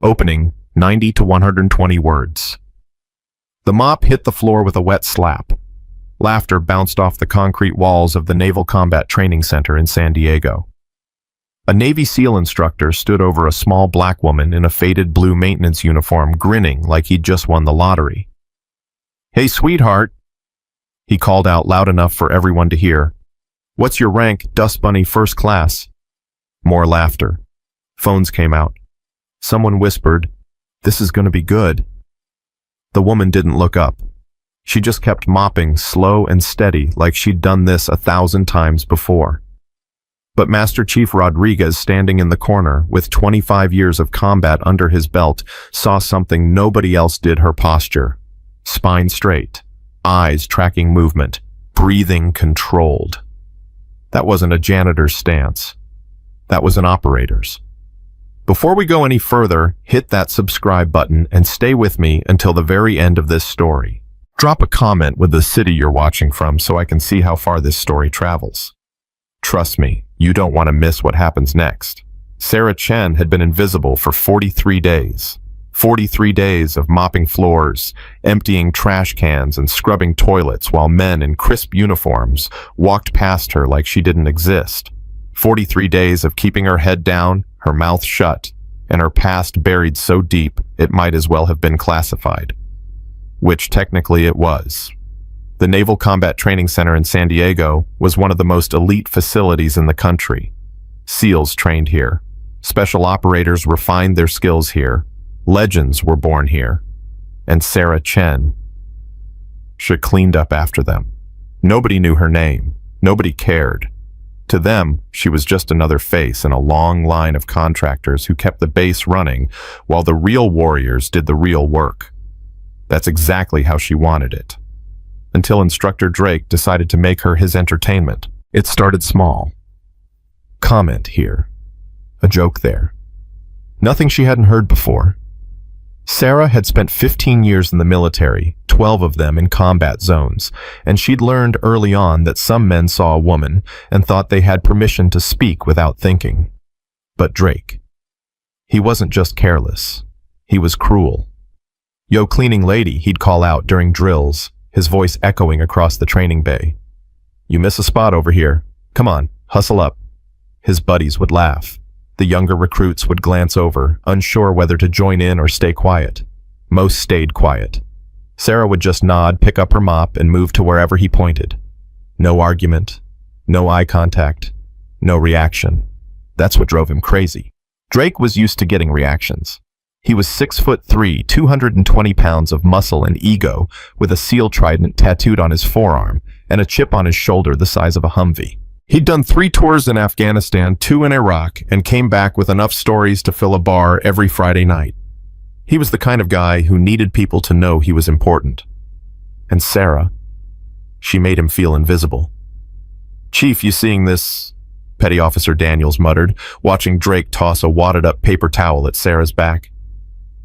Opening 90 to 120 words. The mop hit the floor with a wet slap. Laughter bounced off the concrete walls of the Naval Combat Training Center in San Diego. A Navy SEAL instructor stood over a small black woman in a faded blue maintenance uniform, grinning like he'd just won the lottery. "Hey, sweetheart," he called out loud enough for everyone to hear. "What's your rank, Dust Bunny First Class?" More laughter. Phones came out. Someone whispered, "This is going to be good." The woman didn't look up. She just kept mopping, slow and steady, like she'd done this 1,000 times before. But Master Chief Rodriguez, standing in the corner with 25 years of combat under his belt, saw something nobody else did. Her posture. Spine straight, eyes tracking movement, breathing controlled. That wasn't a janitor's stance. That was an operator's. Before we go any further, hit that subscribe button and stay with me until the very end of this story. Drop a comment with the city you're watching from so I can see how far this story travels. Trust me, you don't want to miss what happens next. Sarah Chen had been invisible for 43 days. 43 days of mopping floors, emptying trash cans, and scrubbing toilets while men in crisp uniforms walked past her like she didn't exist. 43 days of keeping her head down, her mouth shut, and her past buried so deep it might as well have been classified. Which technically it was. The Naval Combat Training Center in San Diego was one of the most elite facilities in the country. SEALs trained here. Special operators refined their skills here. Legends were born here. And Sarah Chen. She cleaned up after them. Nobody knew her name. Nobody cared. To them, she was just another face in a long line of contractors who kept the base running while the real warriors did the real work. That's exactly how she wanted it. Until Instructor Drake decided to make her his entertainment. It started small. Comment here. A joke there. Nothing she hadn't heard before. Sarah had spent 15 years in the military, 12 of them in combat zones, and she'd learned early on that some men saw a woman and thought they had permission to speak without thinking. But Drake. He wasn't just careless. He was cruel. "Yo, cleaning lady," he'd call out during drills, his voice echoing across the training bay. "You miss a spot over here. Come on, hustle up." His buddies would laugh. The younger recruits would glance over, unsure whether to join in or stay quiet. Most stayed quiet. Sarah would just nod, pick up her mop, and move to wherever he pointed. No argument, no eye contact, no reaction. That's what drove him crazy. Drake was used to getting reactions. He was 6'3", 220 pounds of muscle and ego, with a SEAL trident tattooed on his forearm and a chip on his shoulder the size of a Humvee. He'd done 3 tours in Afghanistan, 2 in Iraq, and came back with enough stories to fill a bar every Friday night. He was the kind of guy who needed people to know he was important. And Sarah, she made him feel invisible. "Chief, you seeing this?" Petty Officer Daniels muttered, watching Drake toss a wadded-up paper towel at Sarah's back.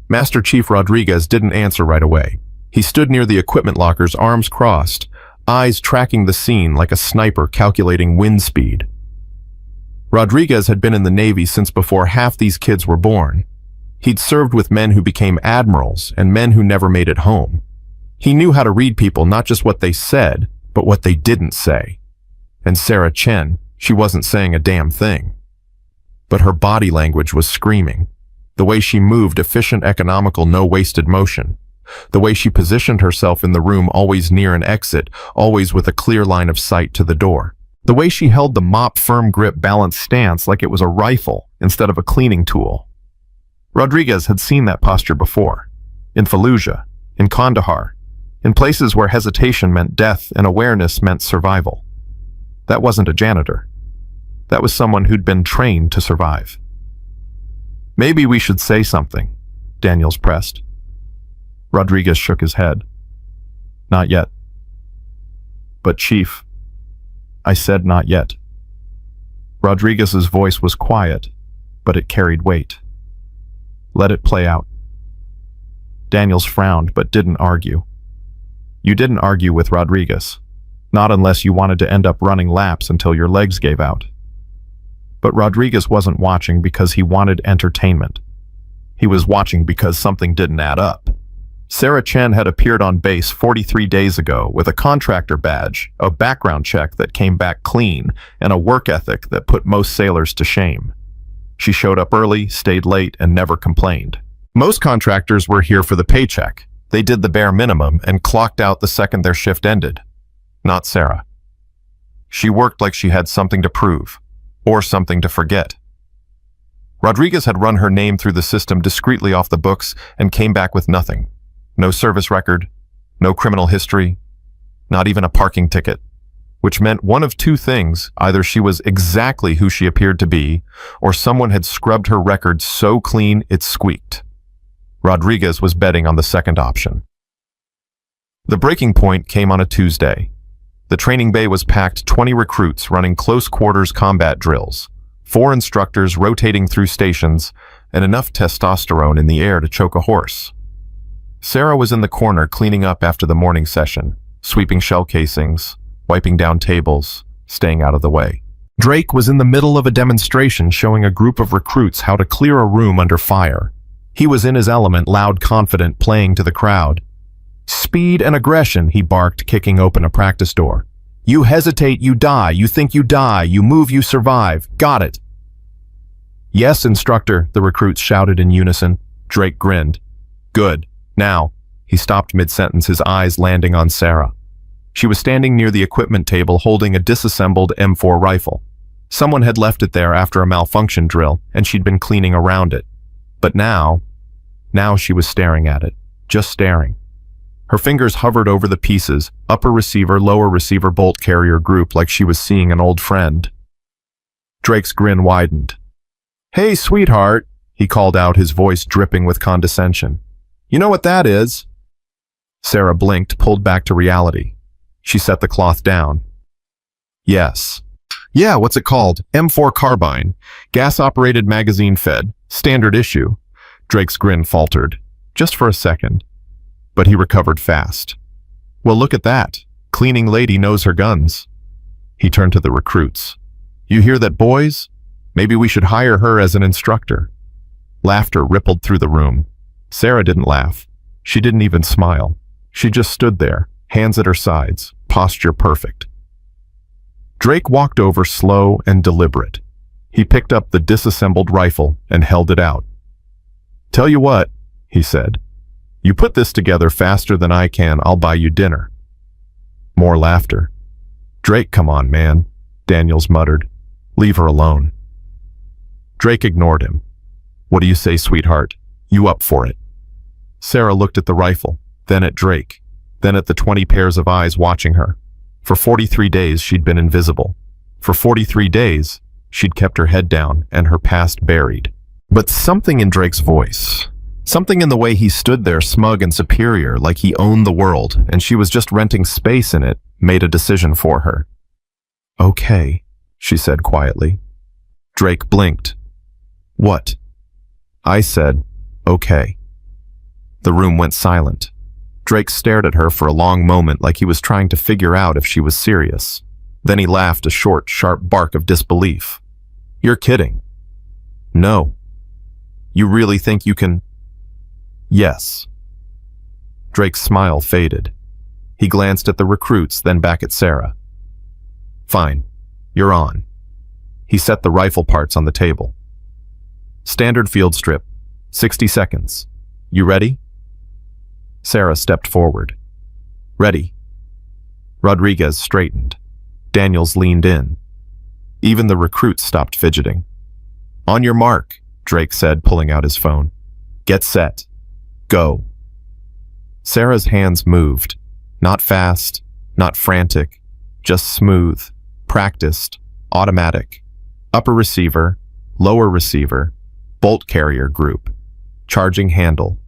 Master Chief Rodriguez didn't answer right away. He stood near the equipment lockers, arms crossed, eyes tracking the scene like a sniper calculating wind speed. Rodriguez had been in the Navy since before half these kids were born. He'd served with men who became admirals and men who never made it home. He knew how to read people, not just what they said, but what they didn't say. And Sarah Chen, she wasn't saying a damn thing. But her body language was screaming. The way she moved, efficient, economical, no wasted motion. The way she positioned herself in the room, always near an exit, always with a clear line of sight to the door. The way she held the mop, firm grip, balanced stance like it was a rifle instead of a cleaning tool. Rodriguez had seen that posture before. In Fallujah, in Kandahar, in places where hesitation meant death and awareness meant survival. That wasn't a janitor. That was someone who'd been trained to survive. "Maybe we should say something," Daniels pressed. Rodriguez shook his head. "Not yet." "But Chief," I said, "not yet." Rodriguez's voice was quiet, but it carried weight. "Let it play out." Daniels frowned, but didn't argue. You didn't argue with Rodriguez, not unless you wanted to end up running laps until your legs gave out. But Rodriguez wasn't watching because he wanted entertainment. He was watching because something didn't add up. Sarah Chen had appeared on base 43 days ago with a contractor badge, a background check that came back clean, and a work ethic that put most sailors to shame. She showed up early, stayed late, and never complained. Most contractors were here for the paycheck. They did the bare minimum and clocked out the second their shift ended. Not Sarah. She worked like she had something to prove, or something to forget. Rodriguez had run her name through the system discreetly off the books and came back with nothing. No service record, no criminal history, not even a parking ticket, which meant one of two things: either she was exactly who she appeared to be, or someone had scrubbed her record so clean it squeaked. Rodriguez was betting on the second option. The breaking point came on a Tuesday. The training bay was packed 20 recruits running close quarters combat drills, 4 instructors rotating through stations, and enough testosterone in the air to choke a horse. Sarah was in the corner cleaning up after the morning session, sweeping shell casings, wiping down tables, staying out of the way. Drake was in the middle of a demonstration showing a group of recruits how to clear a room under fire. He was in his element, loud, confident, playing to the crowd. "Speed and aggression," he barked, kicking open a practice door. "You hesitate, you die. You think you die. You move, you survive. Got it." "Yes, instructor," the recruits shouted in unison. Drake grinned. "Good. Now." He stopped mid-sentence, his eyes landing on Sarah. She was standing near the equipment table holding a disassembled M4 rifle. Someone had left it there after a malfunction drill, and she'd been cleaning around it. But now she was staring at it, just staring. Her fingers hovered over the pieces, upper receiver, lower receiver, bolt carrier group, like she was seeing an old friend. Drake's grin widened. "Hey, sweetheart," he called out, his voice dripping with condescension. "You know what that is?" Sarah blinked, pulled back to reality. She set the cloth down. "Yes." "Yeah, what's it called?" "M4 carbine. Gas-operated magazine fed. Standard issue." Drake's grin faltered, just for a second. But he recovered fast. "Well, look at that. Cleaning lady knows her guns." He turned to the recruits. "You hear that, boys? Maybe we should hire her as an instructor." Laughter rippled through the room. Sarah didn't laugh. She didn't even smile. She just stood there, hands at her sides, posture perfect. Drake walked over, slow and deliberate. He picked up the disassembled rifle and held it out. "Tell you what," he said. "You put this together faster than I can, I'll buy you dinner." More laughter. "Drake, come on, man," Daniels muttered. "Leave her alone." Drake ignored him. "What do you say, sweetheart? You up for it?" Sarah looked at the rifle, then at Drake, then at the 20 pairs of eyes watching her. For 43 days, she'd been invisible. For 43 days, she'd kept her head down and her past buried. But something in Drake's voice, something in the way he stood there smug and superior, like he owned the world, and she was just renting space in it, made a decision for her. "Okay," she said quietly. Drake blinked. "What?" I said, "Okay." The room went silent. Drake stared at her for a long moment like he was trying to figure out if she was serious. Then he laughed, a short, sharp bark of disbelief. "You're kidding." "No." "You really think you can?" "Yes." Drake's smile faded. He glanced at the recruits, then back at Sarah. "Fine. You're on." He set the rifle parts on the table. "Standard field strip. 60 seconds. You ready?" Sarah stepped forward. "Ready." Rodriguez straightened. Daniels leaned in. Even the recruits stopped fidgeting. "On your mark," Drake said, pulling out his phone. "Get set. Go." Sarah's hands moved. Not fast, not frantic, just smooth, practiced, automatic. Upper receiver, lower receiver, bolt carrier group, charging handle,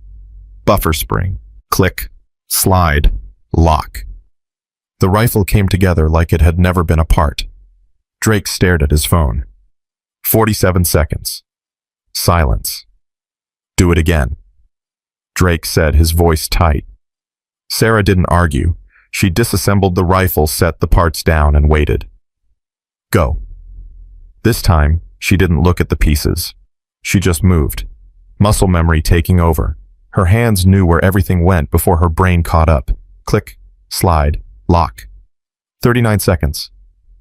buffer spring, click, slide, lock. The rifle came together like it had never been apart. Drake stared at his phone. 47 seconds. Silence. "Do it again," Drake said, his voice tight. Sarah didn't argue. She disassembled the rifle, set the parts down, and waited. "Go." This time, she didn't look at the pieces. She just moved. muscle memory taking over. Her hands knew where everything went before her brain caught up. Click, slide, lock. 39 seconds.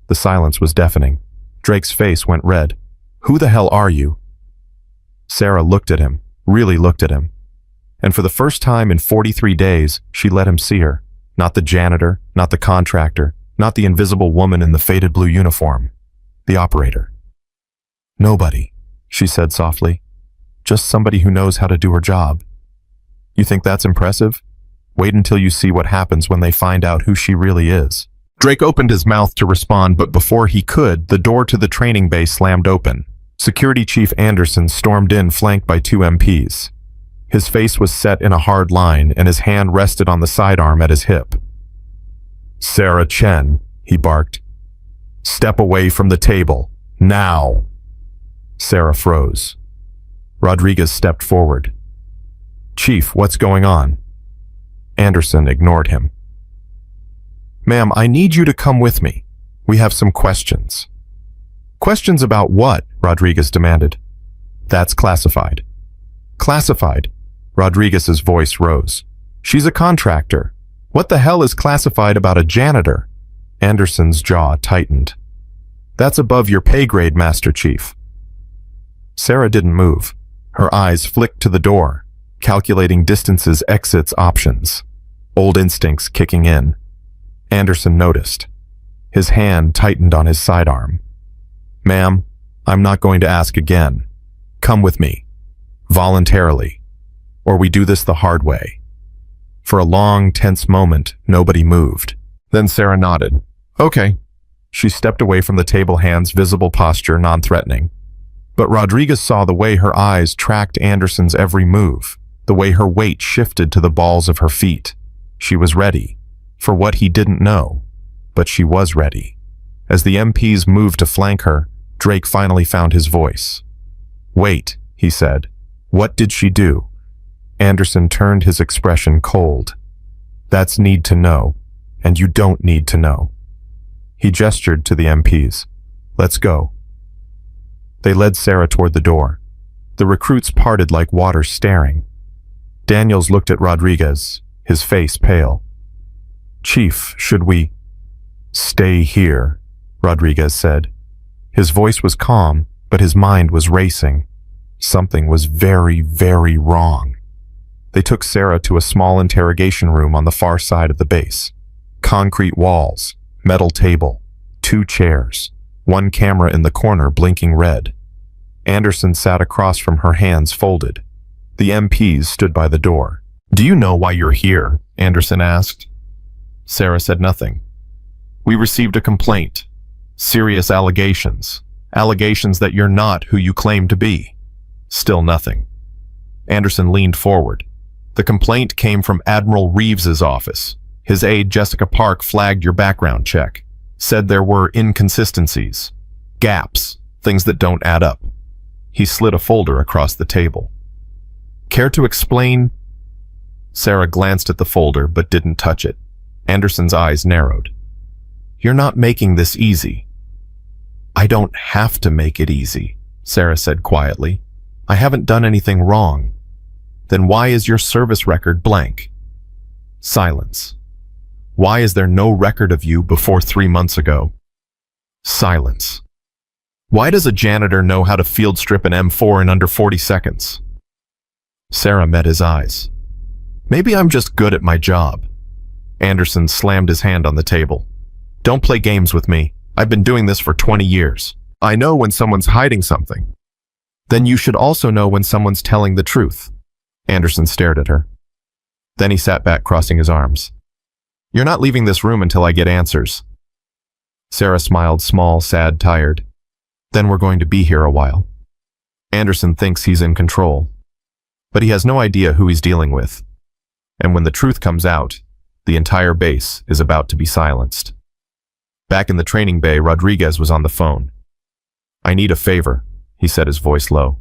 The silence was deafening. Drake's face went red. Who the hell are you? Sarah looked at him, really looked at him. And for the first time in 43 days, she let him see her. Not the janitor, not the contractor, not the invisible woman in the faded blue uniform. The operator. Nobody, she said softly. Just somebody who knows how to do her job. You think that's impressive? Wait until you see what happens when they find out who she really is. Drake opened his mouth to respond, but before he could, the door to the training bay slammed open. Security Chief Anderson stormed in, flanked by 2 MPs. His face was set in a hard line, and his hand rested on the sidearm at his hip. Sarah Chen, he barked. Step away from the table, now. Sarah froze. Rodriguez stepped forward. Chief, what's going on? Anderson ignored him. Ma'am, I need you to come with me. We have some questions. Questions about what? Rodriguez demanded. That's classified. Classified? Rodriguez's voice rose. She's a contractor. What the hell is classified about a janitor? Anderson's jaw tightened. That's above your pay grade, Master Chief. Sarah didn't move. Her eyes flicked to the door, calculating distances, exits, options. Old instincts kicking in. Anderson noticed. His hand tightened on his sidearm. Ma'am, I'm not going to ask again. Come with me. Voluntarily. Or we do this the hard way. For a long, tense moment, nobody moved. Then Sarah nodded. Okay. She stepped away from the table, hands visible, posture non-threatening. But Rodriguez saw the way her eyes tracked Anderson's every move, the way her weight shifted to the balls of her feet. She was ready. For what he didn't know. But she was ready. As the MPs moved to flank her, Drake finally found his voice. Wait, he said. What did she do? Anderson turned his expression cold. That's need to know, and you don't need to know. He gestured to the MPs. Let's go. They led Sarah toward the door. The recruits parted like water, staring. Daniels looked at Rodriguez, his face pale. Chief, should we? Stay here, Rodriguez said. His voice was calm, but his mind was racing. Something was very, very wrong. They took Sarah to a small interrogation room on the far side of the base. Concrete walls, metal table, 2 chairs, 1 camera in the corner blinking red. Anderson sat across from her, hands folded. The MPs stood by the door. Do you know why you're here? Anderson asked. Sarah said nothing. We received a complaint. Serious allegations. Allegations that you're not who you claim to be. Still nothing. Anderson leaned forward. The complaint came from Admiral Reeves's office. His aide, Jessica Park, flagged your background check. Said there were inconsistencies. Gaps. Things that don't add up. He slid a folder across the table. Care to explain? Sarah glanced at the folder but didn't touch it. Anderson's eyes narrowed. You're not making this easy. I don't have to make it easy, Sarah said quietly. I haven't done anything wrong. Then why is your service record blank? Silence. Why is there no record of you before 3 months ago? Silence. Why does a janitor know how to field strip an M4 in under 40 seconds? Sarah met his eyes. Maybe I'm just good at my job. Anderson slammed his hand on the table. Don't play games with me. I've been doing this for 20 years. I know when someone's hiding something. Then you should also know when someone's telling the truth. Anderson stared at her. Then he sat back, crossing his arms. You're not leaving this room until I get answers. Sarah smiled, small, sad, tired. Then we're going to be here a while. Anderson thinks he's in control. But he has no idea who he's dealing with. And when the truth comes out, the entire base is about to be silenced. Back in the training bay, Rodriguez was on the phone. I need a favor, he said, his voice low.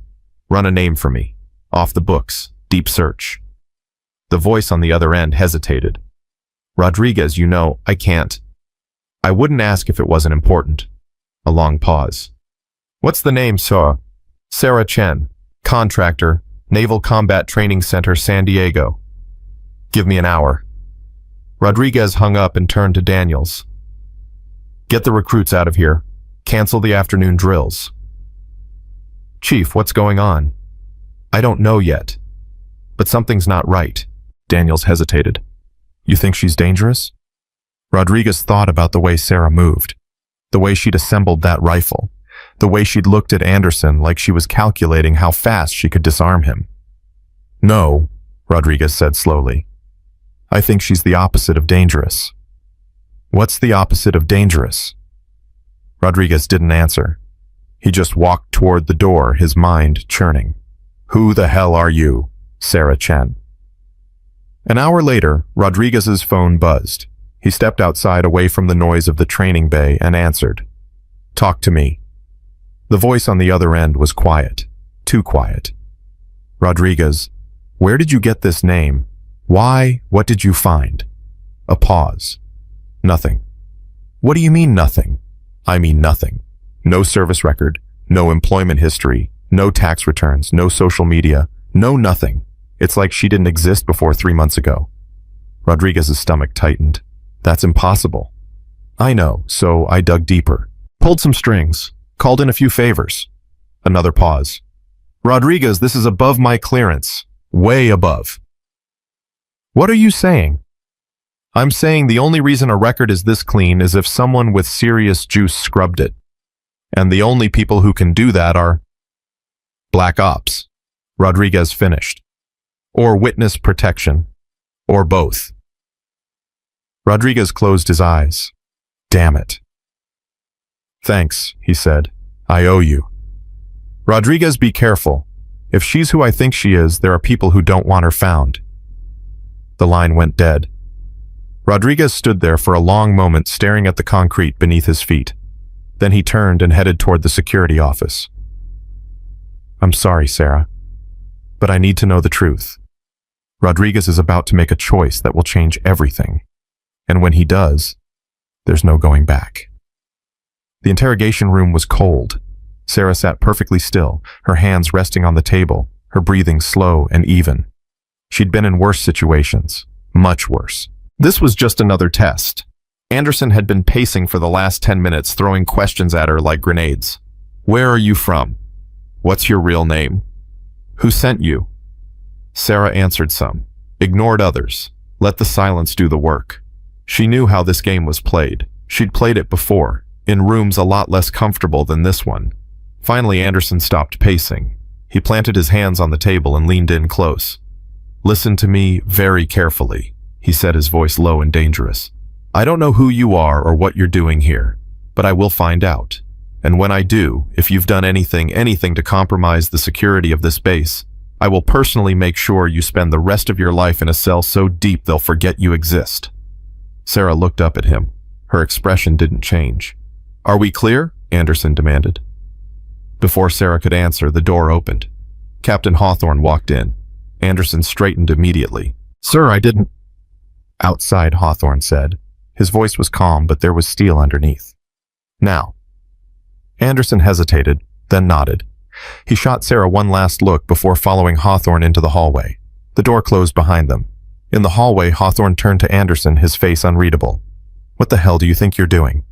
Run a name for me. Off the books. Deep search. The voice on the other end hesitated. Rodriguez, you know, I can't. I wouldn't ask if it wasn't important. A long pause. What's the name, sir? Sarah Chen. Contractor. Naval Combat Training Center, San Diego. Give me an hour. Rodriguez hung up and turned to Daniels. Get the recruits out of here. Cancel the afternoon drills. Chief, what's going on? I don't know yet, but something's not right. Daniels hesitated. You think she's dangerous? Rodriguez thought about the way Sarah moved, the way she'd assembled that rifle, the way she'd looked at Anderson like she was calculating how fast she could disarm him. No, Rodriguez said slowly. I think she's the opposite of dangerous. What's the opposite of dangerous? Rodriguez didn't answer. He just walked toward the door, his mind churning. Who the hell are you, Sarah Chen? An hour later, Rodriguez's phone buzzed. He stepped outside away from the noise of the training bay and answered. Talk to me. The voice on the other end was quiet, too quiet. Rodriguez, where did you get this name? Why? What did you find? A pause. Nothing. What do you mean nothing? I mean nothing. No service record, no employment history, no tax returns, no social media, no nothing. It's like she didn't exist before 3 months ago. Rodriguez's stomach tightened. That's impossible. I know, so I dug deeper. Pulled some strings. Called in a few favors. Another pause. Rodriguez, this is above my clearance. Way above. What are you saying? I'm saying the only reason a record is this clean is if someone with serious juice scrubbed it. And the only people who can do that are Black Ops. Rodriguez finished. Or witness protection. Or both. Rodriguez closed his eyes. Damn it. Thanks, he said. I owe you. Rodriguez, be careful. If she's who I think she is, there are people who don't want her found. The line went dead. Rodriguez stood there for a long moment staring at the concrete beneath his feet. Then he turned and headed toward the security office. I'm sorry, Sarah, but I need to know the truth. Rodriguez is about to make a choice that will change everything. And when he does, there's no going back. The interrogation room was cold. Sarah sat perfectly still, her hands resting on the table, her breathing slow and even. She'd been in worse situations, much worse. This was just another test. Anderson had been pacing for the last 10 minutes, throwing questions at her like grenades. Where are you from? What's your real name? Who sent you? Sarah answered some, ignored others, let the silence do the work. She knew how this game was played. She'd played it before, in rooms a lot less comfortable than this one. Finally, Anderson stopped pacing. He planted his hands on the table and leaned in close. Listen to me very carefully, he said, his voice low and dangerous. I don't know who you are or what you're doing here, but I will find out. And when I do, if you've done anything to compromise the security of this base, I will personally make sure you spend the rest of your life in a cell so deep they'll forget you exist. Sarah looked up at him. Her expression didn't change. Are we clear? Anderson demanded. Before Sarah could answer, the door opened. Captain Hawthorne walked in. Anderson straightened immediately. Sir, I didn't... Outside, Hawthorne said. His voice was calm, but there was steel underneath. Now. Anderson hesitated, then nodded. He shot Sarah one last look before following Hawthorne into the hallway. The door closed behind them. In the hallway, Hawthorne turned to Anderson, his face unreadable. What the hell do you think you're doing?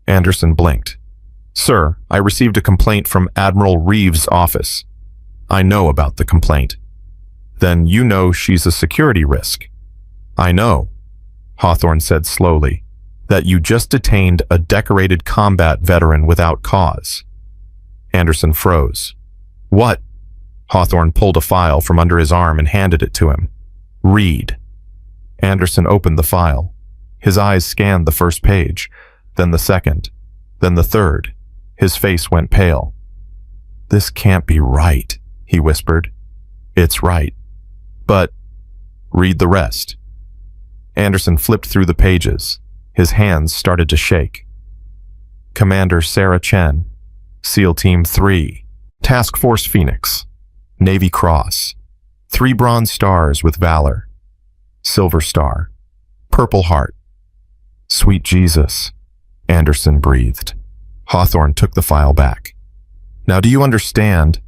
Anderson blinked. Sir, I received a complaint from Admiral Reeves' office. I know about the complaint. Then you know she's a security risk. I know, Hawthorne said slowly, that you just detained a decorated combat veteran without cause. Anderson froze. What? Hawthorne pulled a file from under his arm and handed it to him. Read. Anderson opened the file. His eyes scanned the first page, then the second, then the third. His face went pale. This can't be right, he whispered. It's right. But read the rest. Anderson flipped through the pages. His hands started to shake. Commander Sarah Chen, SEAL Team 3, Task Force Phoenix, Navy Cross, 3 Bronze Stars with Valor, Silver Star, Purple Heart. Sweet Jesus, Anderson breathed. Hawthorne took the file back. Now do you understand?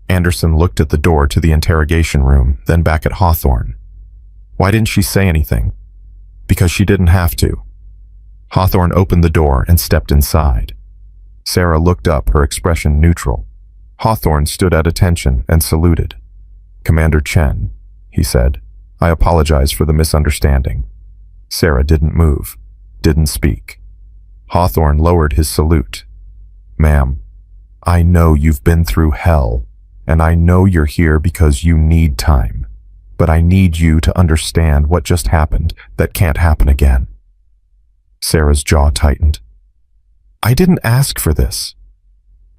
Anderson looked at the door to the interrogation room, then back at Hawthorne. Why didn't she say anything? Because she didn't have to. Hawthorne opened the door and stepped inside. Sarah looked up, her expression neutral. Hawthorne stood at attention and saluted. "Commander Chen," he said, "I apologize for the misunderstanding." Sarah didn't move, didn't speak. Hawthorne lowered his salute. "Ma'am, I know you've been through hell, and I know you're here because you need time. But I need you to understand what just happened that can't happen again." Sarah's jaw tightened. "I didn't ask for this."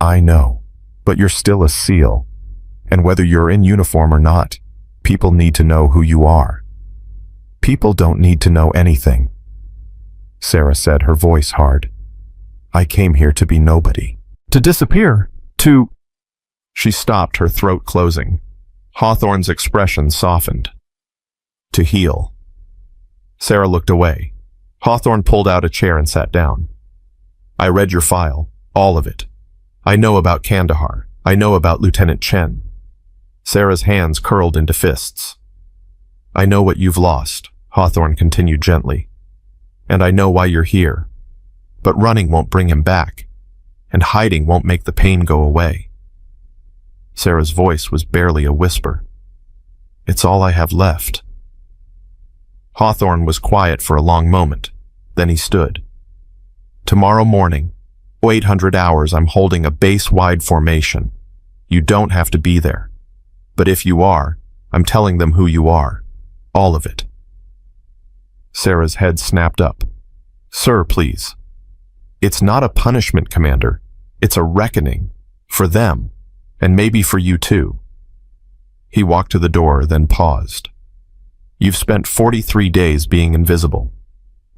"I know, but you're still a SEAL. And whether you're in uniform or not, people need to know who you are." "People don't need to know anything," Sarah said, her voice hard. "I came here to be nobody. To disappear. To—" She stopped, her throat closing. Hawthorne's expression softened. "To heal." Sarah looked away. Hawthorne pulled out a chair and sat down. "I read your file, all of it. I know about Kandahar. I know about Lieutenant Chen." Sarah's hands curled into fists. "I know what you've lost," Hawthorne continued gently. "And I know why you're here. But running won't bring him back, and hiding won't make the pain go away." Sarah's voice was barely a whisper. "It's all I have left." Hawthorne was quiet for a long moment. Then he stood. "Tomorrow morning, 800 hours, I'm holding a base-wide formation. You don't have to be there. But if you are, I'm telling them who you are. All of it." Sarah's head snapped up. "Sir, please. It's not a punishment, Commander. It's a reckoning. For them. And maybe for you too." He walked to the door, then paused. "You've spent 43 days being invisible.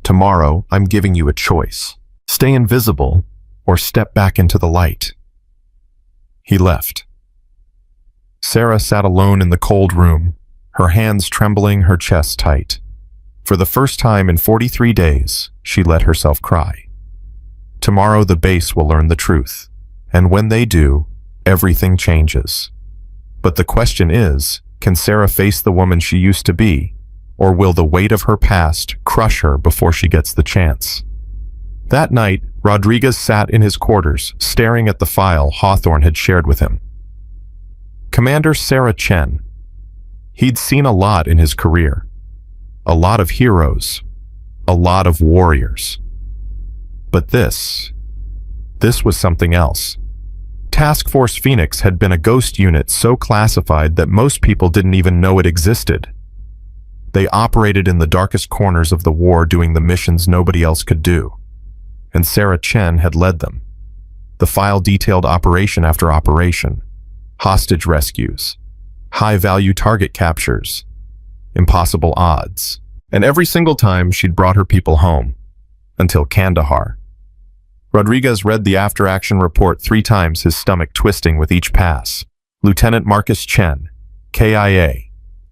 Tomorrow, I'm giving you a choice. Stay invisible, or step back into the light." He left. Sarah sat alone in the cold room, her hands trembling, her chest tight. For the first time in 43 days, she let herself cry. Tomorrow the base will learn the truth, and when they do, everything changes. But the question is, can Sarah face the woman she used to be, or will the weight of her past crush her before she gets the chance? That night, Rodriguez sat in his quarters, staring at the file Hawthorne had shared with him. Commander Sarah Chen. He'd seen a lot in his career. A lot of heroes. A lot of warriors. But this was something else. Task Force Phoenix had been a ghost unit so classified that most people didn't even know it existed. They operated in the darkest corners of the war, doing the missions nobody else could do. And Sarah Chen had led them. The file detailed operation after operation. Hostage rescues. High-value target captures. Impossible odds. And every single time she'd brought her people home. Until Kandahar. Rodriguez read the after-action report 3 times, his stomach twisting with each pass. Lieutenant Marcus Chen. KIA.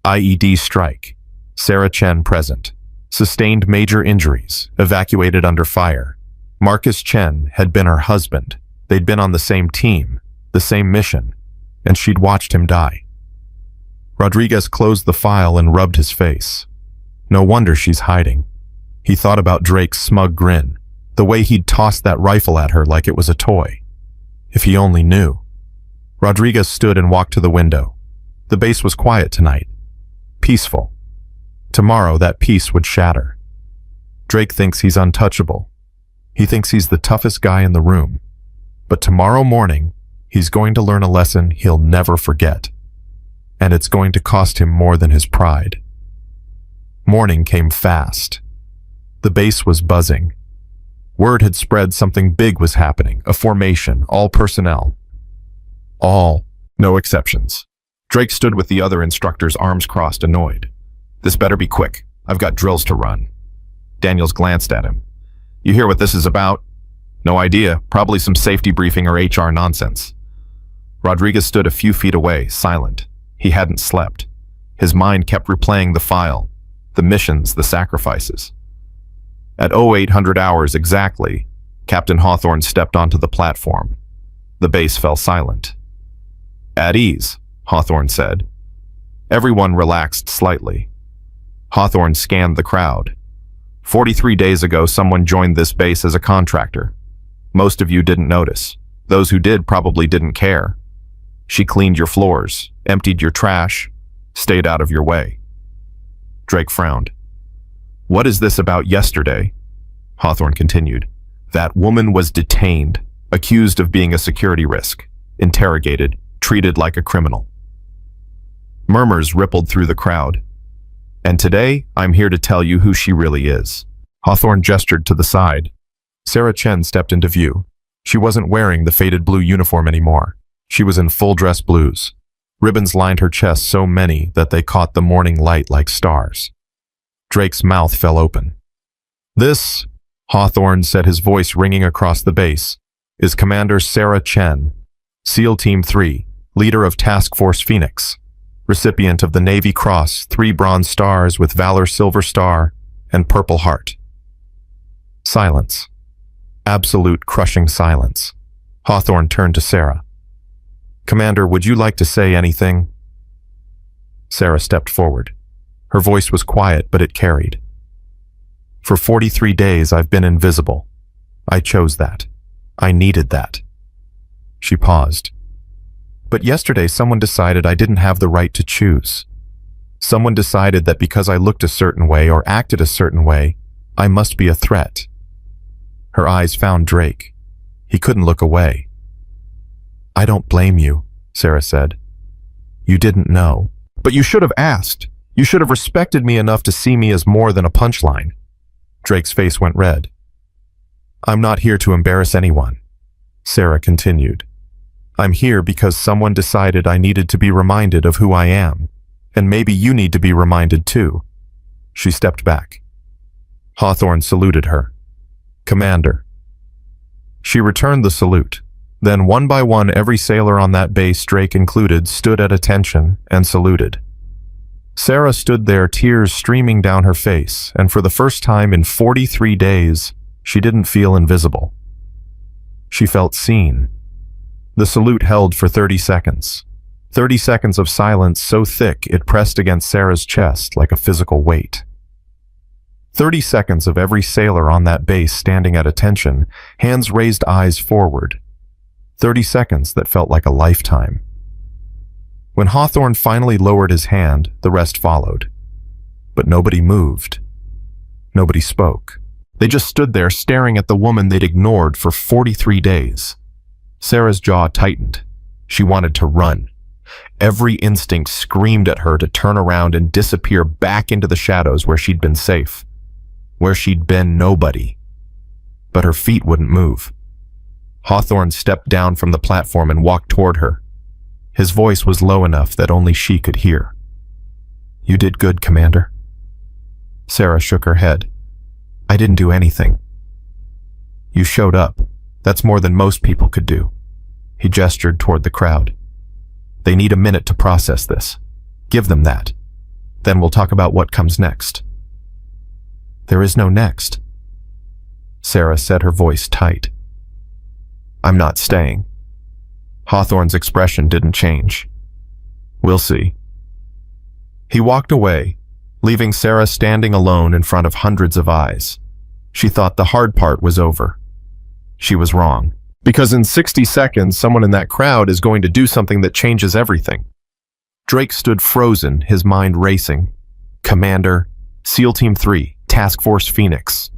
IED strike. Sarah Chen present. Sustained major injuries. Evacuated under fire. Marcus Chen had been her husband. They'd been on the same team, the same mission, and she'd watched him die. Rodriguez closed the file and rubbed his face. No wonder she's hiding. He thought about Drake's smug grin, the way he'd tossed that rifle at her like it was a toy. If he only knew. Rodriguez stood and walked to the window. The base was quiet tonight. Peaceful. Tomorrow that peace would shatter. Drake thinks he's untouchable. He thinks he's the toughest guy in the room. But tomorrow morning, he's going to learn a lesson he'll never forget. And it's going to cost him more than his pride. Morning came fast. The base was buzzing. Word had spread something big was happening, a formation, all personnel. All, no exceptions. Drake stood with the other instructors, arms crossed, annoyed. "This better be quick. I've got drills to run." Daniels glanced at him. "You hear what this is about?" "No idea. Probably some safety briefing or HR nonsense." Rodriguez stood a few feet away, silent. He hadn't slept. His mind kept replaying the file, the missions, the sacrifices. At 0800 hours exactly, Captain Hawthorne stepped onto the platform. The base fell silent. At ease, Hawthorne said. Everyone relaxed slightly. Hawthorne scanned the crowd. 43 days ago, someone joined this base as a contractor. Most of you didn't notice. Those who did probably didn't care. She cleaned your floors, emptied your trash, stayed out of your way. Drake frowned. What is this about yesterday? Hawthorne continued. That woman was detained, accused of being a security risk, interrogated, treated like a criminal. Murmurs rippled through the crowd. And today, I'm here to tell you who she really is. Hawthorne gestured to the side. Sarah Chen stepped into view. She wasn't wearing the faded blue uniform anymore. She was in full dress blues. Ribbons lined her chest, so many that they caught the morning light like stars. Drake's mouth fell open. This, Hawthorne said, his voice ringing across the base, is Commander Sarah Chen, SEAL Team 3, leader of Task Force Phoenix, recipient of the Navy Cross, 3 Bronze Stars with Valor Silver Star and Purple Heart. Silence. Absolute crushing silence. Hawthorne turned to Sarah. Commander, would you like to say anything? Sarah stepped forward. Her voice was quiet, but it carried. For 43 days, I've been invisible. I chose that. I needed that. She paused. But yesterday, someone decided I didn't have the right to choose. Someone decided that because I looked a certain way or acted a certain way, I must be a threat. Her eyes found Drake. He couldn't look away. I don't blame you, Sarah said. You didn't know. But you should have asked. You should have respected me enough to see me as more than a punchline. Drake's face went red. I'm not here to embarrass anyone, Sarah continued. I'm here because someone decided I needed to be reminded of who I am, and maybe you need to be reminded too. She stepped back. Hawthorne saluted her. Commander. She returned the salute. Then one by one, every sailor on that base, Drake included, stood at attention and saluted. Sarah stood there, tears streaming down her face, and for the first time in 43 days, she didn't feel invisible. She felt seen. The salute held for 30 seconds. 30 seconds of silence so thick it pressed against Sarah's chest like a physical weight. 30 seconds of every sailor on that base standing at attention, hands raised, eyes forward. 30 seconds that felt like a lifetime. When Hawthorne finally lowered his hand, the rest followed. But nobody moved. Nobody spoke. They just stood there staring at the woman they'd ignored for 43 days. Sarah's jaw tightened. She wanted to run. Every instinct screamed at her to turn around and disappear back into the shadows where she'd been safe, where she'd been nobody. But her feet wouldn't move. Hawthorne stepped down from the platform and walked toward her. His voice was low enough that only she could hear. You did good, Commander. Sarah shook her head. I didn't do anything. You showed up. That's more than most people could do. He gestured toward the crowd. They need a minute to process this. Give them that. Then we'll talk about what comes next. There is no next. Sarah said, her voice tight. I'm not staying. Hawthorne's expression didn't change. We'll see. He walked away, leaving Sarah standing alone in front of hundreds of eyes. She thought the hard part was over. She was wrong. Because in 60 seconds, someone in that crowd is going to do something that changes everything. Drake stood frozen, his mind racing. Commander, SEAL Team 3, Task Force Phoenix.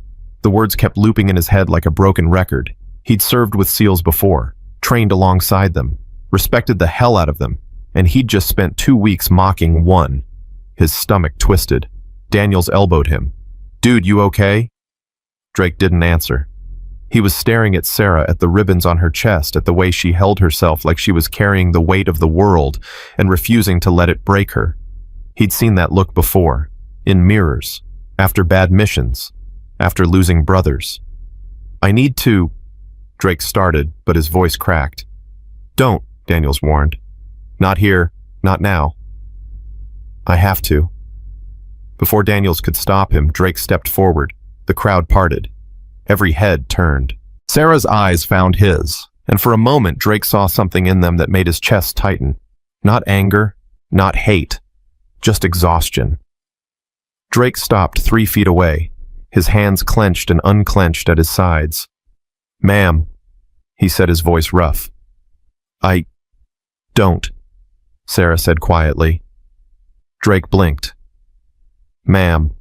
The words kept looping in his head like a broken record. He'd served with SEALs before, trained alongside them, respected the hell out of them, and he'd just spent 2 weeks mocking one. His stomach twisted. Daniels elbowed him. Dude, you okay? Drake didn't answer. He was staring at Sarah, at the ribbons on her chest, at the way she held herself like she was carrying the weight of the world and refusing to let it break her. He'd seen that look before, in mirrors, after bad missions, after losing brothers. I need to... Drake started, but his voice cracked. Don't, Daniels warned. Not here, not now. I have to. Before Daniels could stop him, Drake stepped forward. The crowd parted. Every head turned. Sarah's eyes found his, and for a moment Drake saw something in them that made his chest tighten. Not anger, not hate, just exhaustion. Drake stopped 3 feet away, his hands clenched and unclenched at his sides. "Ma'am," he said, his voice rough. "I don't," Sarah said quietly. Drake blinked. "Ma'am,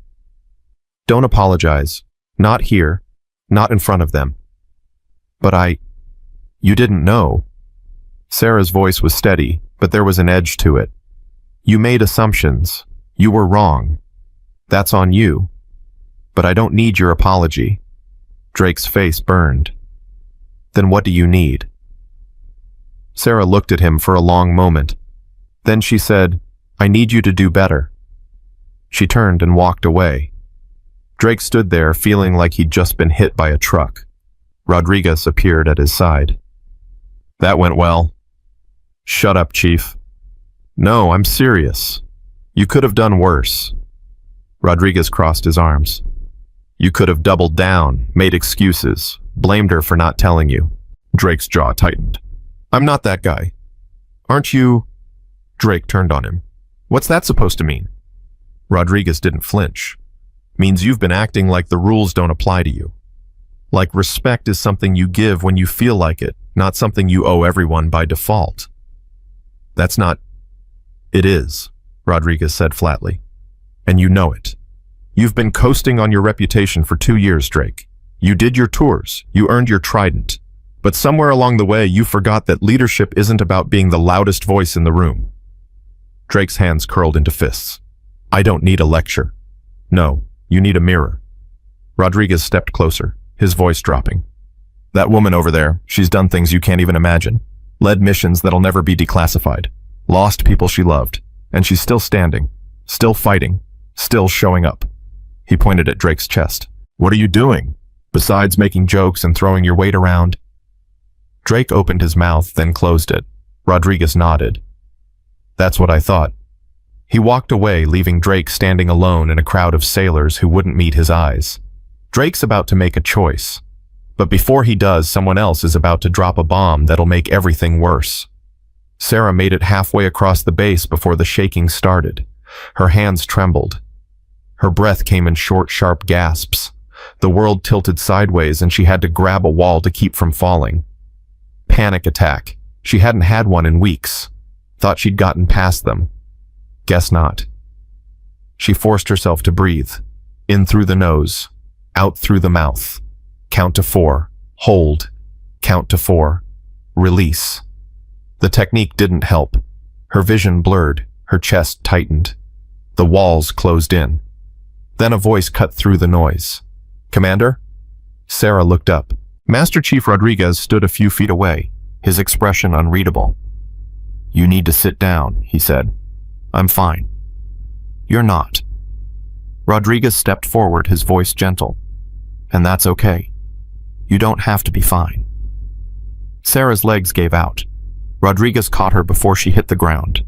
don't apologize. Not here, not in front of them. But you didn't know." Sarah's voice was steady, but there was an edge to it. "You made assumptions. You were wrong. That's on you. But I don't need your apology." Drake's face burned. "Then what do you need?" Sarah looked at him for a long moment. Then she said, "I need you to do better." She turned and walked away. Drake stood there feeling like he'd just been hit by a truck. Rodriguez appeared at his side. "That went well." "Shut up, Chief." "No, I'm serious. You could have done worse." Rodriguez crossed his arms. "You could have doubled down, made excuses, blamed her for not telling you." Drake's jaw tightened. "I'm not that guy." "Aren't you?" Drake turned on him. "What's that supposed to mean?" Rodriguez didn't flinch. "Means you've been acting like the rules don't apply to you. Like respect is something you give when you feel like it, not something you owe everyone by default." "That's not..." "It is," Rodriguez said flatly. "And you know it. You've been coasting on your reputation for 2 years, Drake. You did your tours, you earned your trident. But somewhere along the way, you forgot that leadership isn't about being the loudest voice in the room." Drake's hands curled into fists. "I don't need a lecture. No, you need a mirror." Rodriguez stepped closer, his voice dropping. "That woman over there, she's done things you can't even imagine. Led missions that'll never be declassified. Lost people she loved. And she's still standing, still fighting, still showing up." He pointed at Drake's chest. "What are you doing? Besides making jokes and throwing your weight around?" Drake opened his mouth, then closed it. Rodriguez nodded. "That's what I thought." He walked away, leaving Drake standing alone in a crowd of sailors who wouldn't meet his eyes. Drake's about to make a choice. But before he does, someone else is about to drop a bomb that'll make everything worse. Sarah made it halfway across the base before the shaking started. Her hands trembled. Her breath came in short, sharp gasps. The world tilted sideways and she had to grab a wall to keep from falling. Panic attack. She hadn't had one in weeks. Thought she'd gotten past them. Guess not. She forced herself to breathe. In through the nose. Out through the mouth. Count to 4. Hold. Count to 4. Release. The technique didn't help. Her vision blurred. Her chest tightened. The walls closed in. Then a voice cut through the noise. "Commander?" Sarah looked up. Master Chief Rodriguez stood a few feet away, his expression unreadable. "You need to sit down," he said. "I'm fine." "You're not." Rodriguez stepped forward, his voice gentle. "And that's okay. You don't have to be fine." Sarah's legs gave out. Rodriguez caught her before she hit the ground.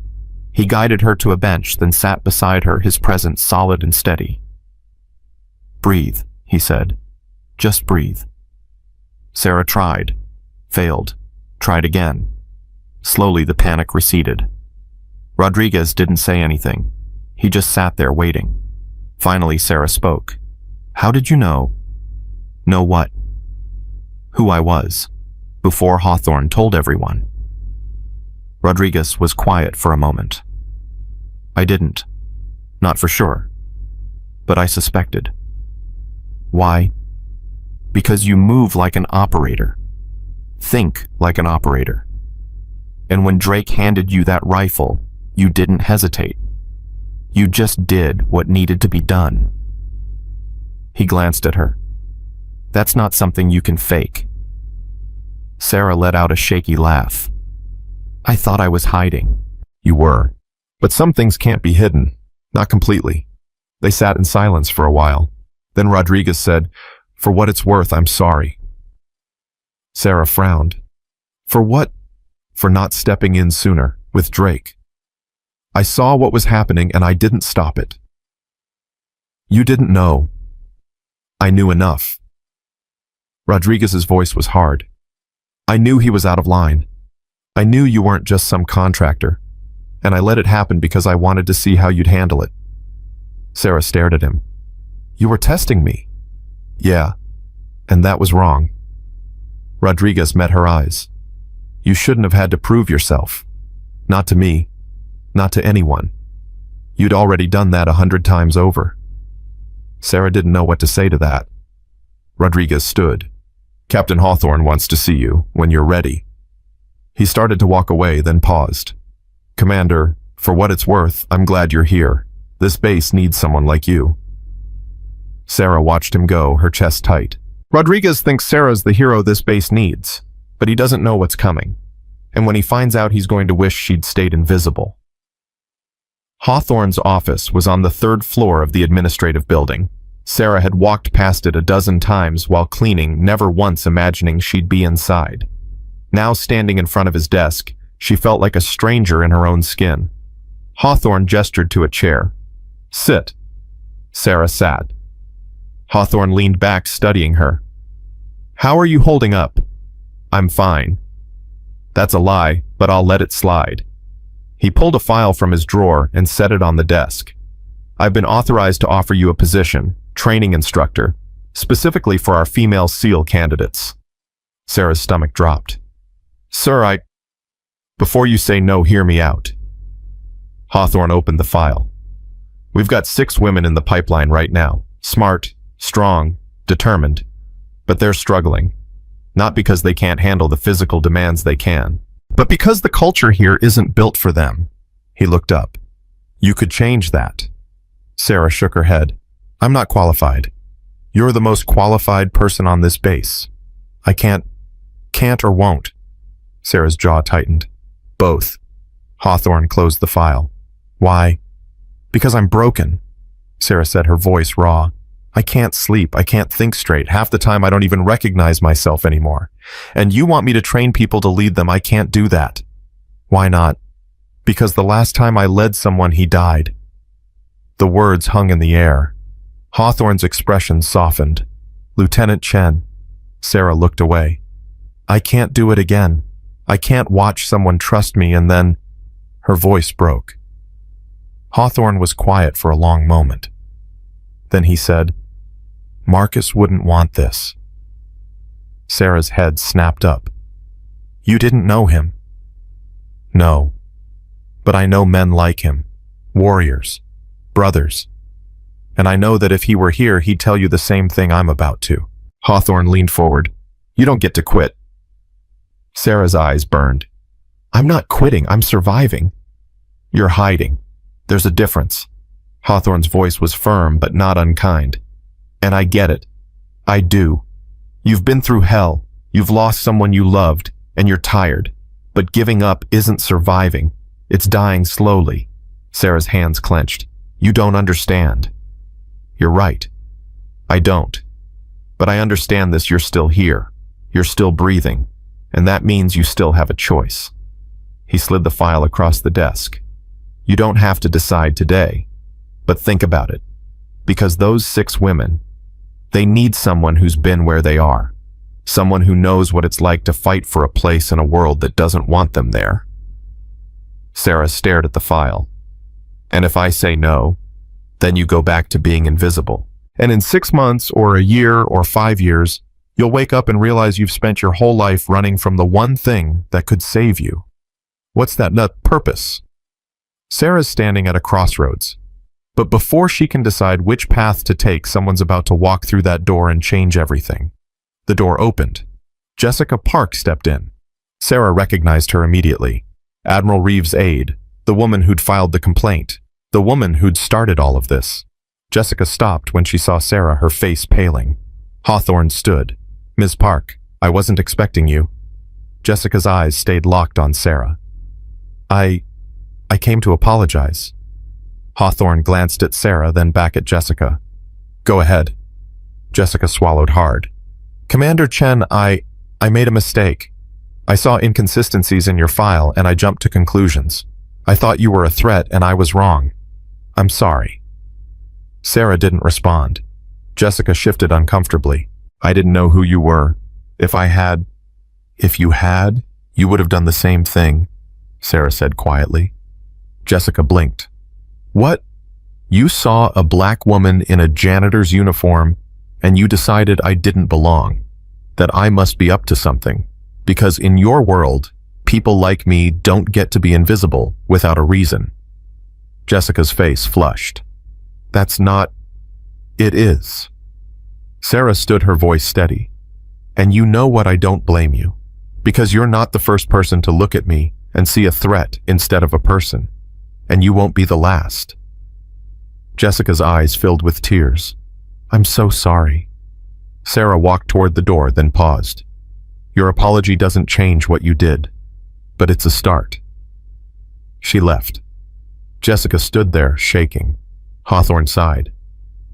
He guided her to a bench, then sat beside her, his presence solid and steady. "Breathe," he said. "Just breathe." Sarah tried, failed, tried again. Slowly the panic receded. Rodriguez didn't say anything. He just sat there waiting. Finally Sarah spoke. "How did you know?" "Know what?" "Who I was, before Hawthorne told everyone." Rodriguez was quiet for a moment. "I didn't. Not for sure. But I suspected." "Why?" "Because you move like an operator. Think like an operator. And when Drake handed you that rifle, you didn't hesitate. You just did what needed to be done." He glanced at her. "That's not something you can fake." Sarah let out a shaky laugh. "I thought I was hiding." "You were. But some things can't be hidden. Not completely." They sat in silence for a while. Then Rodriguez said, "For what it's worth, I'm sorry." Sarah frowned. "For what?" "For not stepping in sooner, with Drake. I saw what was happening and I didn't stop it." "You didn't know." "I knew enough." Rodriguez's voice was hard. "I knew he was out of line. I knew you weren't just some contractor. and I let it happen because I wanted to see how you'd handle it. Sarah stared at him. You were testing me. Yeah, and that was wrong. Rodriguez met her eyes. You shouldn't have had to prove yourself. Not to me. Not to anyone. You'd already done that 100 times over. Sarah didn't know what to say to that. Rodriguez stood. Captain Hawthorne wants to see you when you're ready. He started to walk away, then paused. Commander, for what it's worth, I'm glad you're here. This base needs someone like you. Sarah watched him go, her chest tight. Rodriguez thinks Sarah's the hero this base needs, but he doesn't know what's coming. And when he finds out, he's going to wish she'd stayed invisible. Hawthorne's office was on the 3rd floor of the administrative building. Sarah had walked past it a dozen times while cleaning, never once imagining she'd be inside. Now standing in front of his desk, she felt like a stranger in her own skin. Hawthorne gestured to a chair. Sit. Sarah sat. Hawthorne leaned back, studying her. How are you holding up? I'm fine. That's a lie, but I'll let it slide. He pulled a file from his drawer and set it on the desk. I've been authorized to offer you a position, training instructor, specifically for our female SEAL candidates. Sarah's stomach dropped. Sir, Before you say no, hear me out. Hawthorne opened the file. We've got 6 women in the pipeline right now. Smart, strong, determined. But they're struggling. Not because they can't handle the physical demands they can, but because the culture here isn't built for them. He looked up. You could change that. Sarah shook her head. I'm not qualified. You're the most qualified person on this base. I can't or won't. Sarah's jaw tightened. Both. Hawthorne closed the file. Why? Because I'm broken. Sarah said, her voice raw. I can't sleep. I can't think straight. Half the time I don't even recognize myself anymore. And you want me to train people to lead them. I can't do that. Why not? Because the last time I led someone, he died. The words hung in the air. Hawthorne's expression softened. Lieutenant Chen. Sarah looked away. I can't do it again. I can't watch someone trust me and then... Her voice broke. Hawthorne was quiet for a long moment. Then he said, Marcus wouldn't want this. Sarah's head snapped up. You didn't know him? No. But I know men like him. Warriors. Brothers. And I know that if he were here, he'd tell you the same thing I'm about to. Hawthorne leaned forward. You don't get to quit. Sarah's eyes burned. I'm not quitting. I'm surviving. You're hiding. There's a difference. Hawthorne's voice was firm but not unkind. And I get it. I do. You've been through hell. You've lost someone you loved, and you're tired. But giving up isn't surviving. It's dying slowly. Sarah's hands clenched. You don't understand. You're right. I don't. But I understand this. You're still here. You're still breathing. And that means you still have a choice. He slid the file across the desk. You don't have to decide today. But think about it. Because those 6 women, they need someone who's been where they are. Someone who knows what it's like to fight for a place in a world that doesn't want them there. Sarah stared at the file. And if I say no, then you go back to being invisible. And in 6 months or a year or 5 years, you'll wake up and realize you've spent your whole life running from the one thing that could save you. What's that purpose? Sarah's standing at a crossroads. But before she can decide which path to take, someone's about to walk through that door and change everything. The door opened. Jessica Park stepped in. Sarah recognized her immediately. Admiral Reeves' aide, the woman who'd filed the complaint, the woman who'd started all of this. Jessica stopped when she saw Sarah, her face paling. Hawthorne stood. Ms. Park, I wasn't expecting you. Jessica's eyes stayed locked on Sarah. I came to apologize. Hawthorne glanced at Sarah, then back at Jessica. Go ahead. Jessica swallowed hard. Commander Chen, I made a mistake. I saw inconsistencies in your file and I jumped to conclusions. I thought you were a threat and I was wrong. I'm sorry. Sarah didn't respond. Jessica shifted uncomfortably. I didn't know who you were. If you had, you would have done the same thing, Sarah said quietly. Jessica blinked. What? You saw a black woman in a janitor's uniform and you decided I didn't belong, that I must be up to something, because in your world, people like me don't get to be invisible without a reason. Jessica's face flushed. That's not... It is. Sarah stood, her voice steady. And you know what, I don't blame you, because you're not the first person to look at me and see a threat instead of a person, and you won't be the last. Jessica's eyes filled with tears. I'm so sorry. Sarah walked toward the door, then paused. Your apology doesn't change what you did, but it's a start. She left. Jessica stood there, shaking. Hawthorne sighed.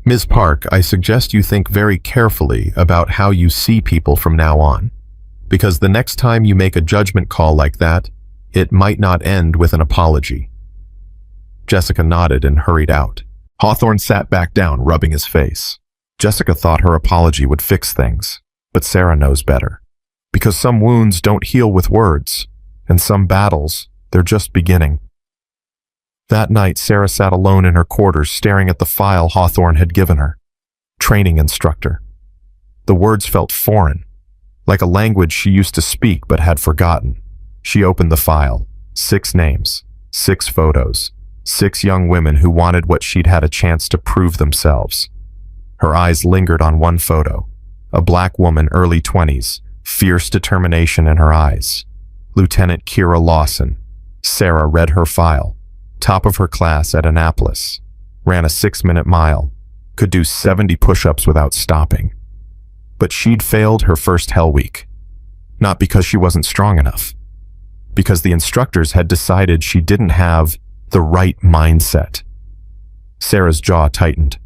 Ms. Park, I suggest you think very carefully about how you see people from now on, because the next time you make a judgment call like that, it might not end with an apology. Jessica nodded and hurried out. Hawthorne sat back down, rubbing his face. Jessica thought her apology would fix things, but Sarah knows better. Because some wounds don't heal with words, and some battles, they're just beginning. That night, Sarah sat alone in her quarters, staring at the file Hawthorne had given her. Training instructor. The words felt foreign, like a language she used to speak but had forgotten. She opened the file. 6 names, 6 photos, 6 young women who wanted what she'd had a chance to prove themselves. Her eyes lingered on one photo. A black woman, early 20s, fierce determination in her eyes. Lieutenant Kira Lawson. Sarah read her file. Top of her class at Annapolis. Ran a 6-minute mile. Could do 70 push-ups without stopping. But she'd failed her first Hell Week. Not because she wasn't strong enough. Because the instructors had decided she didn't have the right mindset. Sarah's jaw tightened.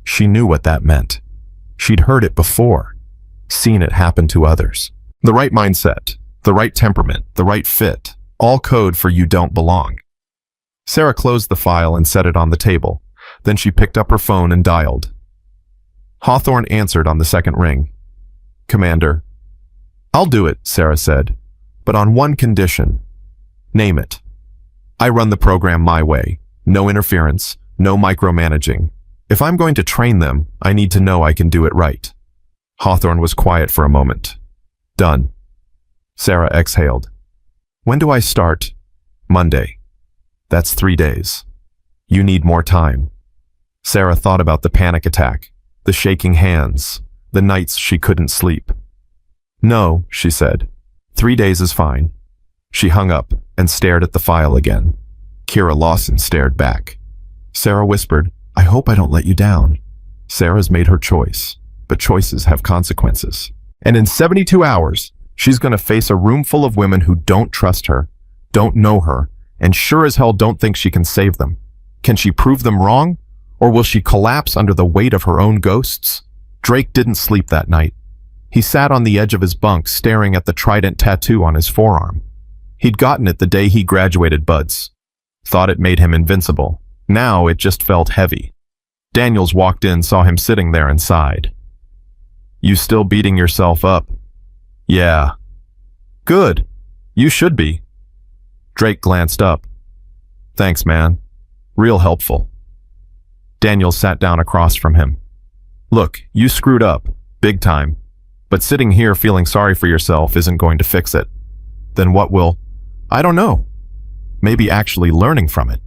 She knew what that meant. She'd heard it before, seen it happen to others. The right mindset, the right temperament, the right fit, all code for you don't belong. Sarah closed the file and set it on the table. Then she picked up her phone and dialed. Hawthorne answered on the second ring. Commander. I'll do it, Sarah said, but on one condition. Name it. I run the program my way. No interference, no micromanaging. If I'm going to train them, I need to know I can do it right. Hawthorne was quiet for a moment. Done. Sarah exhaled. When do I start? Monday. That's 3 days. You need more time. Sarah thought about the panic attack, the shaking hands, the nights she couldn't sleep. No, she said. 3 days is fine. She hung up and stared at the file again. Kira Lawson stared back. Sarah whispered, I hope I don't let you down. Sarah's made her choice, but choices have consequences. And in 72 hours, she's going to face a room full of women who don't trust her, don't know her, and sure as hell don't think she can save them. Can she prove them wrong? Or will she collapse under the weight of her own ghosts? Drake didn't sleep that night. He sat on the edge of his bunk staring at the trident tattoo on his forearm. He'd gotten it the day he graduated Buds. Thought it made him invincible. Now it just felt heavy. Daniels walked in, saw him sitting there and sighed. You still beating yourself up? Yeah. Good. You should be. Drake glanced up. Thanks, man. Real helpful. Daniels sat down across from him. Look, you screwed up. Big time. But sitting here feeling sorry for yourself isn't going to fix it. Then what will? I don't know. Maybe actually learning from it.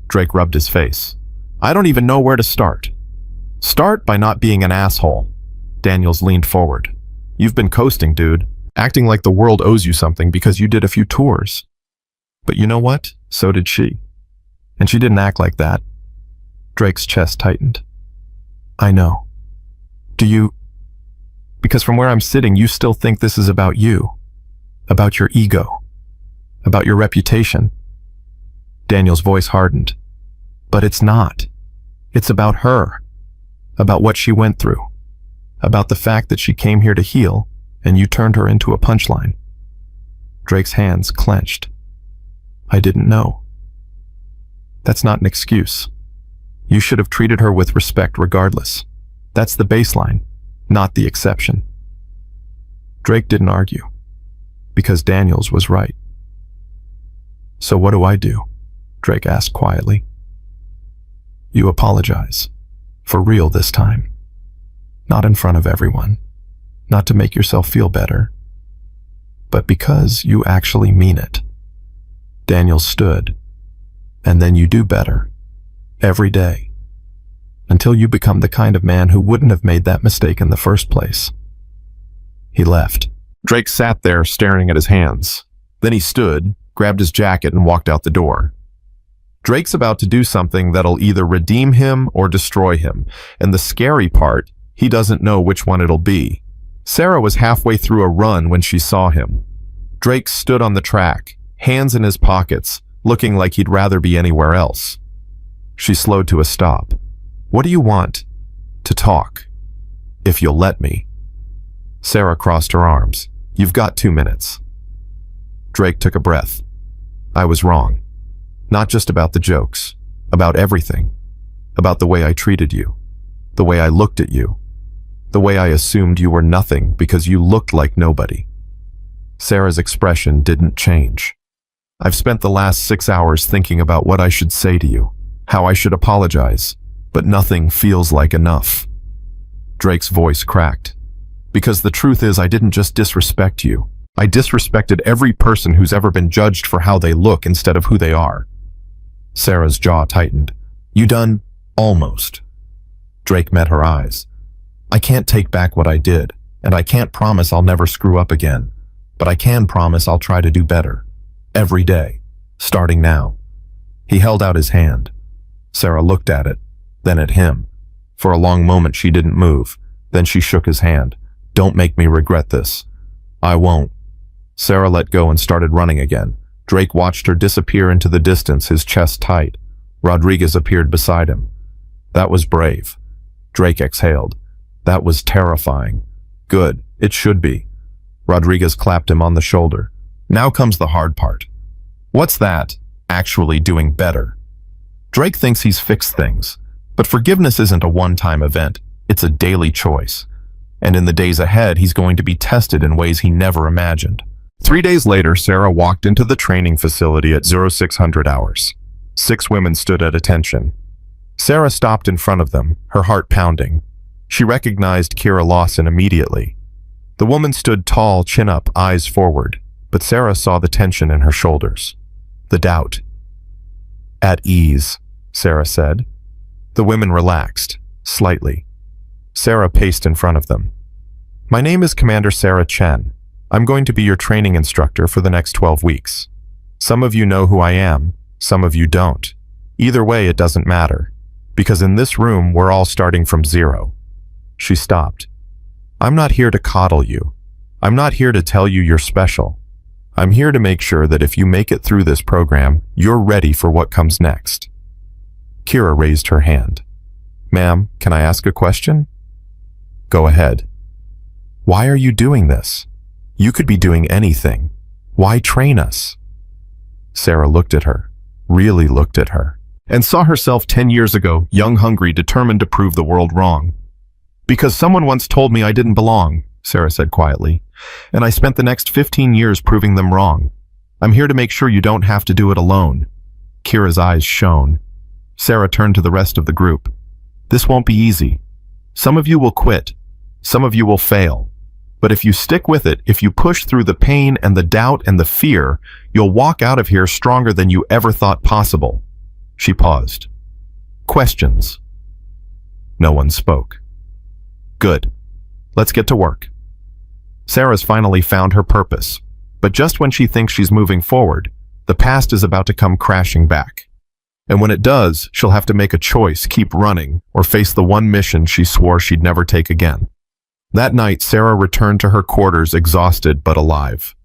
Drake rubbed his face. I don't even know where to start. Start by not being an asshole. Daniels leaned forward. You've been coasting, dude. Acting like the world owes you something because you did a few tours. But you know what? So did she. And she didn't act like that. Drake's chest tightened. I know. Do you... Because from where I'm sitting, you still think this is about you. About your ego. About your reputation. Daniel's voice hardened. But it's not. It's about her. About what she went through. About the fact that she came here to heal, and you turned her into a punchline. Drake's hands clenched. I didn't know. That's not an excuse. You should have treated her with respect regardless. That's the baseline, not the exception. Drake didn't argue, because Daniels was right. So what do I do? Drake asked quietly. You apologize. For real this time. Not in front of everyone. Not to make yourself feel better. But because you actually mean it. Daniel stood. And then you do better. Every day. Until you become the kind of man who wouldn't have made that mistake in the first place. He left. Drake sat there staring at his hands. Then he stood, grabbed his jacket, and walked out the door. Drake's about to do something that'll either redeem him or destroy him, and the scary part, he doesn't know which one it'll be. Sarah was halfway through a run when she saw him. Drake stood on the track, hands in his pockets, looking like he'd rather be anywhere else. She slowed to a stop. What do you want? To talk. If you'll let me. Sarah crossed her arms. You've got 2 minutes. Drake took a breath. I was wrong. Not just about the jokes. About everything. About the way I treated you. The way I looked at you. The way I assumed you were nothing because you looked like nobody. Sarah's expression didn't change. I've spent the last 6 hours thinking about what I should say to you. How I should apologize. But nothing feels like enough. Drake's voice cracked. Because the truth is, I didn't just disrespect you. I disrespected every person who's ever been judged for how they look instead of who they are. Sarah's jaw tightened. You done? Almost. Drake met her eyes. I can't take back what I did, and I can't promise I'll never screw up again. But I can promise I'll try to do better. Every day. Starting now. He held out his hand. Sarah looked at it, then at him. For a long moment she didn't move. Then she shook his hand. Don't make me regret this. I won't. Sarah let go and started running again. Drake watched her disappear into the distance, his chest tight. Rodriguez appeared beside him. That was brave. Drake exhaled. That was terrifying. Good. It should be. Rodriguez clapped him on the shoulder. Now comes the hard part. What's that? Actually doing better. Drake thinks he's fixed things. But forgiveness isn't a one-time event. It's a daily choice. And in the days ahead, he's going to be tested in ways he never imagined. 3 days later, Sarah walked into the training facility at 0600 hours. 6 women stood at attention. Sarah stopped in front of them, her heart pounding. She recognized Kira Lawson immediately. The woman stood tall, chin up, eyes forward, but Sarah saw the tension in her shoulders. The doubt. At ease, Sarah said. The women relaxed, slightly. Sarah paced in front of them. My name is Commander Sarah Chen. I'm going to be your training instructor for the next 12 weeks. Some of you know who I am, some of you don't. Either way, it doesn't matter, because in this room, we're all starting from zero. She stopped. I'm not here to coddle you. I'm not here to tell you you're special. I'm here to make sure that if you make it through this program, you're ready for what comes next. Kira raised her hand. Ma'am, can I ask a question? Go ahead. Why are you doing this? You could be doing anything. Why train us? Sarah looked at her, really looked at her, and saw herself 10 years ago, young, hungry, determined to prove the world wrong. Because someone once told me I didn't belong, Sarah said quietly, and I spent the next 15 years proving them wrong. I'm here to make sure you don't have to do it alone. Kira's eyes shone. Sarah turned to the rest of the group. This won't be easy. Some of you will quit. Some of you will fail. But if you stick with it, if you push through the pain and the doubt and the fear, you'll walk out of here stronger than you ever thought possible. She paused. Questions? No one spoke. Good. Let's get to work. Sarah's finally found her purpose, but just when she thinks she's moving forward, the past is about to come crashing back. And when it does, she'll have to make a choice, keep running, or face the one mission she swore she'd never take again. That night, Sarah returned to her quarters exhausted but alive.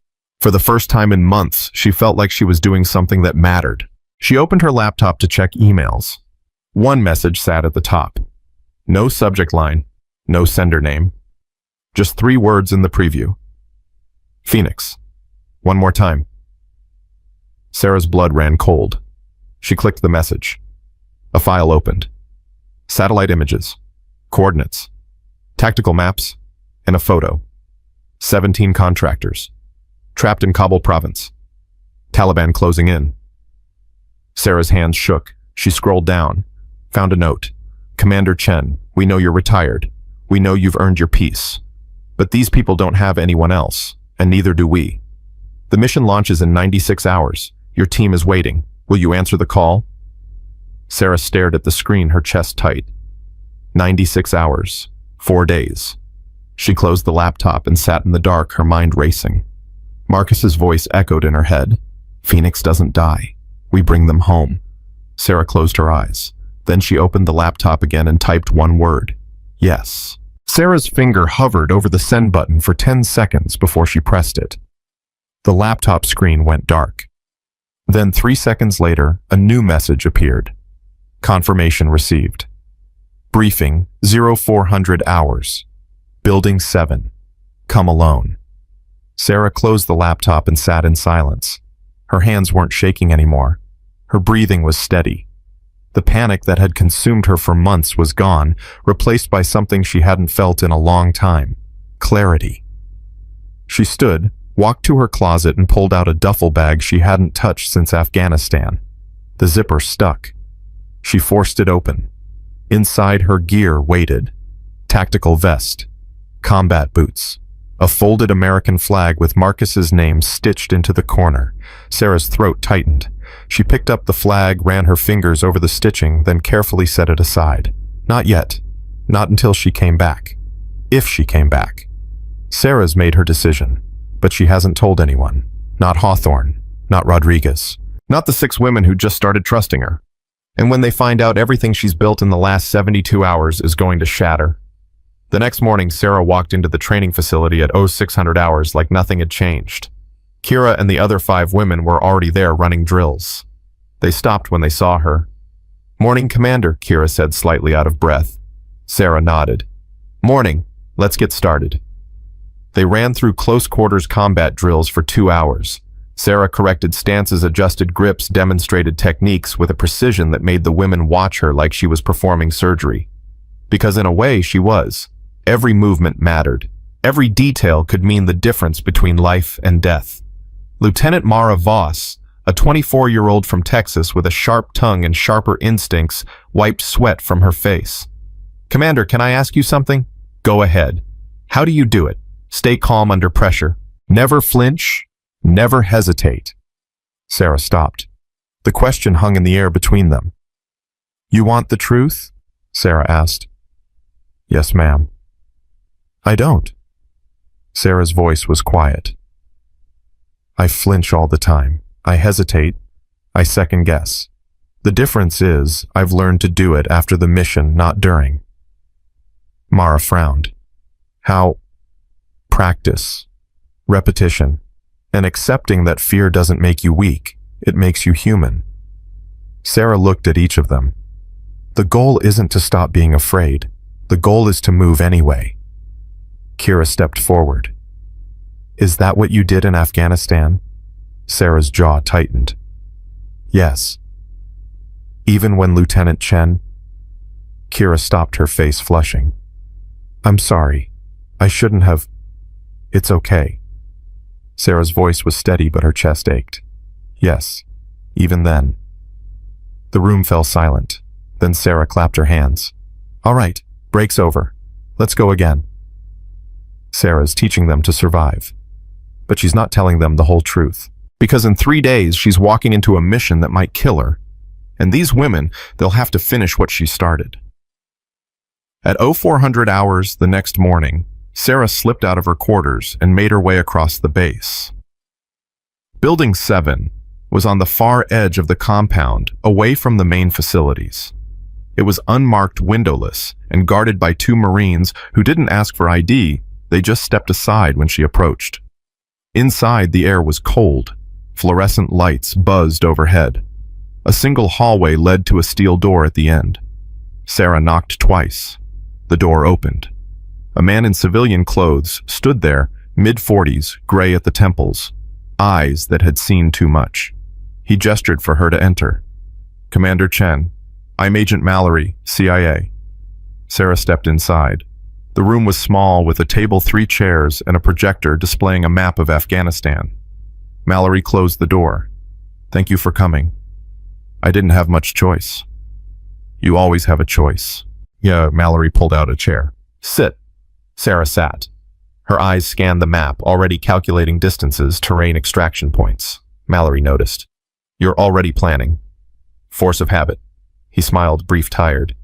For the first time in months, she felt like she was doing something that mattered. She opened her laptop to check emails. One message sat at the top. No subject line, no sender name. Just 3 words in the preview. Phoenix. One more time. Sarah's blood ran cold. She clicked the message. A file opened. Satellite images. Coordinates. Tactical maps. And a photo. 17 contractors. Trapped in Kabul province. Taliban closing in. Sarah's hands shook. She scrolled down, found a note. Commander Chen, we know you're retired. We know you've earned your peace. But these people don't have anyone else, and neither do we. The mission launches in 96 hours. Your team is waiting. Will you answer the call? Sarah stared at the screen, her chest tight. 96 hours. 4 days. She closed the laptop and sat in the dark, her mind racing. Marcus's voice echoed in her head. Phoenix doesn't die. We bring them home. Sarah closed her eyes. Then she opened the laptop again and typed one word. Yes. Sarah's finger hovered over the send button for 10 seconds before she pressed it. The laptop screen went dark. Then 3 seconds later, a new message appeared. Confirmation received. Briefing 0400 hours. Building 7. Come alone. Sarah closed the laptop and sat in silence. Her hands weren't shaking anymore. Her breathing was steady. The panic that had consumed her for months was gone, replaced by something she hadn't felt in a long time. Clarity. She stood, walked to her closet and pulled out a duffel bag she hadn't touched since Afghanistan. The zipper stuck. She forced it open. Inside, her gear waited. Tactical vest. Combat boots. A folded American flag with Marcus's name stitched into the corner. Sarah's throat tightened. She picked up the flag, ran her fingers over the stitching, then carefully set it aside. Not yet. Not until she came back. If she came back. Sarah's made her decision, but she hasn't told anyone. Not Hawthorne. Not Rodriguez. Not the 6 women who just started trusting her. And when they find out, everything she's built in the last 72 hours is going to shatter. The next morning, Sarah walked into the training facility at 0600 hours like nothing had changed. Kira and the other 5 women were already there running drills. They stopped when they saw her. Morning, Commander, Kira said, slightly out of breath. Sarah nodded. Morning. Let's get started. They ran through close-quarters combat drills for 2 hours. Sarah corrected stances, adjusted grips, demonstrated techniques with a precision that made the women watch her like she was performing surgery. Because in a way, she was. Every movement mattered. Every detail could mean the difference between life and death. Lieutenant Mara Voss, a 24-year-old from Texas with a sharp tongue and sharper instincts, wiped sweat from her face. Commander, can I ask you something? Go ahead. How do you do it? Stay calm under pressure. Never flinch. Never hesitate. Sarah stopped. The question hung in the air between them. You want the truth? Sarah asked. Yes, ma'am. I don't. Sarah's voice was quiet. I flinch all the time. I hesitate. I second guess. The difference is, I've learned to do it after the mission, not during. Mara frowned. How? Practice. Repetition. And accepting that fear doesn't make you weak. It makes you human. Sarah looked at each of them. The goal isn't to stop being afraid. The goal is to move anyway. Kira stepped forward. Is that what you did in Afghanistan? Sarah's jaw tightened. Yes. Even when Lieutenant Chen? Kira stopped, her face flushing. I'm sorry. I shouldn't have. It's okay. Sarah's voice was steady, but her chest ached. Yes, even then. The room fell silent. Then Sarah clapped her hands. All right, break's over. Let's go again. Sarah's teaching them to survive. But she's not telling them the whole truth. Because in 3 days, she's walking into a mission that might kill her. And these women, they'll have to finish what she started. At 0400 hours the next morning, Sarah slipped out of her quarters and made her way across the base. Building 7 was on the far edge of the compound, away from the main facilities. It was unmarked, windowless, and guarded by 2 Marines who didn't ask for ID, they just stepped aside when she approached. Inside, the air was cold. Fluorescent lights buzzed overhead. A single hallway led to a steel door at the end. Sarah knocked twice. The door opened. A man in civilian clothes stood there, mid-40s, gray at the temples, eyes that had seen too much. He gestured for her to enter. Commander Chen, I'm Agent Mallory, CIA. Sarah stepped inside. The room was small, with a table, 3 chairs, and a projector displaying a map of Afghanistan. Mallory closed the door. Thank you for coming. I didn't have much choice. You always have a choice. Yeah, Mallory pulled out a chair. Sit. Sarah sat. Her eyes scanned the map, already calculating distances, terrain, extraction points. Mallory noticed. You're already planning. Force of habit. He smiled, brief, tired.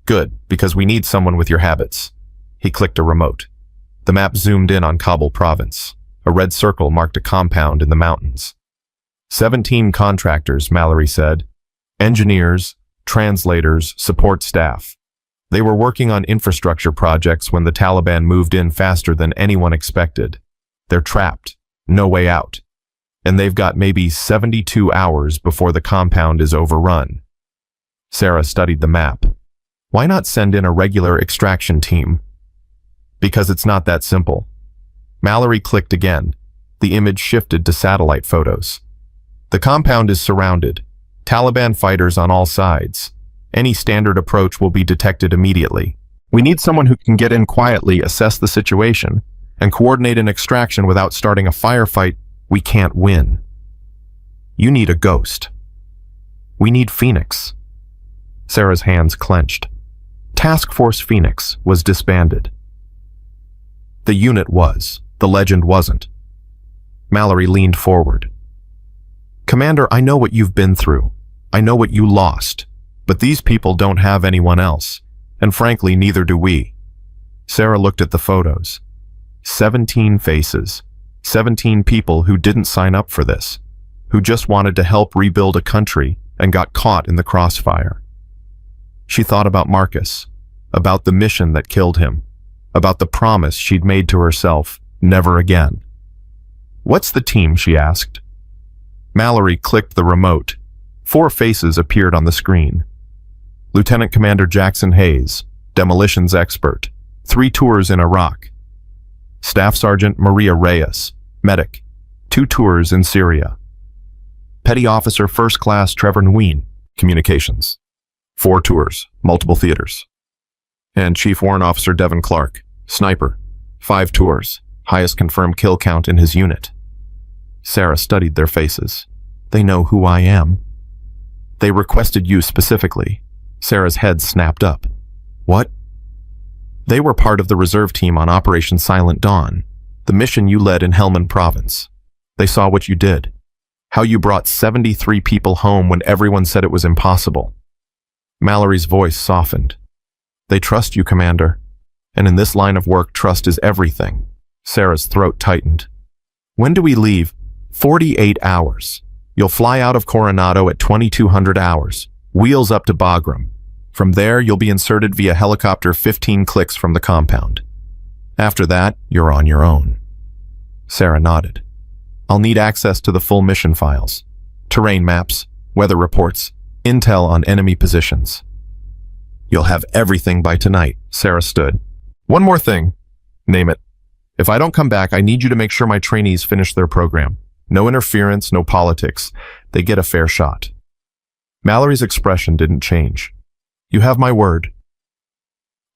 Good, because we need someone with your habits. He clicked a remote. The map zoomed in on Kabul province. A red circle marked a compound in the mountains. 17 contractors, Mallory said. Engineers, translators, support staff. They were working on infrastructure projects when the Taliban moved in faster than anyone expected. They're trapped. No way out. And they've got maybe 72 hours before the compound is overrun. Sarah studied the map. Why not send in a regular extraction team? Because it's not that simple. Mallory clicked again. The image shifted to satellite photos. The compound is surrounded. Taliban fighters on all sides. Any standard approach will be detected immediately. We need someone who can get in quietly, assess the situation, and coordinate an extraction without starting a firefight we can't win. You need a ghost. We need Phoenix. Sarah's hands clenched. Task Force Phoenix was disbanded. The unit was. The legend wasn't. Mallory leaned forward. Commander, I know what you've been through. I know what you lost. But these people don't have anyone else. And frankly, neither do we. Sarah looked at the photos. 17 faces. 17 people who didn't sign up for this. Who just wanted to help rebuild a country and got caught in the crossfire. She thought about Marcus. About the mission that killed him. About the promise she'd made to herself, never again. What's the team, she asked. Mallory clicked the remote. 4 faces appeared on the screen. Lieutenant Commander Jackson Hayes, demolitions expert, 3 tours in Iraq. Staff Sergeant Maria Reyes, medic, 2 tours in Syria. Petty Officer First Class Trevor Nguyen, communications, 4 tours, multiple theaters. And Chief Warrant Officer Devin Clark, sniper, 5 tours, highest confirmed kill count in his unit. Sarah studied their faces. They know who I am. They requested you specifically. Sarah's head snapped up. What? They were part of the reserve team on Operation Silent Dawn, the mission you led in Helmand Province. They saw what you did. How you brought 73 people home when everyone said it was impossible. Mallory's voice softened. They trust you, Commander. And in this line of work, trust is everything. Sarah's throat tightened. When do we leave? 48 hours. You'll fly out of Coronado at 2200 hours. Wheels up to Boardroom. From there, you'll be inserted via helicopter 15 clicks from the compound. After that, you're on your own. Sarah nodded. I'll need access to the full mission files. Terrain maps, weather reports, intel on enemy positions. You'll have everything by tonight, Sarah stood. One more thing. Name it. If I don't come back, I need you to make sure my trainees finish their program. No interference, no politics. They get a fair shot. Mallory's expression didn't change. You have my word.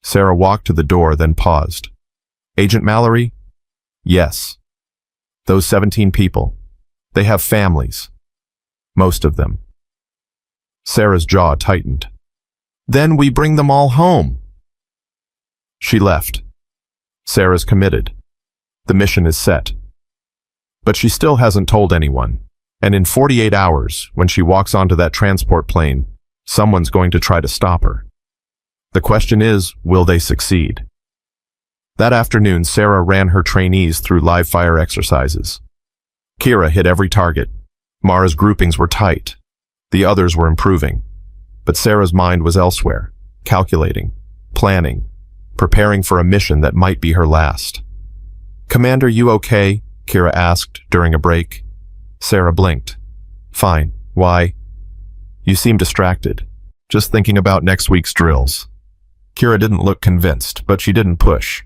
Sarah walked to the door, then paused. Agent Mallory? Yes. Those 17 people. They have families. Most of them. Sarah's jaw tightened. Then we bring them all home. She left. Sarah's committed. The mission is set. But she still hasn't told anyone. And in 48 hours, when she walks onto that transport plane, someone's going to try to stop her. The question is, will they succeed? That afternoon, Sarah ran her trainees through live fire exercises. Kira hit every target. Mara's groupings were tight. The others were improving. But Sarah's mind was elsewhere, calculating, planning, preparing for a mission that might be her last. Commander, you okay? Kira asked during a break. Sarah blinked. Fine. Why? You seem distracted. Just thinking about next week's drills. Kira didn't look convinced, but she didn't push.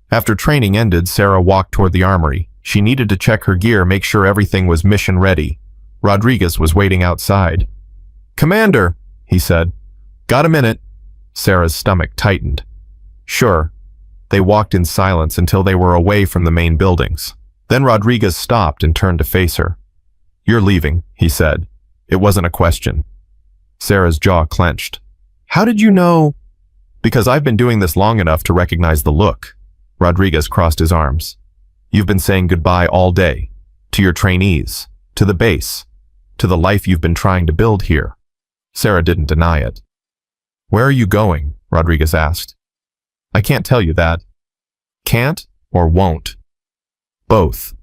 After training ended, Sarah walked toward the armory. She needed to check her gear, make sure everything was mission ready. Rodriguez was waiting outside. Commander, he said. Got a minute? Sarah's stomach tightened. Sure. They walked in silence until they were away from the main buildings. Then Rodriguez stopped and turned to face her. You're leaving, he said. It wasn't a question. Sarah's jaw clenched. How did you know? Because I've been doing this long enough to recognize the look. Rodriguez crossed his arms. You've been saying goodbye all day. To your trainees. To the base. To the life you've been trying to build here. Sarah didn't deny it. Where are you going? Rodriguez asked. I can't tell you that. Can't or won't? Both.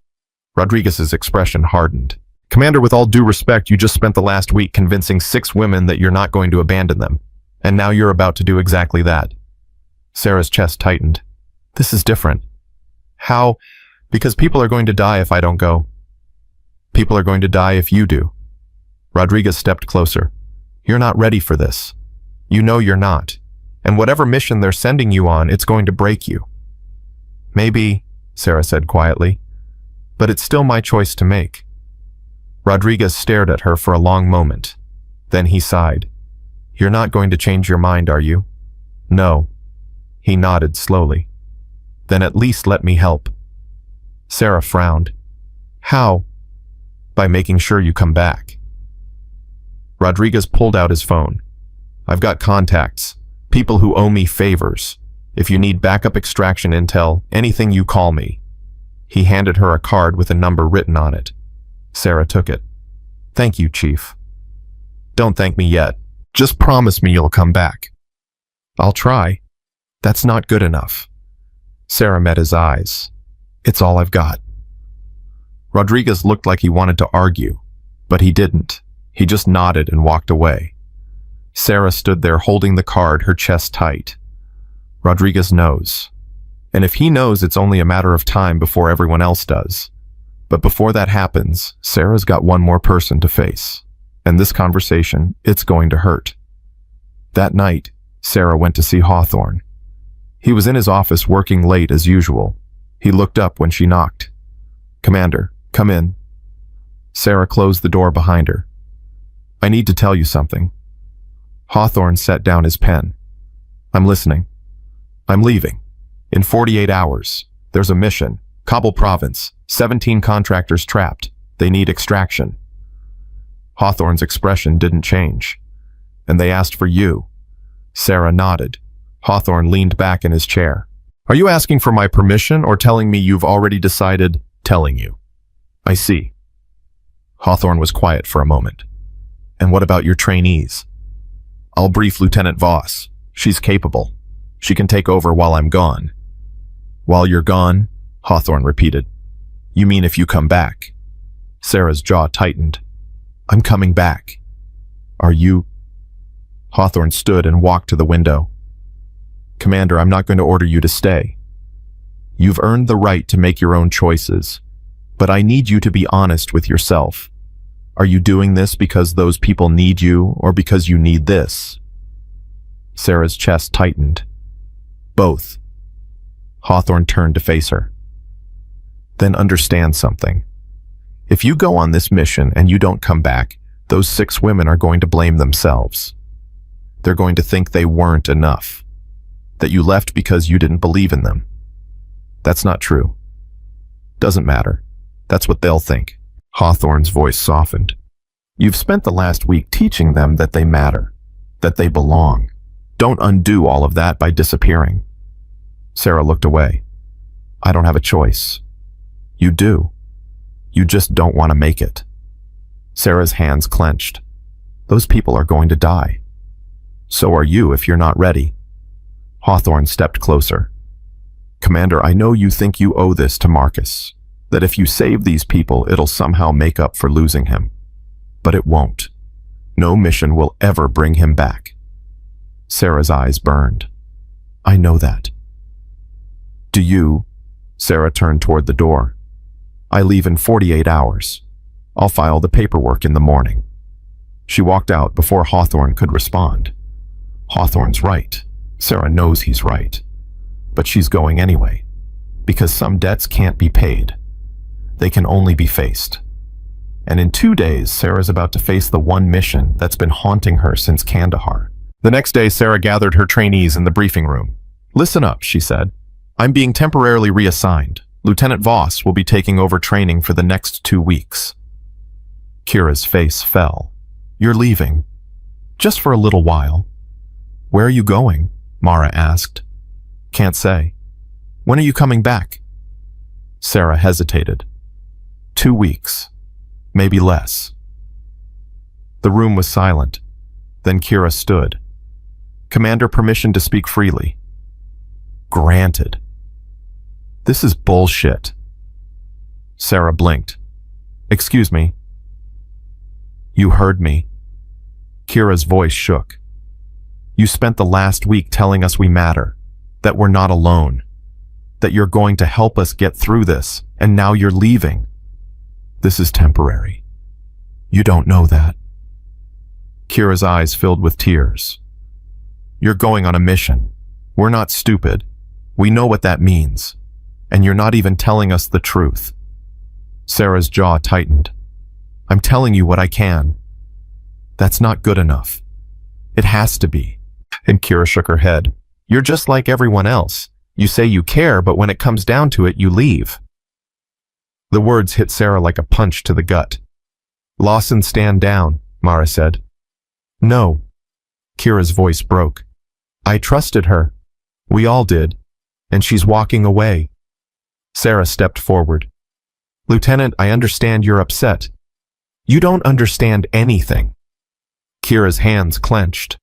Rodriguez's expression hardened. Commander, with all due respect, you just spent the last week convincing 6 women that you're not going to abandon them. And now you're about to do exactly that. Sarah's chest tightened. This is different. How? Because people are going to die if I don't go. People are going to die if you do. Rodriguez stepped closer. You're not ready for this. You know you're not. And whatever mission they're sending you on, it's going to break you. Maybe, Sarah said quietly, but it's still my choice to make. Rodriguez stared at her for a long moment. Then he sighed. You're not going to change your mind, are you? No. He nodded slowly. Then at least let me help. Sarah frowned. How? By making sure you come back. Rodriguez pulled out his phone. I've got contacts, people who owe me favors. If you need backup extraction intel, anything you call me. He handed her a card with a number written on it. Sarah took it. Thank you, Chief. Don't thank me yet. Just promise me you'll come back. I'll try. That's not good enough. Sarah met his eyes. It's all I've got. Rodriguez looked like he wanted to argue, but he didn't. He just nodded and walked away. Sarah stood there holding the card, her chest tight. Rodriguez knows. And if he knows, it's only a matter of time before everyone else does. But before that happens, Sarah's got one more person to face. And this conversation, it's going to hurt. That night, Sarah went to see Hawthorne. He was in his office working late as usual. He looked up when she knocked. Commander, come in. Sarah closed the door behind her. I need to tell you something. Hawthorne set down his pen. I'm listening. I'm leaving. In 48 hours. There's a mission. Kabul province. 17 contractors trapped. They need extraction. Hawthorne's expression didn't change. And they asked for you. Sarah nodded. Hawthorne leaned back in his chair. Are you asking for my permission or telling me you've already decided? Telling you. I see. Hawthorne was quiet for a moment. And what about your trainees? I'll brief Lieutenant Voss. She's capable. She can take over while I'm gone. While you're gone? Hawthorne repeated. You mean if you come back? Sarah's jaw tightened. I'm coming back. Are you? Hawthorne stood and walked to the window. Commander, I'm not going to order you to stay. You've earned the right to make your own choices, but I need you to be honest with yourself. Are you doing this because those people need you or because you need this? Sarah's chest tightened. Both. Hawthorne turned to face her. Then understand something. If you go on this mission and you don't come back, those 6 women are going to blame themselves. They're going to think they weren't enough, that you left because you didn't believe in them. That's not true. Doesn't matter. That's what they'll think. Hawthorne's voice softened. You've spent the last week teaching them that they matter, that they belong. Don't undo all of that by disappearing. Sarah looked away. I don't have a choice. You do. You just don't want to make it. Sarah's hands clenched. Those people are going to die. So are you if you're not ready. Hawthorne stepped closer. Commander, I know you think you owe this to Marcus, that if you save these people, it'll somehow make up for losing him. But it won't. No mission will ever bring him back. Sarah's eyes burned. I know that. Do you? Sarah turned toward the door. I leave in 48 hours. I'll file the paperwork in the morning. She walked out before Hawthorne could respond. Hawthorne's right. Sarah knows he's right. But she's going anyway, because some debts can't be paid. They can only be faced. And in 2 days, Sarah's about to face the one mission that's been haunting her since Kandahar. The next day, Sarah gathered her trainees in the briefing room. Listen up, she said. I'm being temporarily reassigned. Lieutenant Voss will be taking over training for the next 2 weeks. Kira's face fell. You're leaving. Just for a little while. Where are you going? Mara asked. Can't say. When are you coming back? Sarah hesitated. 2 weeks. Maybe less. The room was silent. Then Kira stood. Commander, permission to speak freely. Granted. This is bullshit. Sarah blinked. Excuse me. You heard me. Kira's voice shook. You spent the last week telling us we matter, that we're not alone, that you're going to help us get through this, and now you're leaving. This is temporary. You don't know that. Kira's eyes filled with tears. You're going on a mission. We're not stupid. We know what that means. And you're not even telling us the truth. Sarah's jaw tightened. I'm telling you what I can. That's not good enough. It has to be. And Kira shook her head. You're just like everyone else. You say you care, but when it comes down to it, you leave. The words hit Sarah like a punch to the gut. Lawson, stand down, Mara said. No. Kira's voice broke. I trusted her. We all did. And she's walking away. Sarah stepped forward. Lieutenant, I understand you're upset. You don't understand anything. Kira's hands clenched.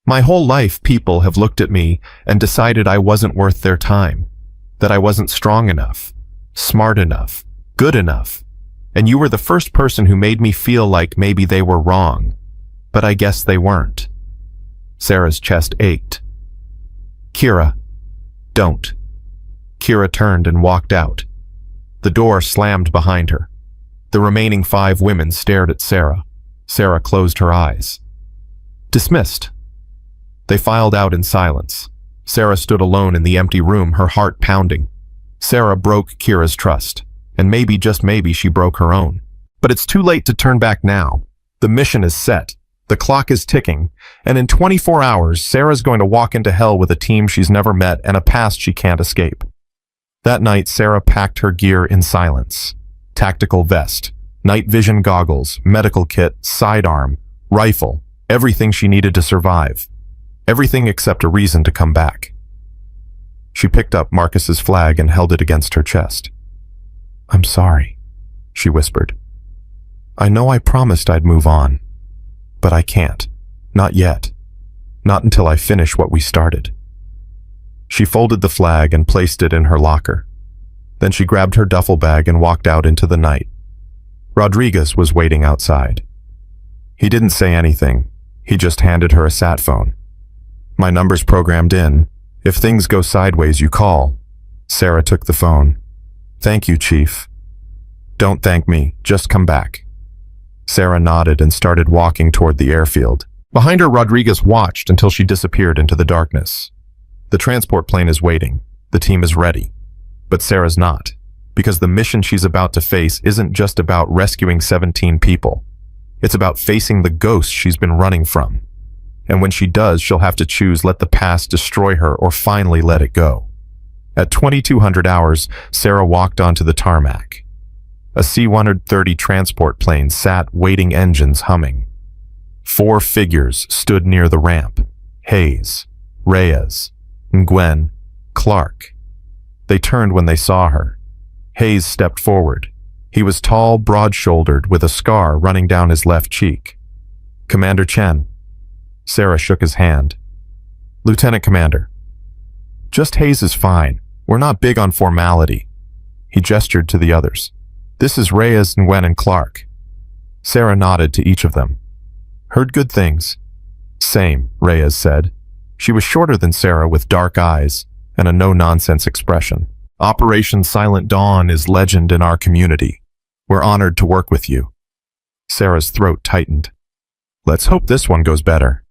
My whole life, people have looked at me and decided I wasn't worth their time, that I wasn't strong enough, smart enough, good enough, and you were the first person who made me feel like maybe they were wrong, but I guess they weren't. Sarah's chest ached. Kira, don't. Kira turned and walked out. The door slammed behind her. The remaining 5 women stared at Sarah. Sarah closed her eyes. Dismissed. They filed out in silence. Sarah stood alone in the empty room, her heart pounding. Sarah broke Kira's trust, and maybe, just maybe, she broke her own. But it's too late to turn back now. The mission is set. The clock is ticking, and in 24 hours, Sarah's going to walk into hell with a team she's never met and a past she can't escape. That night, Sarah packed her gear in silence. Tactical vest, night vision goggles, medical kit, sidearm, rifle, everything she needed to survive. Everything except a reason to come back. She picked up Marcus's flag and held it against her chest. I'm sorry, she whispered. I know I promised I'd move on, but I can't. Not yet. Not until I finish what we started. She folded the flag and placed it in her locker. Then she grabbed her duffel bag and walked out into the night. Rodriguez was waiting outside. He didn't say anything. He just handed her a sat phone. My number's programmed in. If things go sideways, you call. Sarah took the phone. Thank you, Chief. Don't thank me. Just come back. Sarah nodded and started walking toward the airfield. Behind her, Rodriguez watched until she disappeared into the darkness. The transport plane is waiting. The team is ready. But Sarah's not, because the mission she's about to face isn't just about rescuing 17 people. It's about facing the ghost she's been running from. And when she does, she'll have to choose let the past destroy her or finally let it go. At 2200 hours, Sarah walked onto the tarmac. A C-130 transport plane sat, waiting, engines humming. 4 figures stood near the ramp. Hayes, Reyes, Nguyen, Clark. They turned when they saw her. Hayes stepped forward. He was tall, broad-shouldered, with a scar running down his left cheek. Commander Chen. Sarah shook his hand. Lieutenant Commander. Just Hayes is fine. We're not big on formality. He gestured to the others. This is Reyes, Nguyen, and Clark. Sarah nodded to each of them. Heard good things. Same, Reyes said. She was shorter than Sarah, with dark eyes and a no-nonsense expression. Operation Silent Dawn is legend in our community. We're honored to work with you. Sarah's throat tightened. Let's hope this one goes better.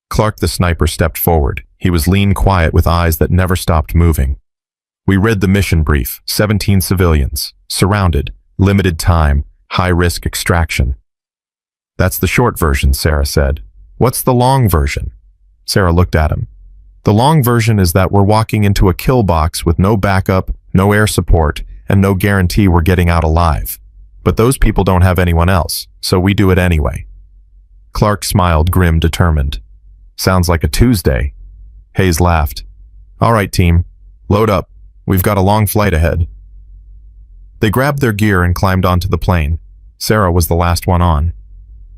Clark the sniper stepped forward. He was lean, quiet, with eyes that never stopped moving. We read the mission brief. 17 civilians. Surrounded. Limited time. High-risk extraction. That's the short version, Sarah said. What's the long version? Sarah looked at him. The long version is that we're walking into a kill box with no backup, no air support, and no guarantee we're getting out alive. But those people don't have anyone else, so we do it anyway. Clark smiled, grim, determined. Sounds like a Tuesday. Hayes laughed. All right, team. Load up. We've got a long flight ahead. They grabbed their gear and climbed onto the plane. Sarah was the last one on.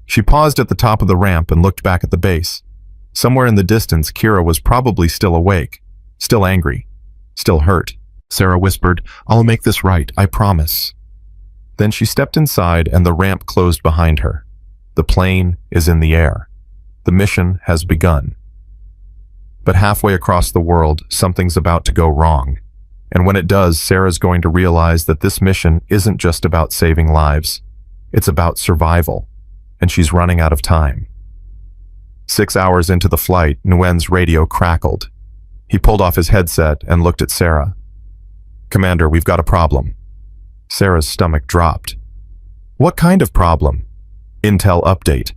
She paused at the top of the ramp and looked back at the base. Somewhere in the distance, Kira was probably still awake, still angry, still hurt. Sarah whispered, "I'll make this right, I promise." Then she stepped inside and the ramp closed behind her. The plane is in the air. The mission has begun. But halfway across the world, something's about to go wrong. And when it does, Sarah's going to realize that this mission isn't just about saving lives. It's about survival. And she's running out of time. 6 hours into the flight, Nguyen's radio crackled. He pulled off his headset and looked at Sarah. "Commander, we've got a problem." Sarah's stomach dropped. "What kind of problem?" "Intel update.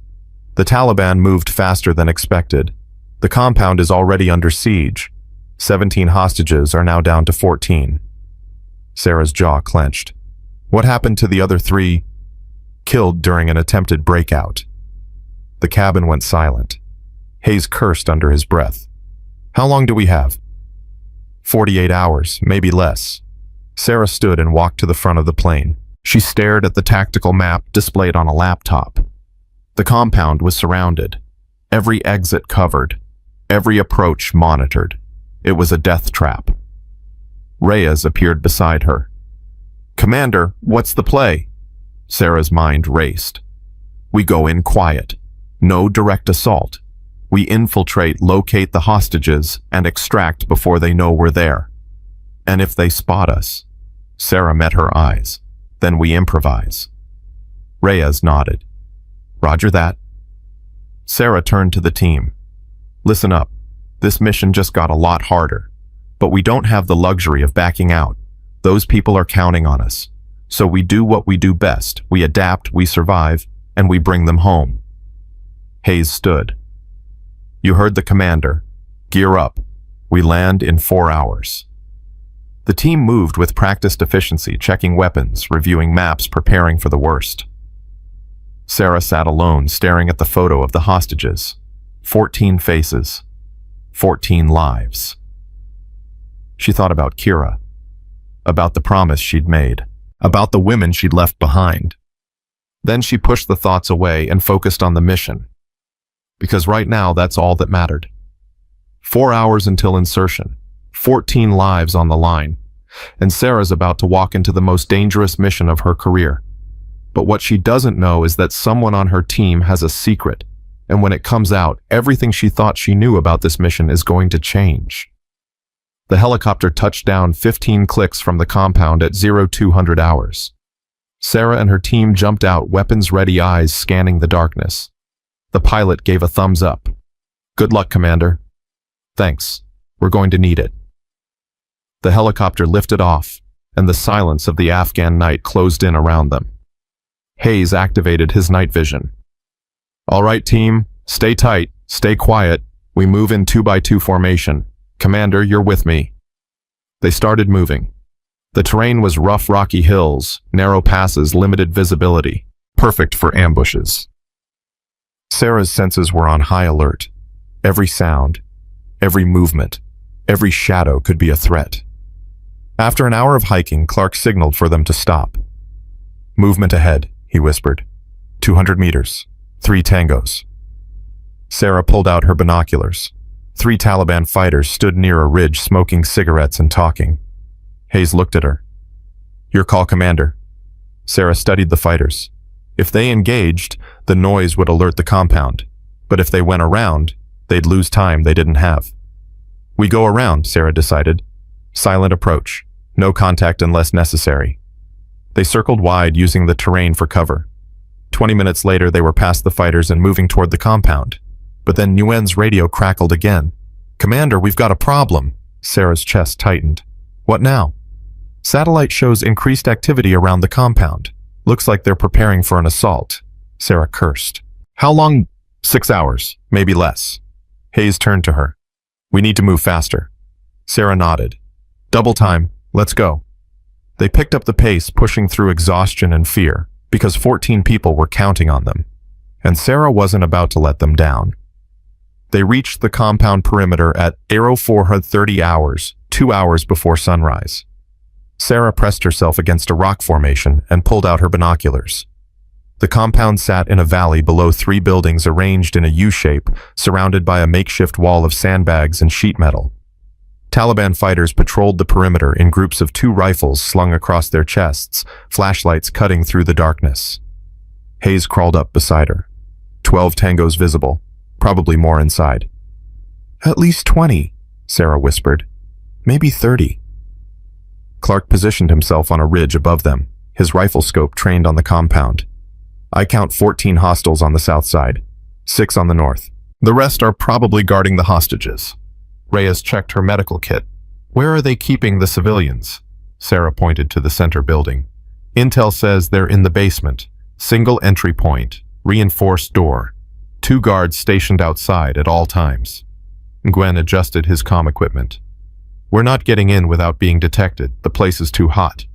The Taliban moved faster than expected. The compound is already under siege. 17 hostages are now down to 14. Sarah's jaw clenched. "What happened to the other 3? "Killed during an attempted breakout." The cabin went silent. Hayes cursed under his breath. "How long do we have?" 48 hours, maybe less. Sarah stood and walked to the front of the plane. She stared at the tactical map displayed on a laptop. The compound was surrounded. Every exit covered. Every approach monitored. It was a death trap. Reyes appeared beside her. "Commander, what's the play?" Sarah's mind raced. "We go in quiet. No direct assault. We infiltrate, locate the hostages, and extract before they know we're there. And if they spot us..." Sarah met her eyes. "Then we improvise." Reyes nodded. "Roger that." Sarah turned to the team. "Listen up. This mission just got a lot harder. But we don't have the luxury of backing out. Those people are counting on us. So we do what we do best. We adapt, we survive, and we bring them home." Hayes stood. "You heard the commander. Gear up. We land in 4 hours." The team moved with practiced efficiency, checking weapons, reviewing maps, preparing for the worst. Sarah sat alone, staring at the photo of the hostages. 14 faces. 14 lives. She thought about Kira. About the promise she'd made. About the women she'd left behind. Then she pushed the thoughts away and focused on the mission. Because right now, that's all that mattered. 4 hours until insertion. 14 lives on the line. And Sarah's about to walk into the most dangerous mission of her career. But what she doesn't know is that someone on her team has a secret. And when it comes out, everything she thought she knew about this mission is going to change. The helicopter touched down 15 clicks from the compound at 0200 hours. Sarah and her team jumped out, weapons-ready eyes scanning the darkness. The pilot gave a thumbs up. "Good luck, Commander." "Thanks. We're going to need it." The helicopter lifted off, and the silence of the Afghan night closed in around them. Hayes activated his night vision. "All right, team. Stay tight. Stay quiet. We move in 2x2 formation. Commander, you're with me." They started moving. The terrain was rough, rocky hills, narrow passes, limited visibility, perfect for ambushes. Sarah's senses were on high alert. Every sound, every movement, every shadow could be a threat. After an hour of hiking, Clark signaled for them to stop. "Movement ahead," he whispered. 200 meters. 3 tangos. Sarah pulled out her binoculars. 3 Taliban fighters stood near a ridge, smoking cigarettes and talking. Hayes looked at her. "Your call, Commander." Sarah studied the fighters. If they engaged, the noise would alert the compound. But if they went around, they'd lose time they didn't have. "We go around," Sarah decided. Silent approach. No contact unless necessary. They circled wide, using the terrain for cover. 20 minutes later, they were past the fighters and moving toward the compound. But then Nguyen's radio crackled again. "Commander, we've got a problem." Sarah's chest tightened. "What now?" "Satellite shows increased activity around the compound. Looks like they're preparing for an assault." Sarah cursed. "How long?" 6 hours, maybe less. Hayes turned to her. "We need to move faster." Sarah nodded. "Double time. Let's go." They picked up the pace, pushing through exhaustion and fear, because 14 people were counting on them. and Sarah wasn't about to let them down. They reached the compound perimeter at 4:30 hours, 2 hours before sunrise. Sarah pressed herself against a rock formation and pulled out her binoculars. The compound sat in a valley below 3 buildings arranged in a U-shape, surrounded by a makeshift wall of sandbags and sheet metal. Taliban fighters patrolled the perimeter in groups of 2 rifles slung across their chests, flashlights cutting through the darkness. Hayes crawled up beside her. 12 tangos visible, probably more inside. "At least 20, Sarah whispered. "Maybe 30. Clark positioned himself on a ridge above them, his rifle scope trained on the compound. "I count 14 hostiles on the south side, 6 on the north. The rest are probably guarding the hostages." Reyes checked her medical kit. "Where are they keeping the civilians?" Sarah pointed to the center building. "Intel says they're in the basement. Single entry point, reinforced door. 2 guards stationed outside at all times." Gwen adjusted his comm equipment. "We're not getting in without being detected. The place is too hot."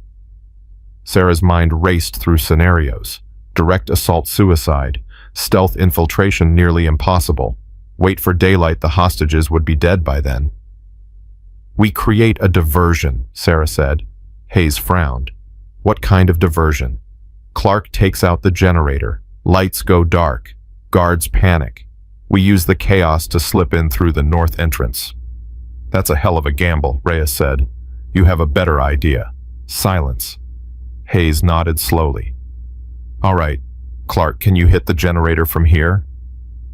Sarah's mind raced through scenarios. Direct assault suicide, stealth infiltration nearly impossible. Wait for daylight, the hostages would be dead by then. "We create a diversion," Sarah said. Hayes frowned. "What kind of diversion?" "Clark takes out the generator. Lights go dark. Guards panic. We use the chaos to slip in through the north entrance." "That's a hell of a gamble," Reyes said. "You have a better idea." Silence. Hayes nodded slowly. "All right. Clark, can you hit the generator from here?"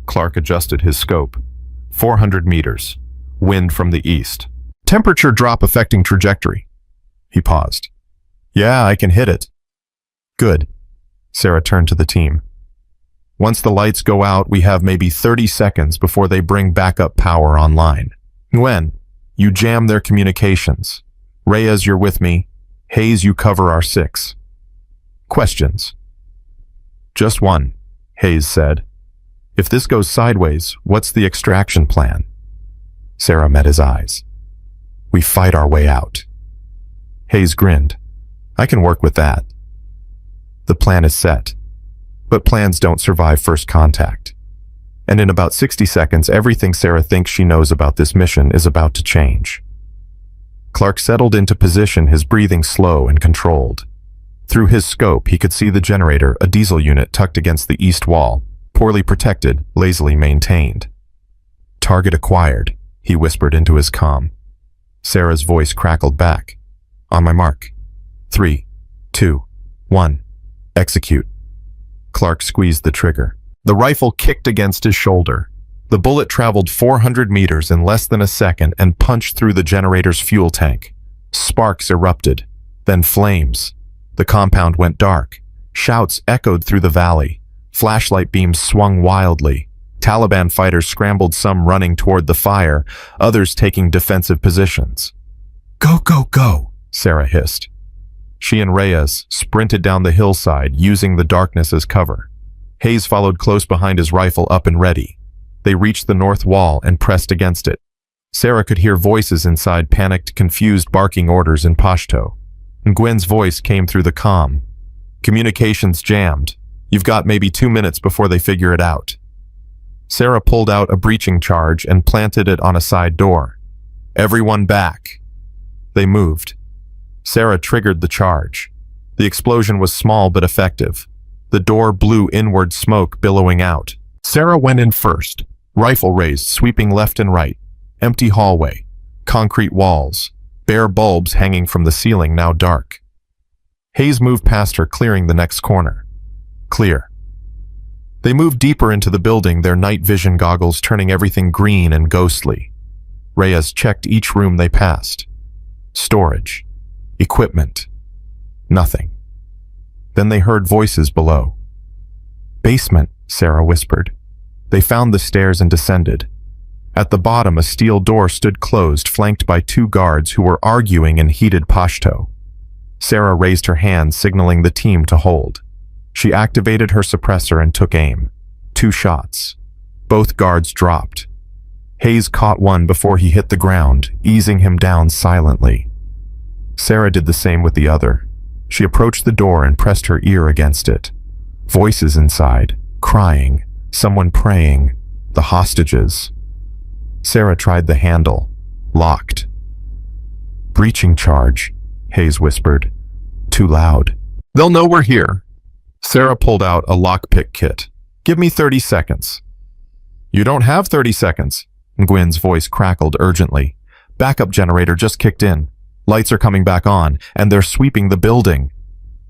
Clark adjusted his scope. 400 meters. Wind from the east. Temperature drop affecting trajectory. He paused. "Yeah, I can hit it." "Good." Sarah turned to the team. "Once the lights go out, we have maybe 30 seconds before they bring backup power online. Gwen, you jam their communications. Reyes, you're with me. Hayes, you cover our 6. Questions?" "Just one," Hayes said. "If this goes sideways, what's the extraction plan?" Sarah met his eyes. "We fight our way out." Hayes grinned. "I can work with that." The plan is set. But plans don't survive first contact. And in about 60 seconds, everything Sarah thinks she knows about this mission is about to change. Clark settled into position, his breathing slow and controlled. Through his scope, he could see the generator, a diesel unit tucked against the east wall, poorly protected, lazily maintained. "Target acquired," he whispered into his comm. Sarah's voice crackled back. "On my mark. 3, 2, 1. Execute." Clark squeezed the trigger. The rifle kicked against his shoulder. The bullet traveled 400 meters in less than a second and punched through the generator's fuel tank. Sparks erupted, then flames. The compound went dark. Shouts echoed through the valley. Flashlight beams swung wildly. Taliban fighters scrambled, some running toward the fire, others taking defensive positions. "Go, go, go," Sarah hissed. She and Reyes sprinted down the hillside, using the darkness as cover. Hayes followed close behind, his rifle up and ready. They reached the north wall and pressed against it. Sarah could hear voices inside, panicked, confused, barking orders in Pashto. And Gwen's voice came through the comm. "Communications jammed. You've got maybe 2 minutes before they figure it out." Sarah pulled out a breaching charge and planted it on a side door. "Everyone back." They moved. Sarah triggered the charge. The explosion was small but effective. The door blew inward, smoke billowing out. Sarah went in first, rifle raised, sweeping left and right. Empty hallway, concrete walls, bare bulbs hanging from the ceiling, now dark. Hayes moved past her, clearing the next corner. Clear. They moved deeper into the building, their night vision goggles turning everything green and ghostly. Reyes checked each room they passed. Storage. Equipment. Nothing. Then they heard voices below. "Basement," Sarah whispered. They found the stairs and descended. At the bottom, a steel door stood closed, flanked by 2 guards who were arguing in heated Pashto. Sarah raised her hand, signaling the team to hold. She activated her suppressor and took aim. 2 shots. Both guards dropped. Hayes caught one before he hit the ground, easing him down silently. Sarah did the same with the other. She approached the door and pressed her ear against it. Voices inside, crying, Someone praying. The hostages. Sarah tried the handle. Locked. Breaching charge, Hayes whispered. Too loud. They'll know we're here. Sarah pulled out a lockpick kit. Give me 30 seconds. You don't have 30 seconds. Gwen's voice crackled urgently. Backup generator just kicked in. Lights are coming back on, and they're sweeping the building.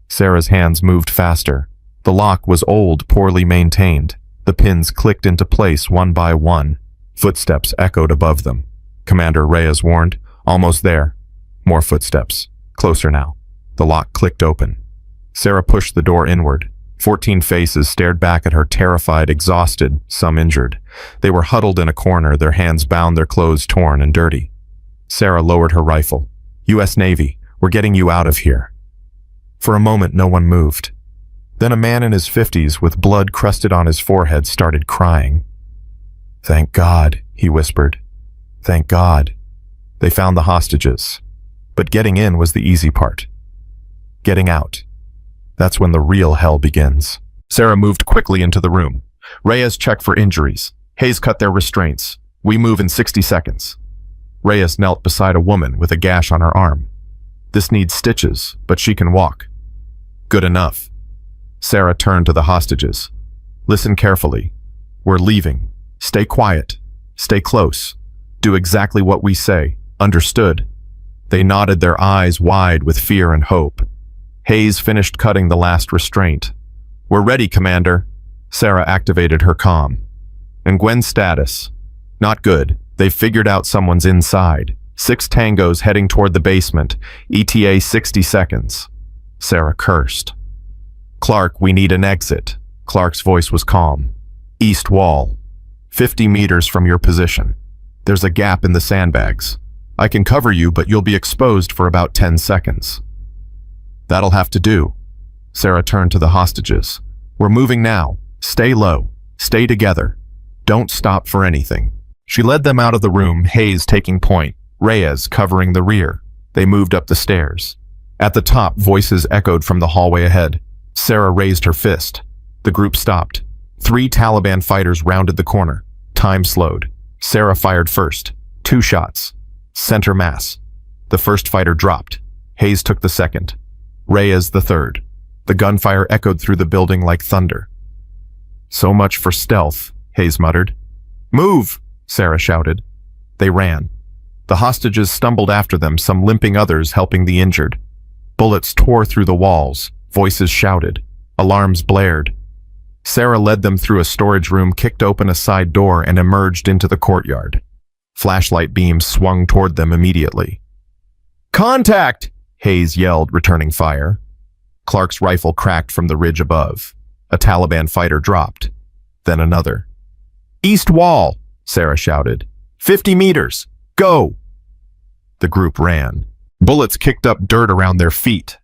Sarah's hands moved faster. The lock was old, poorly maintained. The pins clicked into place one by one. Footsteps echoed above them. Commander Reyes warned, almost there. More footsteps. Closer now. The lock clicked open. Sarah pushed the door inward. 14 faces stared back at her, terrified, exhausted, some injured. They were huddled in a corner, their hands bound, their clothes torn and dirty. Sarah lowered her rifle. U.S. Navy, we're getting you out of here. For a moment, no one moved. Then a man in his 50s, with blood crusted on his forehead, started crying. Thank God, he whispered. Thank God. They found the hostages. But getting in was the easy part. Getting out. That's when the real hell begins. Sarah moved quickly into the room. Reyes checked for injuries. Hayes cut their restraints. We move in 60 seconds. Reyes knelt beside a woman with a gash on her arm. This needs stitches, but she can walk. Good enough. Sarah turned to the hostages. Listen carefully. We're leaving. Stay quiet. Stay close. Do exactly what we say. Understood? They nodded, their eyes wide with fear and hope. Hayes finished cutting the last restraint. We're ready, Commander. Sarah activated her comm. And Gwen's status? Not good. They've figured out someone's inside. 6 tangos heading toward the basement. ETA 60 seconds. Sarah cursed. Clark, we need an exit. Clark's voice was calm. East wall. 50 meters from your position. There's a gap in the sandbags. I can cover you, but you'll be exposed for about 10 seconds. That'll have to do. Sarah turned to the hostages. We're moving now. Stay low. Stay together. Don't stop for anything. She led them out of the room, Hayes taking point, Reyes covering the rear. They moved up the stairs. At the top, voices echoed from the hallway ahead. Sarah raised her fist. The group stopped. 3 Taliban fighters rounded the corner. Time slowed. Sarah fired first. 2 shots. Center mass. The first fighter dropped. Hayes took the second. Reyes the third. The gunfire echoed through the building like thunder. So much for stealth, Hayes muttered. Move, Sarah shouted. They ran. The hostages stumbled after them, some limping, others helping the injured. Bullets tore through the walls. Voices shouted. Alarms blared. Sarah led them through a storage room, kicked open a side door, and emerged into the courtyard. Flashlight beams swung toward them immediately. Contact! Hayes yelled, returning fire. Clark's rifle cracked from the ridge above. A Taliban fighter dropped. Then another. East wall, Sarah shouted. 50 meters. Go! The group ran. Bullets kicked up dirt around their feet.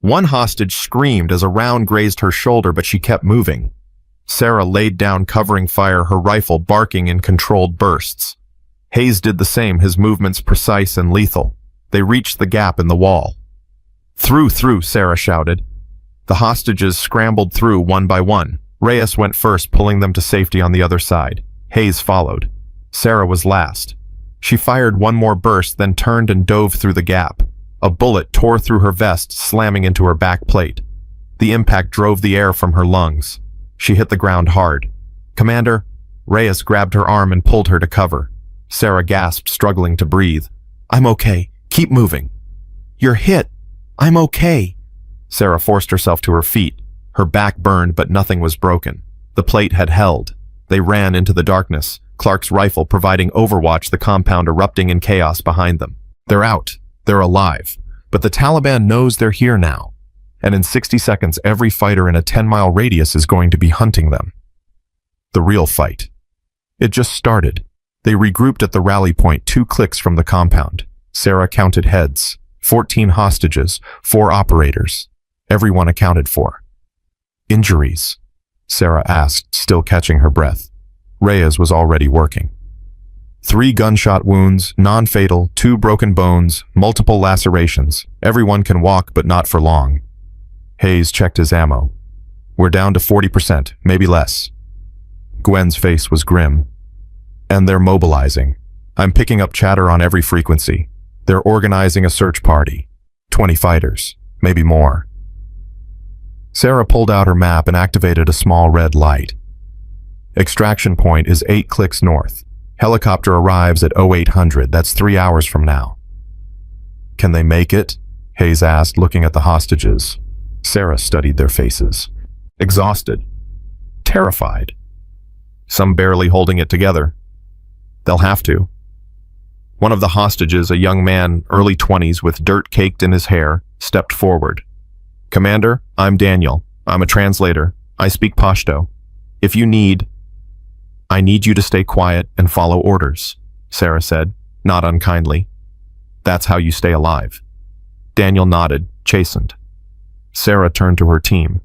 One hostage screamed as a round grazed her shoulder, but she kept moving. Sarah laid down, covering fire, her rifle barking in controlled bursts. Hayes did the same, his movements precise and lethal. They reached the gap in the wall. Through, Sarah shouted. The hostages scrambled through one by one. Reyes went first, pulling them to safety on the other side. Hayes followed. Sarah was last. She fired one more burst, then turned and dove through the gap. A bullet tore through her vest, slamming into her back plate. The impact drove the air from her lungs. She hit the ground hard. Commander, Reyes grabbed her arm and pulled her to cover. Sarah gasped, struggling to breathe. I'm okay. Keep moving. You're hit. I'm okay. Sarah forced herself to her feet. Her back burned, but nothing was broken. The plate had held. They ran into the darkness, Clark's rifle providing overwatch, the compound erupting in chaos behind them. They're out. They're alive. But the Taliban knows they're here now. And in 60 seconds, every fighter in a 10-mile radius is going to be hunting them. The real fight. It just started. They regrouped at the rally point 2 clicks from the compound. Sarah counted heads. 14 hostages, 4 operators. Everyone accounted for. Injuries? Sarah asked, still catching her breath. Reyes was already working. 3 gunshot wounds, non-fatal, 2 broken bones, multiple lacerations. Everyone can walk, but not for long. Hayes checked his ammo. We're down to 40%, maybe less. Gwen's face was grim. And they're mobilizing. I'm picking up chatter on every frequency. They're organizing a search party. 20 fighters, maybe more. Sarah pulled out her map and activated a small red light. Extraction point is 8 clicks north. Helicopter arrives at 0800, that's 3 hours from now. Can they make it? Hayes asked, looking at the hostages. Sarah studied their faces. Exhausted. Terrified. Some barely holding it together. They'll have to. One of the hostages, a young man, early 20s with dirt caked in his hair, stepped forward. Commander, I'm Daniel. I'm a translator. I speak Pashto. If you need... I need you to stay quiet and follow orders, Sarah said, not unkindly. That's how you stay alive. Daniel nodded, chastened. Sarah turned to her team.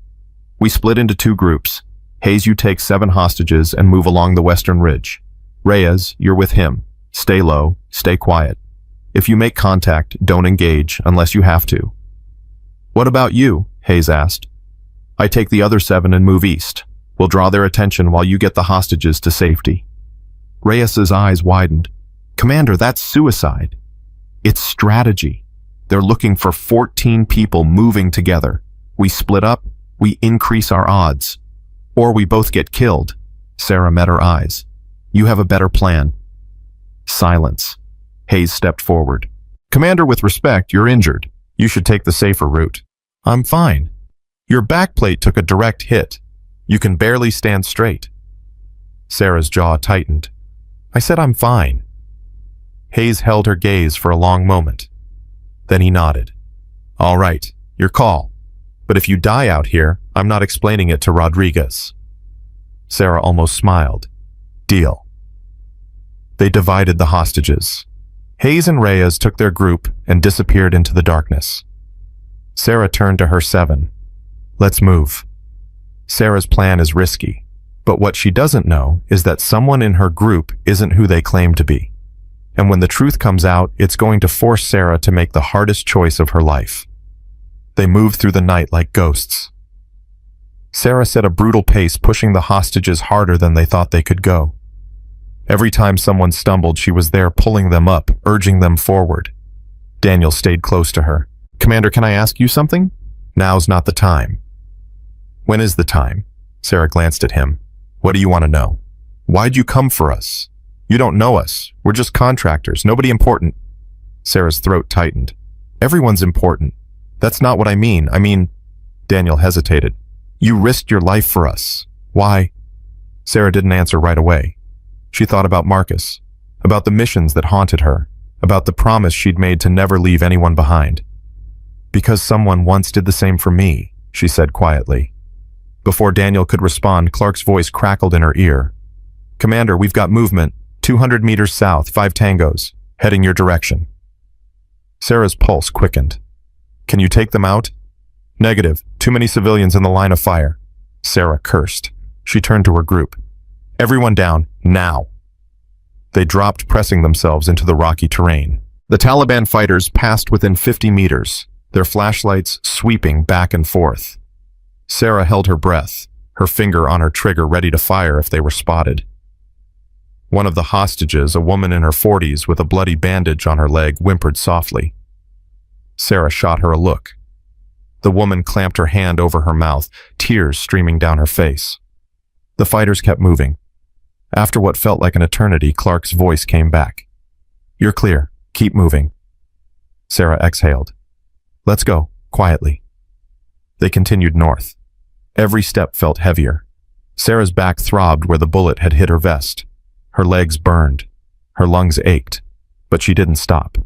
We split into 2 groups. Hayes, you take 7 hostages and move along the western ridge. Reyes, you're with him. Stay low, stay quiet. If you make contact, don't engage unless you have to. What about you? Hayes asked. I take the other 7 and move east. We'll draw their attention while you get the hostages to safety. Reyes's eyes widened. Commander, that's suicide. It's strategy. They're looking for 14 people moving together. We split up, we increase our odds. Or we both get killed. Sarah met her eyes. You have a better plan. Silence. Hayes stepped forward. Commander, with respect, you're injured. You should take the safer route. I'm fine. Your backplate took a direct hit. You can barely stand straight. Sarah's jaw tightened. I said I'm fine. Hayes held her gaze for a long moment. Then he nodded. All right, your call. But if you die out here, I'm not explaining it to Rodriguez. Sarah almost smiled. Deal. They divided the hostages. Hayes and Reyes took their group and disappeared into the darkness. Sarah turned to her 7. Let's move. Sarah's plan is risky, but what she doesn't know is that someone in her group isn't who they claim to be. And when the truth comes out, it's going to force Sarah to make the hardest choice of her life. They moved through the night like ghosts. Sarah set a brutal pace, pushing the hostages harder than they thought they could go. Every time someone stumbled, she was there pulling them up, urging them forward. Daniel stayed close to her. Commander, can I ask you something? Now's not the time. When is the time? Sarah glanced at him. What do you want to know? Why'd you come for us? You don't know us. We're just contractors. Nobody important. Sarah's throat tightened. Everyone's important. That's not what I mean. Daniel hesitated. You risked your life for us. Why? Sarah didn't answer right away. She thought about Marcus, about the missions that haunted her, about the promise she'd made to never leave anyone behind. Because someone once did the same for me, she said quietly. Before Daniel could respond, Clark's voice crackled in her ear. Commander, we've got movement, 200 meters south, 5 tangos, heading your direction. Sarah's pulse quickened. Can you take them out? Negative, too many civilians in the line of fire. Sarah cursed. She turned to her group. Everyone down, now. They dropped, pressing themselves into the rocky terrain. The Taliban fighters passed within 50 meters, their flashlights sweeping back and forth. Sarah held her breath, her finger on her trigger ready to fire if they were spotted. One of the hostages, a woman in her 40s with a bloody bandage on her leg, whimpered softly. Sarah shot her a look. The woman clamped her hand over her mouth, tears streaming down her face. The fighters kept moving. After what felt like an eternity, Clark's voice came back. You're clear. Keep moving. Sarah exhaled. Let's go, quietly. They continued north. Every step felt heavier. Sarah's back throbbed where the bullet had hit her vest. Her legs burned. Her lungs ached, but she didn't stop.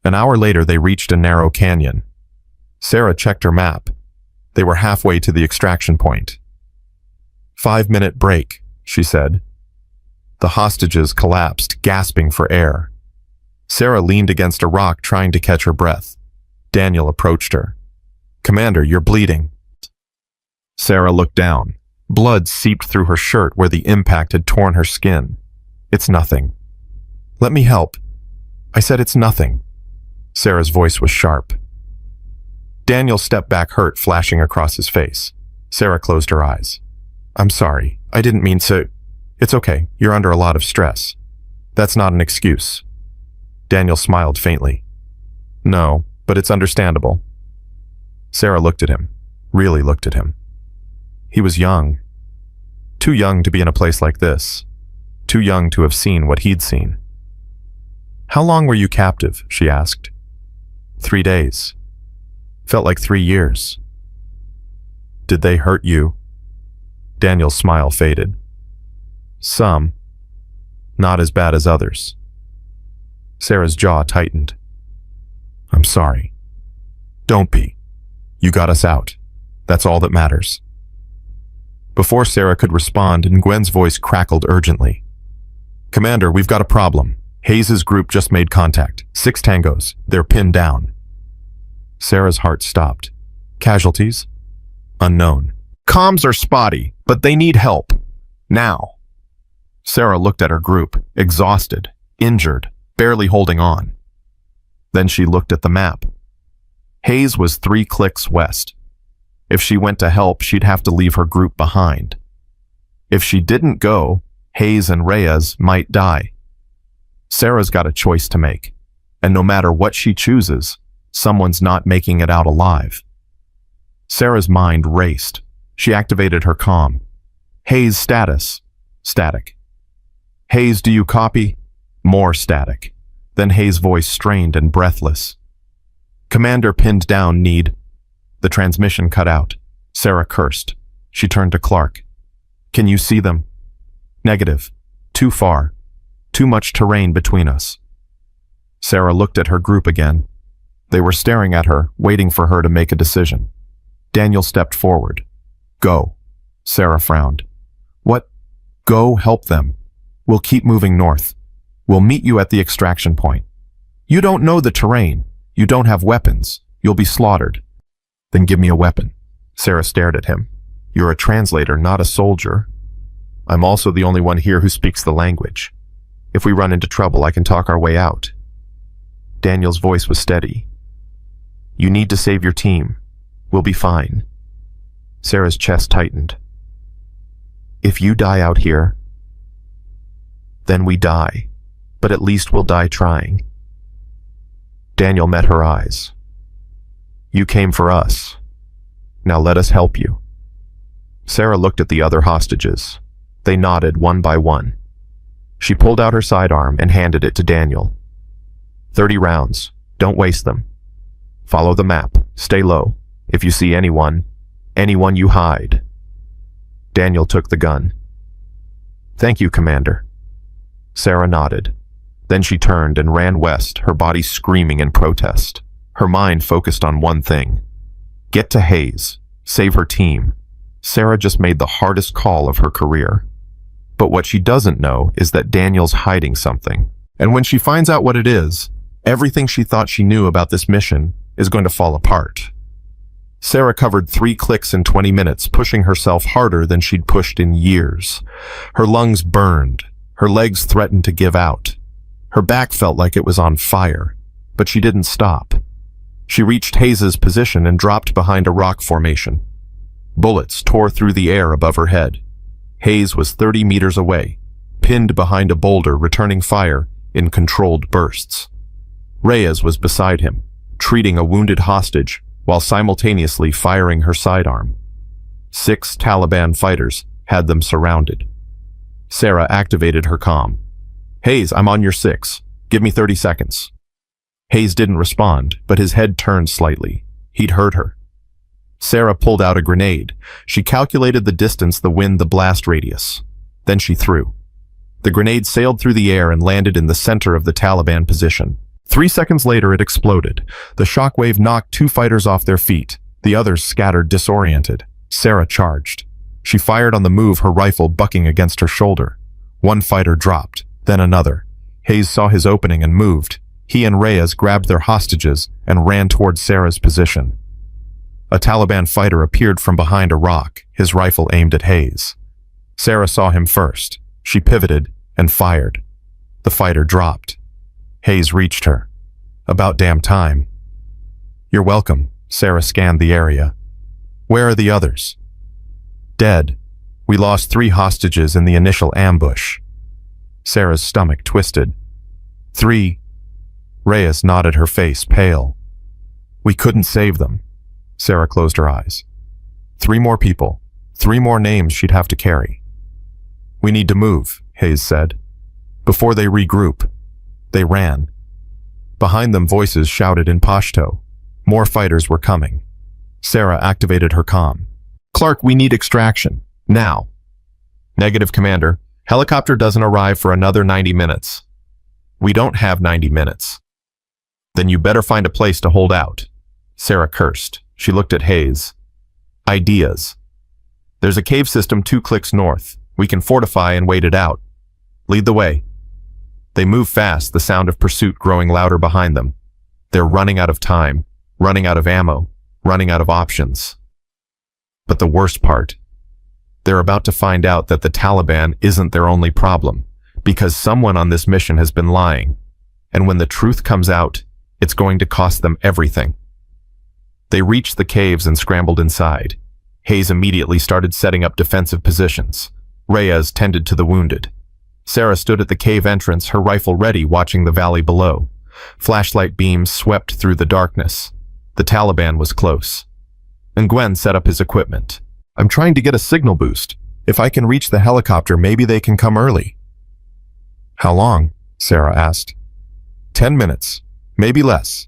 An hour later, they reached a narrow canyon. Sarah checked her map. They were halfway to the extraction point. 5-minute break, she said. The hostages collapsed, gasping for air. Sarah leaned against a rock, trying to catch her breath. Daniel approached her. Commander, you're bleeding. Sarah looked down. Blood seeped through her shirt where the impact had torn her skin. It's nothing. Let me help. I said it's nothing. Sarah's voice was sharp. Daniel stepped back, hurt flashing across his face. Sarah closed her eyes. I'm sorry. I didn't mean to. It's okay, you're under a lot of stress. That's not an excuse. Daniel smiled faintly. No, but it's understandable. Sarah looked at him, really looked at him. He was young. Too young to be in a place like this. Too young to have seen what he'd seen. How long were you captive? She asked. 3 days. Felt like 3 years. Did they hurt you? Daniel's smile faded. Some. Not as bad as others. Sarah's jaw tightened. I'm sorry. Don't be. You got us out. That's all that matters. Before Sarah could respond, Nguyen's voice crackled urgently. Commander, we've got a problem. Hayes's group just made contact. 6 tangos. They're pinned down. Sarah's heart stopped. Casualties? Unknown. Comms are spotty, but they need help. Now. Sarah looked at her group, exhausted, injured, barely holding on. Then she looked at the map. Hayes was 3 clicks west. If she went to help, she'd have to leave her group behind. If she didn't go, Hayes and Reyes might die. Sarah's got a choice to make, and no matter what she chooses, someone's not making it out alive. Sarah's mind raced. She activated her comm. Hayes status. Static. Hayes, do you copy? More static. Then Hayes' voice strained and breathless. Commander pinned down, need. The transmission cut out. Sarah cursed. She turned to Clark. Can you see them? Negative. Too far. Too much terrain between us. Sarah looked at her group again. They were staring at her, waiting for her to make a decision. Daniel stepped forward. Go. Sarah frowned. What? Go help them. We'll keep moving north. We'll meet you at the extraction point. You don't know the terrain. You don't have weapons. You'll be slaughtered. Then give me a weapon. Sarah stared at him. You're a translator, not a soldier. I'm also the only one here who speaks the language. If we run into trouble, I can talk our way out. Daniel's voice was steady. You need to save your team. We'll be fine. Sarah's chest tightened. If you die out here, then we die, but at least we'll die trying. Daniel met her eyes. You came for us. Now let us help you. Sarah looked at the other hostages. They nodded one by one. She pulled out her sidearm and handed it to Daniel. 30 rounds. Don't waste them. Follow the map. Stay low. If you see anyone you hide. Daniel took the gun. Thank you, Commander. Sarah nodded. Then she turned and ran west, her body screaming in protest. Her mind focused on one thing. Get to Hayes. Save her team. Sarah just made the hardest call of her career. But what she doesn't know is that Daniel's hiding something. And when she finds out what it is, everything she thought she knew about this mission is going to fall apart. Sarah covered 3 clicks in 20 minutes, pushing herself harder than she'd pushed in years. Her lungs burned. Her legs threatened to give out. Her back felt like it was on fire, but she didn't stop. She reached Hayes's position and dropped behind a rock formation. Bullets tore through the air above her head. Hayes was 30 meters away, pinned behind a boulder, returning fire in controlled bursts. Reyes was beside him, treating a wounded hostage while simultaneously firing her sidearm. 6 Taliban fighters had them surrounded. Sarah activated her comm. Hayes, I'm on your 6. Give me 30 seconds. Hayes didn't respond, but his head turned slightly. He'd heard her. Sarah pulled out a grenade. She calculated the distance, the wind, the blast radius. Then she threw. The grenade sailed through the air and landed in the center of the Taliban position. 3 seconds later, it exploded. The shockwave knocked 2 fighters off their feet. The others scattered, disoriented. Sarah charged. She fired on the move, her rifle bucking against her shoulder. 1 fighter dropped, then another. Hayes saw his opening and moved. He and Reyes grabbed their hostages and ran toward Sarah's position. A Taliban fighter appeared from behind a rock, his rifle aimed at Hayes. Sarah saw him first. She pivoted and fired. The fighter dropped. Hayes reached her. About damn time. You're welcome. Sarah scanned the area. Where are the others? Dead. We lost 3 hostages in the initial ambush. Sarah's stomach twisted. 3. Reyes nodded, her face pale. We couldn't save them. Sarah closed her eyes. 3 more people. 3 more names she'd have to carry. We need to move, Hayes said. Before they regroup, they ran. Behind them, voices shouted in Pashto. More fighters were coming. Sarah activated her comm. Clark, we need extraction. Now. Negative, Commander. Helicopter doesn't arrive for another 90 minutes. We don't have 90 minutes. Then you better find a place to hold out. Sarah cursed. She looked at Hayes. Ideas. There's a cave system 2 clicks north. We can fortify and wait it out. Lead the way. They move fast, the sound of pursuit growing louder behind them. They're running out of time, running out of ammo, running out of options. But the worst part, they're about to find out that the Taliban isn't their only problem, because someone on this mission has been lying. And when the truth comes out, it's going to cost them everything. They reached the caves and scrambled inside. Hayes immediately started setting up defensive positions. Reyes tended to the wounded. Sarah stood at the cave entrance, her rifle ready, watching the valley below. Flashlight beams swept through the darkness. The Taliban was close. And Gwen set up his equipment. I'm trying to get a signal boost. If I can reach the helicopter, maybe they can come early. How long? Sarah asked. 10 minutes. Maybe less.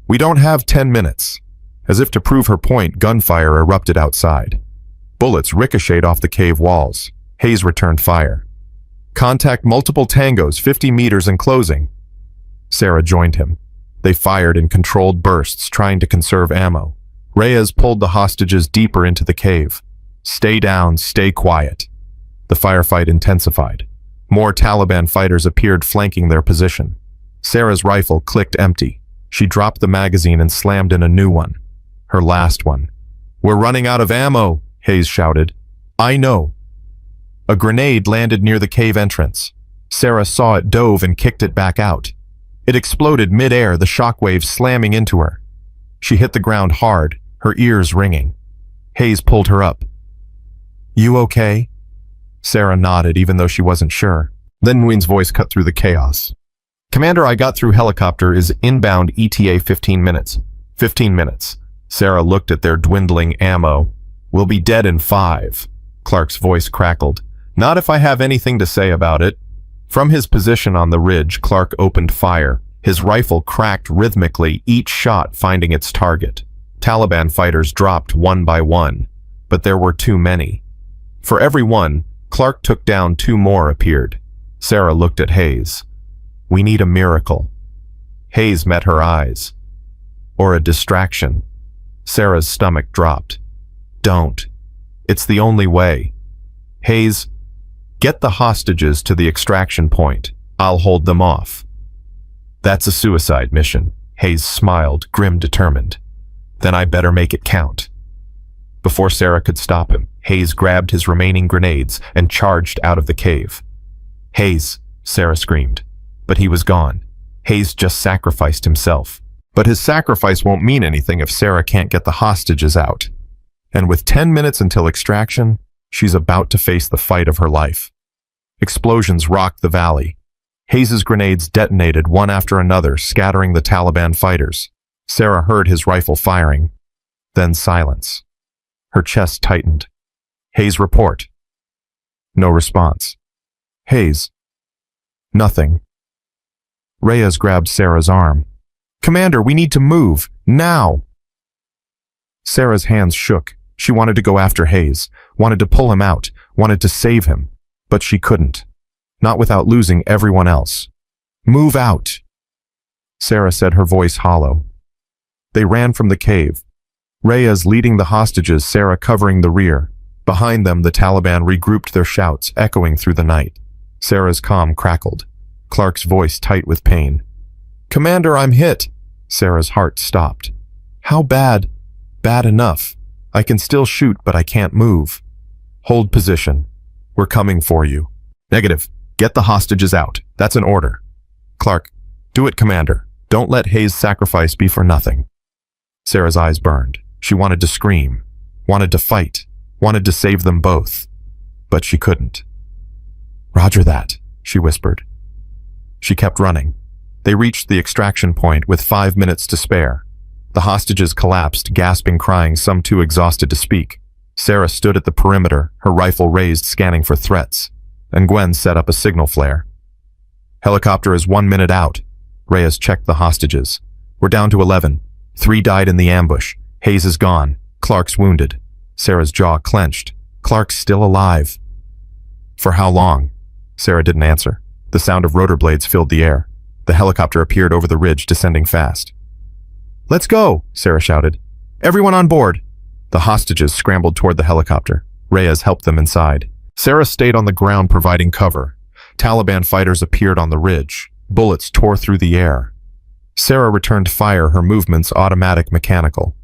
We don't have 10 minutes. As if to prove her point, gunfire erupted outside. Bullets ricocheted off the cave walls. Hayes returned fire. Contact multiple tangos, 50 meters and closing. Sarah joined him. They fired in controlled bursts, trying to conserve ammo. Reyes pulled the hostages deeper into the cave. Stay down, stay quiet. The firefight intensified. More Taliban fighters appeared, flanking their position. Sarah's rifle clicked empty. She dropped the magazine and slammed in a new one. Her last one. We're running out of ammo, Hayes shouted. I know. A grenade landed near the cave entrance. Sarah saw it, dove, and kicked it back out. It exploded mid-air, the shockwaves slamming into her. She hit the ground hard, her ears ringing. Hayes pulled her up. You okay? Sarah nodded, even though she wasn't sure. Then Nguyen's voice cut through the chaos. Commander, I got through helicopter is inbound ETA 15 minutes. 15 minutes. Sarah looked at their dwindling ammo. We'll be dead in 5. Clark's voice crackled. Not if I have anything to say about it. From his position on the ridge, Clark opened fire. His rifle cracked rhythmically, each shot finding its target. Taliban fighters dropped one by one, but there were too many. For every one, Clark took down 2 more appeared. Sarah looked at Hayes. We need a miracle. Hayes met her eyes. Or a distraction. Sarah's stomach dropped. Don't. It's the only way. Hayes, get the hostages to the extraction point. I'll hold them off. That's a suicide mission. Hayes smiled, grim, determined. Then I better make it count. Before Sarah could stop him, Hayes grabbed his remaining grenades and charged out of the cave. Hayes, Sarah screamed. But he was gone. Hayes just sacrificed himself. But his sacrifice won't mean anything if Sarah can't get the hostages out. And with 10 minutes until extraction, she's about to face the fight of her life. Explosions rocked the valley. Hayes' grenades detonated one after another, scattering the Taliban fighters. Sarah heard his rifle firing. Then silence. Her chest tightened. Hayes, report. No response. Hayes. Nothing. Reyes grabbed Sarah's arm. Commander, we need to move. Now! Sarah's hands shook. She wanted to go after Hayes, wanted to pull him out, wanted to save him. But she couldn't. Not without losing everyone else. Move out! Sarah said, her voice hollow. They ran from the cave. Reyes leading the hostages, Sarah covering the rear. Behind them, the Taliban regrouped, their shouts echoing through the night. Sarah's comm crackled. Clark's voice tight with pain. Commander, I'm hit. Sarah's heart stopped. How bad? Bad enough. I can still shoot, but I can't move. Hold position. We're coming for you. Negative. Get the hostages out. That's an order. Clark, do it, Commander. Don't let Hayes' sacrifice be for nothing. Sarah's eyes burned. She wanted to scream, wanted to fight, wanted to save them both. but she couldn't. "Roger that," she whispered. She kept running. They reached the extraction point with 5 minutes to spare. The hostages collapsed, gasping, crying, some too exhausted to speak. Sarah stood at the perimeter, her rifle raised, scanning for threats, and Gwen set up a signal flare. "Helicopter is 1 minute out." Reyes checked the hostages. "We're down to 11. 3 died in the ambush. Hayes is gone. Clark's wounded." Sarah's jaw clenched. "Clark's still alive." "For how long?" Sarah didn't answer. The sound of rotor blades filled the air. The helicopter appeared over the ridge, descending fast. "Let's go," Sarah shouted. "Everyone on board." The hostages scrambled toward the helicopter. Reyes helped them inside. Sarah stayed on the ground, providing cover. Taliban fighters appeared on the ridge. Bullets tore through the air. Sarah returned fire, her movements automatic, mechanical.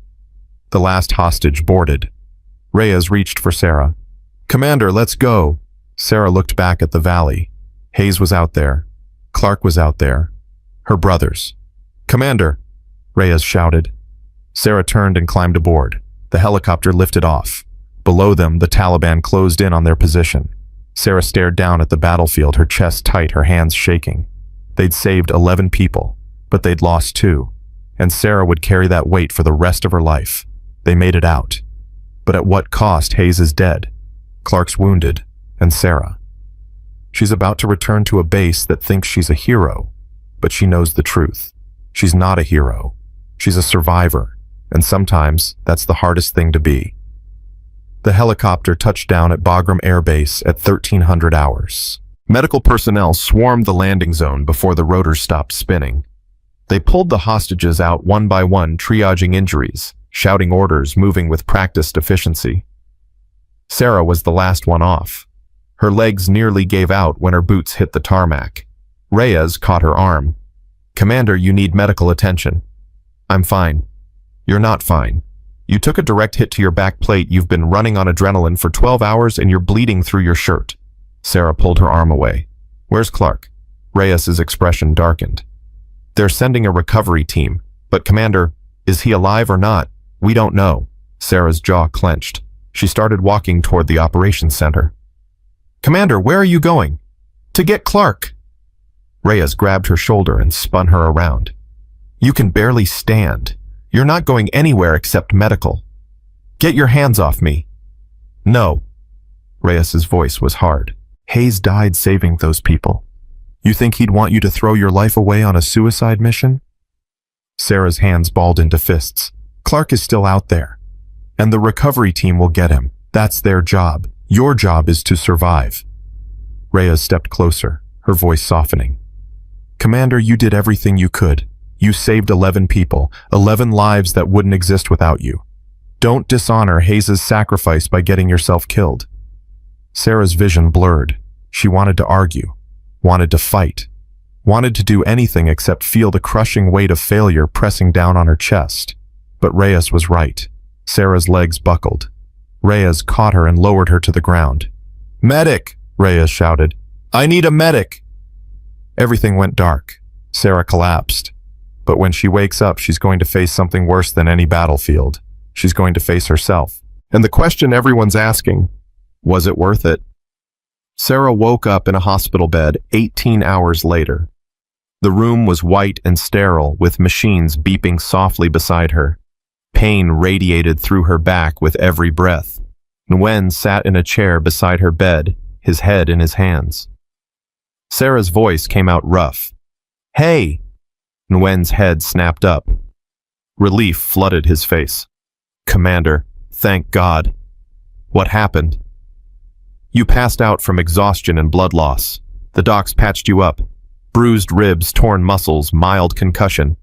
The last hostage boarded. Reyes reached for Sarah. "Commander, let's go." Sarah looked back at the valley. Hayes was out there. Clark was out there. Her brothers. "Commander," Reyes shouted. Sarah turned and climbed aboard. The helicopter lifted off. Below them, the Taliban closed in on their position. Sarah stared down at the battlefield, her chest tight, her hands shaking. They'd saved 11 people, but they'd lost 2. And Sarah would carry that weight for the rest of her life. They made it out. But at what cost? Hayes is dead. Clark's wounded. And Sarah. She's about to return to a base that thinks she's a hero, but she knows the truth. She's not a hero. She's a survivor, and sometimes that's the hardest thing to be. The helicopter touched down at Boardroom Air Base at 1300 hours. Medical personnel swarmed the landing zone before the rotors stopped spinning. They pulled the hostages out one by one, triaging injuries, shouting orders, moving with practiced efficiency. Sarah was the last one off. Her legs nearly gave out when her boots hit the tarmac. Reyes caught her arm. "Commander, you need medical attention." "I'm fine." "You're not fine. You took a direct hit to your back plate. You've been running on adrenaline for 12 hours and you're bleeding through your shirt." Sarah pulled her arm away. "Where's Clark?" Reyes's expression darkened. "They're sending a recovery team. But Commander, is he alive or not? We don't know." Sarah's jaw clenched. She started walking toward the operations center. "Commander, where are you going?" "To get Clark." Reyes grabbed her shoulder and spun her around. "You can barely stand. You're not going anywhere except medical. Get your hands off me." "No." Reyes's voice was hard. "Hayes died saving those people. You think he'd want you to throw your life away on a suicide mission?" Sarah's hands balled into fists. "Clark is still out there. And the recovery team will get him. That's their job. Your job is to survive." Reyes stepped closer, her voice softening. "Commander, you did everything you could. You saved 11 people, 11 lives that wouldn't exist without you. Don't dishonor Hayes' sacrifice by getting yourself killed." Sarah's vision blurred. She wanted to argue, wanted to fight, wanted to do anything except feel the crushing weight of failure pressing down on her chest. But Reyes was right. Sarah's legs buckled. Reyes caught her and lowered her to the ground. "Medic!" Reyes shouted. "I need a medic!" Everything went dark. Sarah collapsed. But when she wakes up, she's going to face something worse than any battlefield. She's going to face herself. And the question everyone's asking, was it worth it? Sarah woke up in a hospital bed 18 hours later. The room was white and sterile, with machines beeping softly beside her. Pain radiated through her back with every breath. Nguyen sat in a chair beside her bed, his head in his hands. Sarah's voice came out rough. "Hey!" Nguyen's head snapped up. Relief flooded his face. "Commander, thank God." "What happened?" "You passed out from exhaustion and blood loss. The docs patched you up. Bruised ribs, torn muscles, mild concussion.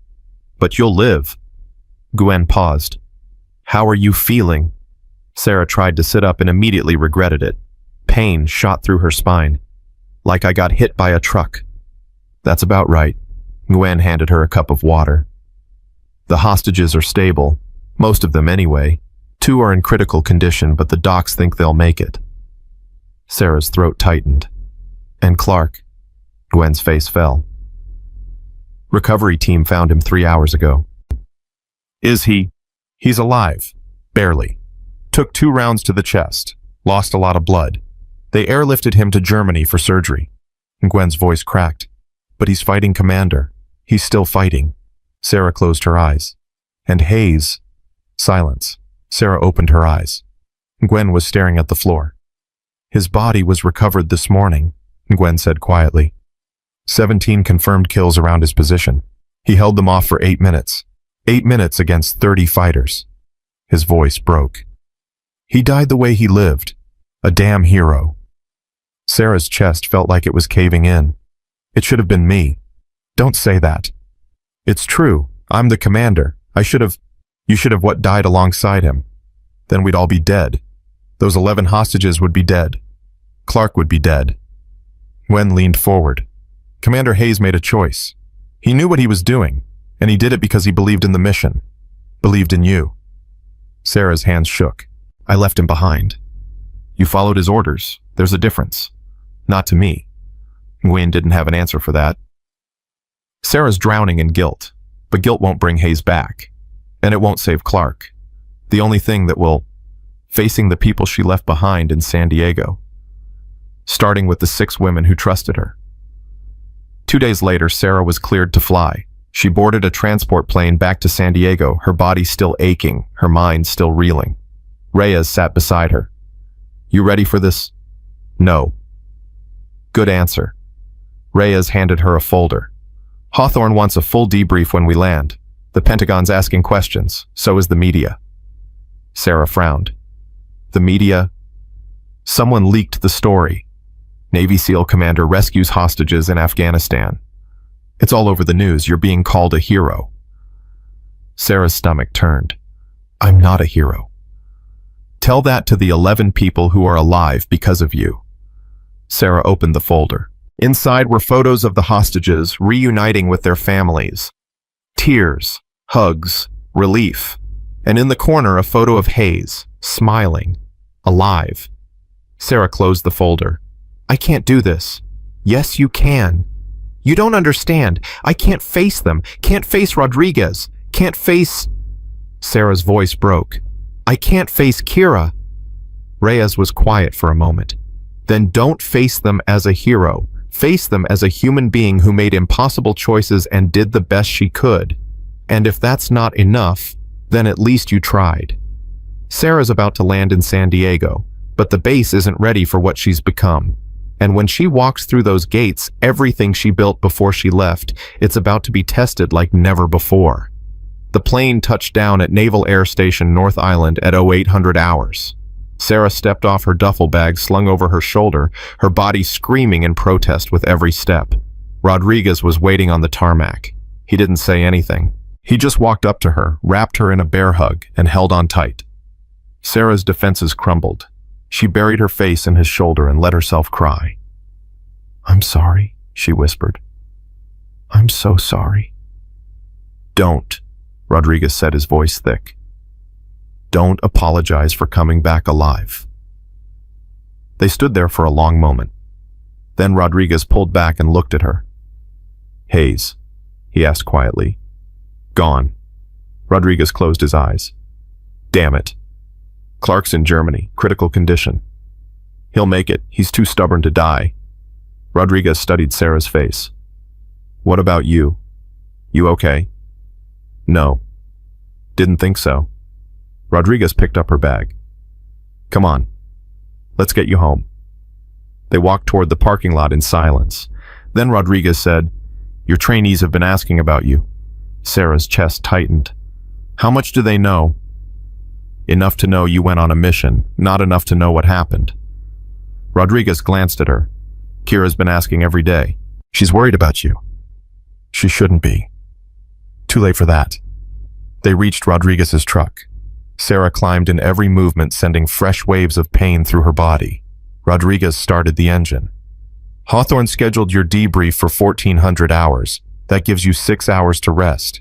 But you'll live." Nguyen paused. "How are you feeling?" Sarah tried to sit up and immediately regretted it. Pain shot through her spine. "Like I got hit by a truck." "That's about right." Nguyen handed her a cup of water. "The hostages are stable. Most of them anyway. 2 are in critical condition, but the docs think they'll make it." Sarah's throat tightened. "And Clark?" Nguyen's face fell. "Recovery team found him 3 hours ago." "Is he?" "He's alive. Barely. Took 2 rounds to the chest. Lost a lot of blood. They airlifted him to Germany for surgery. Gwen's voice cracked. But he's fighting Commander. He's still fighting. Sarah closed her eyes. And Hayes. Silence. Sarah opened her eyes. Gwen was staring at the floor. His body was recovered this morning, Gwen said quietly. 17 confirmed kills around his position. He held them off for 8 minutes. 8 minutes against 30 fighters. His voice broke. He died the way he lived. A damn hero. Sarah's chest felt like it was caving in. It should have been me. Don't say that. It's true. I'm the commander. You should have died alongside him. Then we'd all be dead. Those 11 hostages would be dead. Clark would be dead. Gwen leaned forward. Commander Hayes made a choice. He knew what he was doing, and he did it because he believed in the mission. Believed in you. Sarah's hands shook. I left him behind. You followed his orders. There's a difference. Not to me. Gwen didn't have an answer for that. Sarah's drowning in guilt, but guilt won't bring Hayes back, and it won't save Clark. The only thing that will, facing the people she left behind in San Diego, starting with the 6 women who trusted her. 2 days later, Sarah was cleared to fly. She boarded a transport plane back to San Diego, her body still aching, her mind still reeling. Reyes sat beside her. You ready for this? No. Good answer. Reyes handed her a folder. Hawthorne wants a full debrief when we land. The Pentagon's asking questions, so is the media. Sarah frowned. The media? Someone leaked the story. Navy SEAL commander rescues hostages in Afghanistan. It's all over the news. You're being called a hero. Sarah's stomach turned. I'm not a hero. Tell that to the 11 people who are alive because of you. Sarah opened the folder. Inside were photos of the hostages reuniting with their families. Tears, hugs, relief. And in the corner, a photo of Hayes, smiling, alive. Sarah closed the folder. I can't do this. Yes, you can. You don't understand. I can't face them. Can't face Rodriguez. Can't face... Sarah's voice broke. I can't face Kira. Reyes was quiet for a moment. Then don't face them as a hero. Face them as a human being who made impossible choices and did the best she could. And if that's not enough, then at least you tried. Sarah's about to land in San Diego, but the base isn't ready for what she's become. And when she walks through those gates, everything she built before she left, it's about to be tested like never before. The plane touched down at Naval Air Station North Island at 0800 hours. Sarah stepped off her duffel bag slung over her shoulder, her body screaming in protest with every step. Rodriguez was waiting on the tarmac. He didn't say anything. He just walked up to her, wrapped her in a bear hug, and held on tight. Sarah's defenses crumbled. She buried her face in his shoulder and let herself cry. I'm sorry, she whispered. I'm so sorry. Don't, Rodriguez said, his voice thick. Don't apologize for coming back alive. They stood there for a long moment. Then Rodriguez pulled back and looked at her. Hayes, he asked quietly. Gone. Rodriguez closed his eyes. Damn it. Clark's in Germany, critical condition. He'll make it. He's too stubborn to die. Rodriguez studied Sarah's face. What about you? You okay? No. Didn't think so. Rodriguez picked up her bag. Come on. Let's get you home. They walked toward the parking lot in silence. Then Rodriguez said, Your trainees have been asking about you. Sarah's chest tightened. How much do they know? Enough to know you went on a mission, not enough to know what happened. Rodriguez glanced at her. Kira's been asking every day. She's worried about you. She shouldn't be. Too late for that. They reached Rodriguez's truck. Sarah climbed in every movement, sending fresh waves of pain through her body. Rodriguez started the engine. Hawthorne scheduled your debrief for 1400 hours. That gives you 6 hours to rest.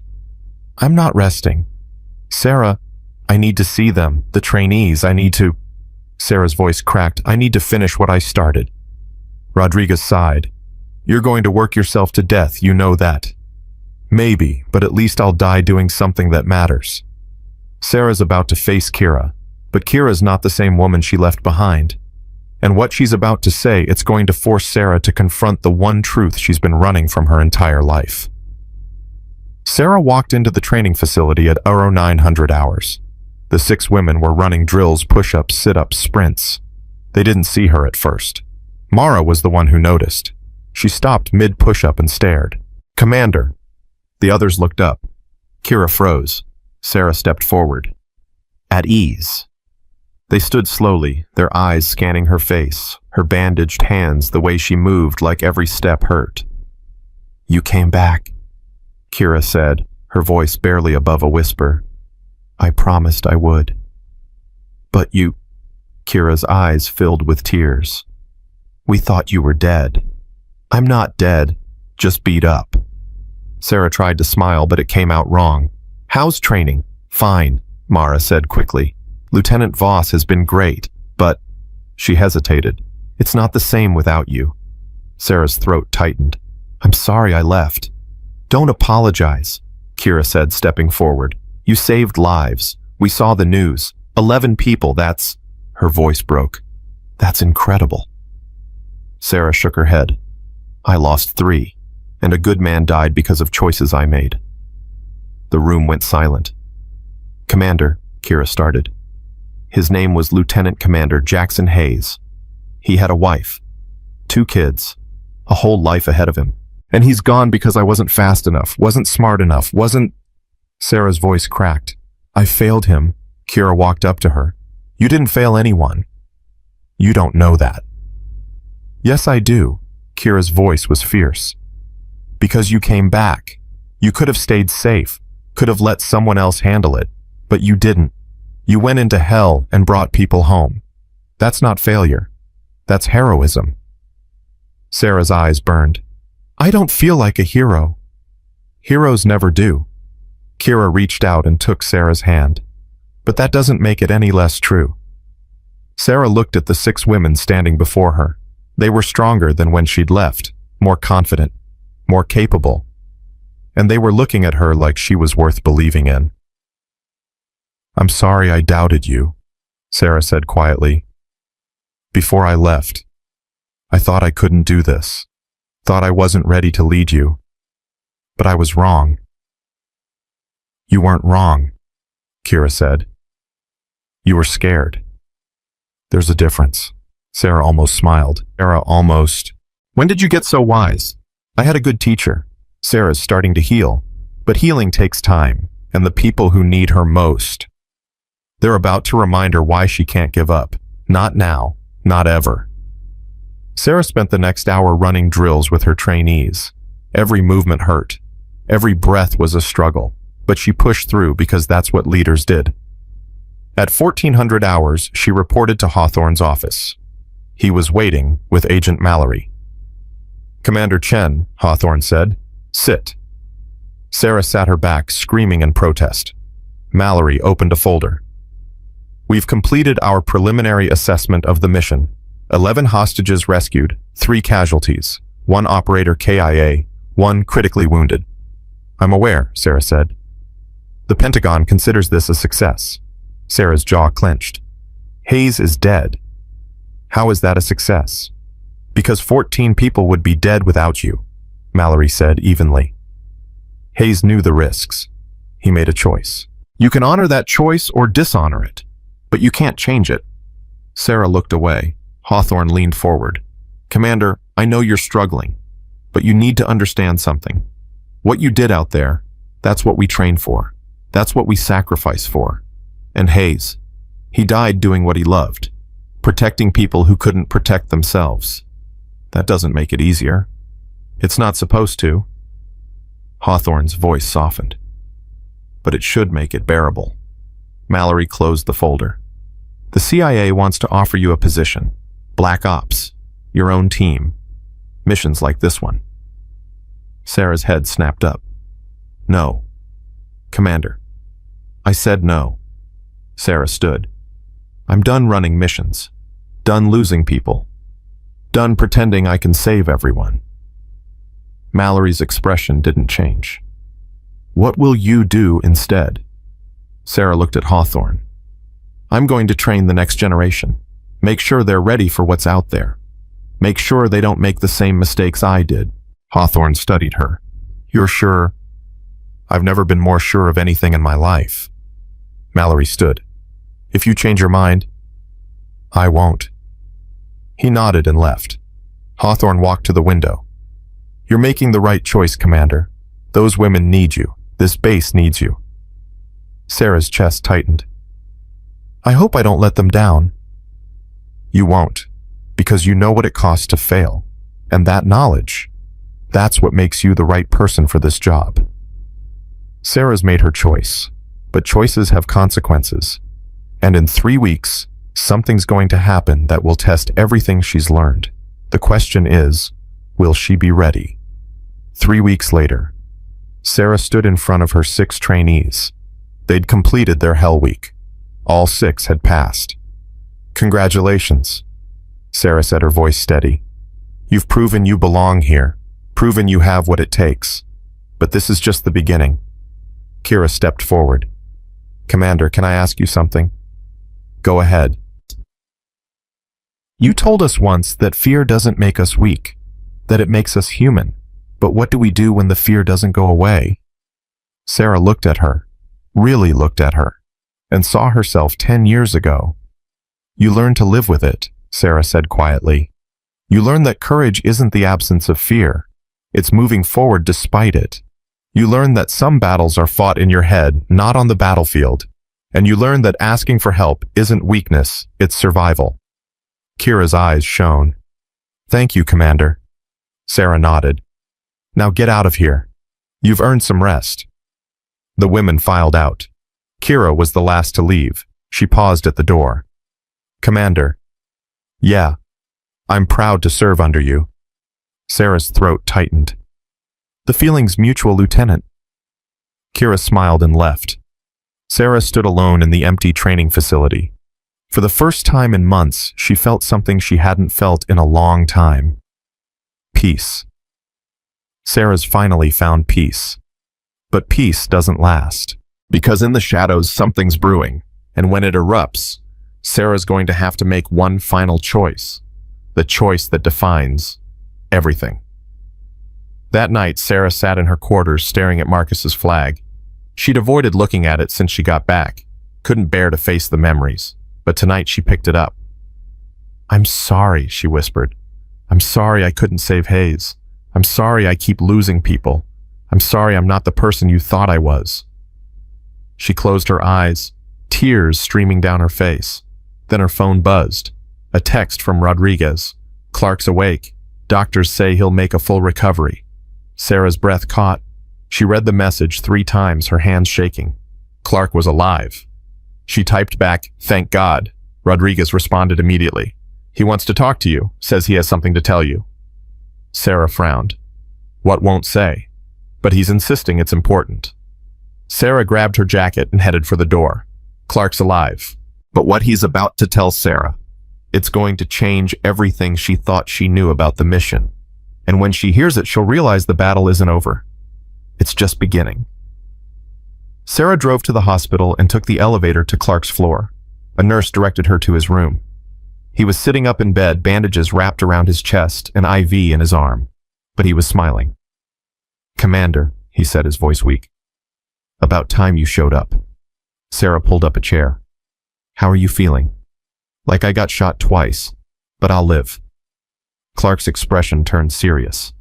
I'm not resting. Sarah, I need to see them, the trainees. I need to... Sarah's voice cracked. I need to finish what I started. Rodriguez sighed. You're going to work yourself to death, you know that. Maybe, but at least I'll die doing something that matters. Sarah's about to face Kira, but Kira's not the same woman she left behind. And what she's about to say, it's going to force Sarah to confront the one truth she's been running from her entire life. Sarah walked into the training facility at 0900 hours. The 6 women were running drills, push-ups, sit-ups, sprints. They didn't see her at first. Mara was the one who noticed. She stopped mid-push-up and stared. "Commander." The others looked up. Kira froze. Sarah stepped forward. "At ease." They stood slowly, their eyes scanning her face, her bandaged hands, the way she moved like every step hurt. "You came back," Kira said, her voice barely above a whisper. "I promised I would." "But you..." Kira's eyes filled with tears. "We thought you were dead." "I'm not dead, just beat up." Sarah tried to smile, but it came out wrong. "How's training?" "Fine," Mara said quickly. "Lieutenant Voss has been great, but..." She hesitated. "It's not the same without you." Sarah's throat tightened. "I'm sorry I left." "Don't apologize," Kira said, stepping forward. "You saved lives. We saw the news. 11 people, that's..." Her voice broke. "That's incredible." Sarah shook her head. "I lost 3, and a good man died because of choices I made." The room went silent. "Commander," Kira started. His name was Lieutenant Commander Jackson Hayes. He had a wife, 2 kids, a whole life ahead of him. "And he's gone because I wasn't fast enough, wasn't smart enough, wasn't..." Sarah's voice cracked. "I failed him." Kira walked up to her. "You didn't fail anyone." "You don't know that." "Yes, I do." Kira's voice was fierce. "Because you came back. You could have stayed safe, could have let someone else handle it, but you didn't. You went into hell and brought people home. That's not failure. That's heroism." Sarah's eyes burned. "I don't feel like a hero." "Heroes never do." Kira reached out and took Sarah's hand. "But that doesn't make it any less true." Sarah looked at the 6 women standing before her. They were stronger than when she'd left, more confident, more capable. And they were looking at her like she was worth believing in. "I'm sorry I doubted you," Sarah said quietly. "Before I left, I thought I couldn't do this. Thought I wasn't ready to lead you. But I was wrong." "You weren't wrong," Kira said. "You were scared." "There's a difference." Sarah almost smiled. "When did you get so wise?" "I had a good teacher." Sarah's starting to heal. But healing takes time, and the people who need her most. They're about to remind her why she can't give up. Not now, not ever. Sarah spent the next hour running drills with her trainees. Every movement hurt. Every breath was a struggle, but she pushed through because that's what leaders did. At 1400 hours, she reported to Hawthorne's office. He was waiting with Agent Mallory. "Commander Chen," Hawthorne said, "sit." Sarah sat her back, screaming in protest. Mallory opened a folder. "We've completed our preliminary assessment of the mission. 11 hostages rescued, 3 casualties, 1 operator KIA, 1 critically wounded." "I'm aware," Sarah said. "The Pentagon considers this a success." Sarah's jaw clenched. "Hayes is dead." "How is that a success?" "Because 14 people would be dead without you," Mallory said evenly. Hayes knew the risks. He made a choice. You can honor that choice or dishonor it, but you can't change it. Sarah looked away. Hawthorne leaned forward. "Commander, I know you're struggling, but you need to understand something. What you did out there, that's what we train for. That's what we sacrifice for. And Hayes, he died doing what he loved, protecting people who couldn't protect themselves. That doesn't make it easier. It's not supposed to." Hawthorne's voice softened. "But it should make it bearable." Mallory closed the folder. "The CIA wants to offer you a position. Black Ops. Your own team. Missions like this one." Sarah's head snapped up. "No. Commander." "I said no." Sarah stood. "I'm done running missions. Done losing people. Done pretending I can save everyone." Mallory's expression didn't change. "What will you do instead?" Sarah looked at Hawthorne. "I'm going to train the next generation. Make sure they're ready for what's out there. Make sure they don't make the same mistakes I did. Hawthorne studied her. You're sure? I've never been more sure of anything in my life. Mallory stood. If you change your mind, I won't. He nodded and left. Hawthorne walked to the window. You're making the right choice, Commander. Those women need you. This base needs you. Sarah's chest tightened. I hope I don't let them down. You won't, because you know what it costs to fail. And that knowledge, that's what makes you the right person for this job. Sarah's made her choice, but choices have consequences. And in 3 weeks, something's going to happen that will test everything she's learned. The question is, will she be ready? 3 weeks later, Sarah stood in front of her 6 trainees. They'd completed their Hell Week. All 6 had passed. Congratulations, Sarah said, her voice steady. You've proven you belong here, proven you have what it takes. But this is just the beginning. Kira stepped forward. Commander, can I ask you something? Go ahead. You told us once that fear doesn't make us weak, that it makes us human. But what do we do when the fear doesn't go away? Sarah looked at her, really looked at her, and saw herself 10 years ago. You learn to live with it, Sarah said quietly. You learn that courage isn't the absence of fear. It's moving forward despite it. You learn that some battles are fought in your head, not on the battlefield. And you learn that asking for help isn't weakness, it's survival. Kira's eyes shone. Thank you, Commander. Sarah nodded. Now get out of here. You've earned some rest. The women filed out. Kira was the last to leave. She paused at the door. Commander. Yeah. I'm proud to serve under you. Sarah's throat tightened. The feeling's mutual, Lieutenant. Kira smiled and left. Sarah stood alone in the empty training facility. For the first time in months, she felt something she hadn't felt in a long time. Peace. Sarah's finally found peace. But peace doesn't last. Because in the shadows, something's brewing. And when it erupts, Sarah's going to have to make one final choice. The choice that defines everything. That night, Sarah sat in her quarters staring at Marcus's flag. She'd avoided looking at it since she got back. Couldn't bear to face the memories. But tonight she picked it up. I'm sorry, she whispered. I'm sorry I couldn't save Hayes. I'm sorry I keep losing people. I'm sorry I'm not the person you thought I was. She closed her eyes, tears streaming down her face. Then her phone buzzed. A text from Rodriguez. Clark's awake. Doctors say he'll make a full recovery. Sarah's breath caught. She read the message 3 times, her hands shaking. Clark was alive. She typed back, "Thank God." Rodriguez responded immediately. "He wants to talk to you, says he has something to tell you." Sarah frowned. What won't say? But he's insisting it's important. Sarah grabbed her jacket and headed for the door. Clark's alive. But what he's about to tell Sarah, it's going to change everything she thought she knew about the mission. And when she hears it, she'll realize the battle isn't over. It's just beginning. Sarah drove to the hospital and took the elevator to Clark's floor. A nurse directed her to his room. He was sitting up in bed, bandages wrapped around his chest, an IV in his arm. But he was smiling. "Commander," he said, his voice weak. "About time you showed up." Sarah pulled up a chair. "How are you feeling?" "Like I got shot twice, but I'll live." Clark's expression turned serious.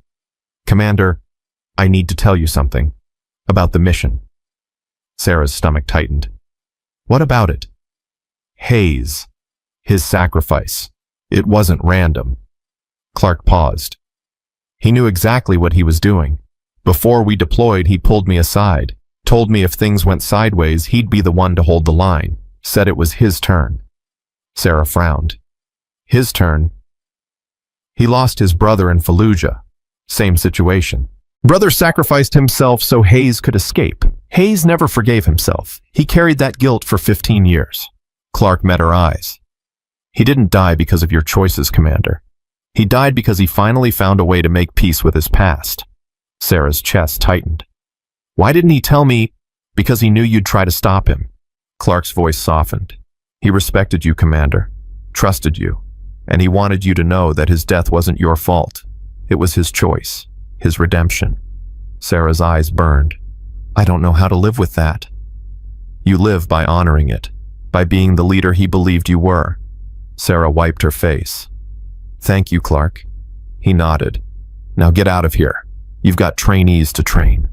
"Commander, I need to tell you something. About the mission." Sarah's stomach tightened. "What about it?" "Hayes. His sacrifice. It wasn't random." Clark paused. "He knew exactly what he was doing. Before we deployed, he pulled me aside, told me if things went sideways, he'd be the one to hold the line, said it was his turn." Sarah frowned. "His turn?" "He lost his brother in Fallujah. Same situation. Brother sacrificed himself so Hayes could escape. Hayes never forgave himself. He carried that guilt for 15 years. Clark met her eyes. "He didn't die because of your choices, Commander. He died because he finally found a way to make peace with his past." Sarah's chest tightened. "Why didn't he tell me?" "Because he knew you'd try to stop him." Clark's voice softened. "He respected you, Commander. trusted you, and he wanted you to know that his death wasn't your fault. It was his choice, his redemption. Sarah's eyes burned. I don't know how to live with that. You live by honoring it, by being the leader he believed you were. Sarah wiped her face. Thank you, Clark. He nodded. Now get out of here. You've got trainees to train.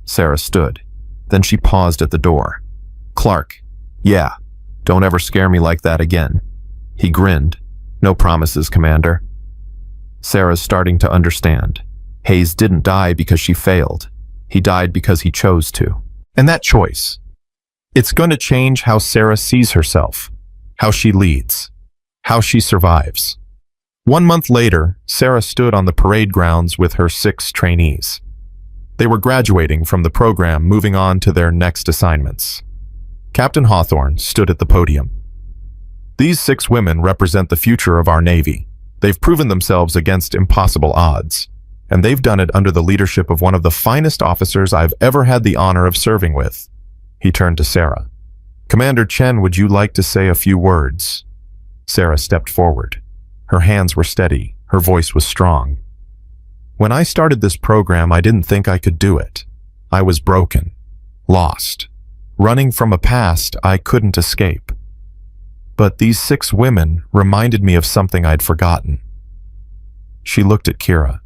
Sarah stood. Then she paused at the door. Clark, yeah, don't ever scare me like that again. He grinned. No promises, Commander. Sarah's starting to understand. Hayes didn't die because she failed. He died because he chose to. And that choice, it's going to change how Sarah sees herself, how she leads, how she survives. 1 month later, Sarah stood on the parade grounds with her 6 trainees. They were graduating from the program, moving on to their next assignments. Captain Hawthorne stood at the podium. These 6 women represent the future of our Navy. They've proven themselves against impossible odds, and they've done it under the leadership of one of the finest officers I've ever had the honor of serving with. He turned to Sarah. Commander Chen, would you like to say a few words? Sarah stepped forward. Her hands were steady. Her voice was strong. When I started this program, I didn't think I could do it. I was broken, lost, running from a past I couldn't escape. But these 6 women reminded me of something I'd forgotten. She looked at Kira.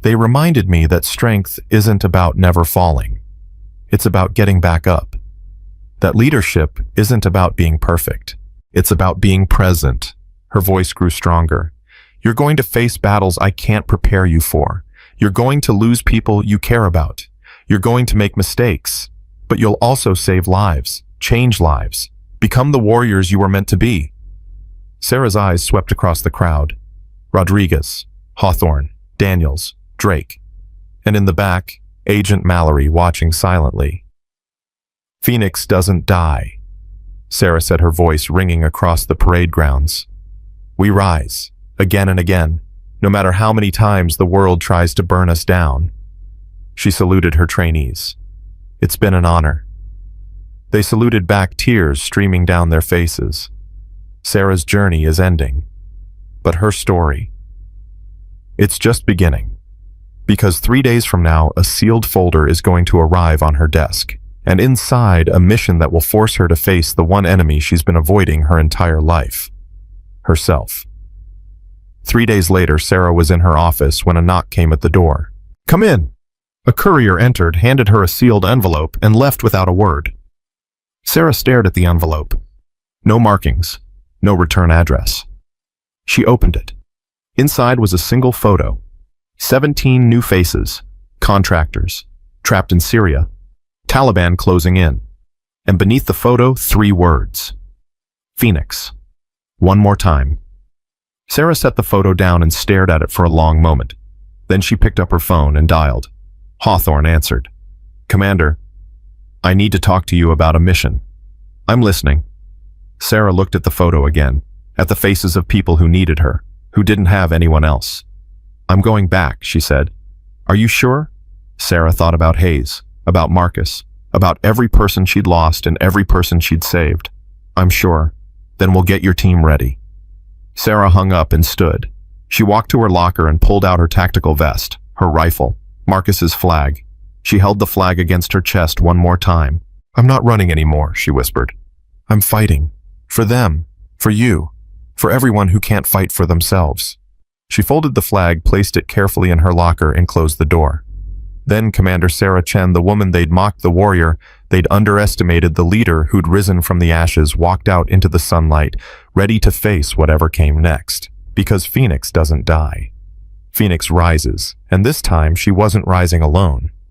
They reminded me that strength isn't about never falling. It's about getting back up. That leadership isn't about being perfect. It's about being present. Her voice grew stronger. You're going to face battles I can't prepare you for. You're going to lose people you care about. You're going to make mistakes, but you'll also save lives, change lives, become the warriors you were meant to be. Sarah's eyes swept across the crowd. Rodriguez, Hawthorne, Daniels, Drake, and in the back, Agent Mallory watching silently. Phoenix doesn't die, Sarah said, her voice ringing across the parade grounds. We rise, again and again, no matter how many times the world tries to burn us down. She saluted her trainees. It's been an honor. They saluted back, tears streaming down their faces. Sarah's journey is ending, but her story, it's just beginning. Because 3 days from now, a sealed folder is going to arrive on her desk, and inside, a mission that will force her to face the one enemy she's been avoiding her entire life. Herself. 3 days later, Sarah was in her office when a knock came at the door. Come in. A courier entered, handed her a sealed envelope, and left without a word. Sarah stared at the envelope. No markings, no return address. She opened it. Inside was a single photo. 17 new faces, contractors, trapped in Syria, Taliban closing in, and beneath the photo, 3 words. Phoenix. One more time. Sarah set the photo down and stared at it for a long moment. Then she picked up her phone and dialed. Hawthorne answered. Commander, I need to talk to you about a mission. I'm listening. Sarah looked at the photo again, at the faces of people who needed her, who didn't have anyone else. I'm going back, she said. Are you sure? Sarah thought about Hayes, about Marcus, about every person she'd lost and every person she'd saved. I'm sure. Then we'll get your team ready. Sarah hung up and stood. She walked to her locker and pulled out her tactical vest, her rifle, Marcus's flag. She held the flag against her chest one more time. I'm not running anymore, she whispered. I'm fighting. For them. For you. For everyone who can't fight for themselves. She folded the flag, placed it carefully in her locker, and closed the door. Then Commander Sarah Chen, the woman they'd mocked, the warrior they'd underestimated, the leader who'd risen from the ashes, walked out into the sunlight, ready to face whatever came next. Because Phoenix doesn't die. Phoenix rises, and this time she wasn't rising alone.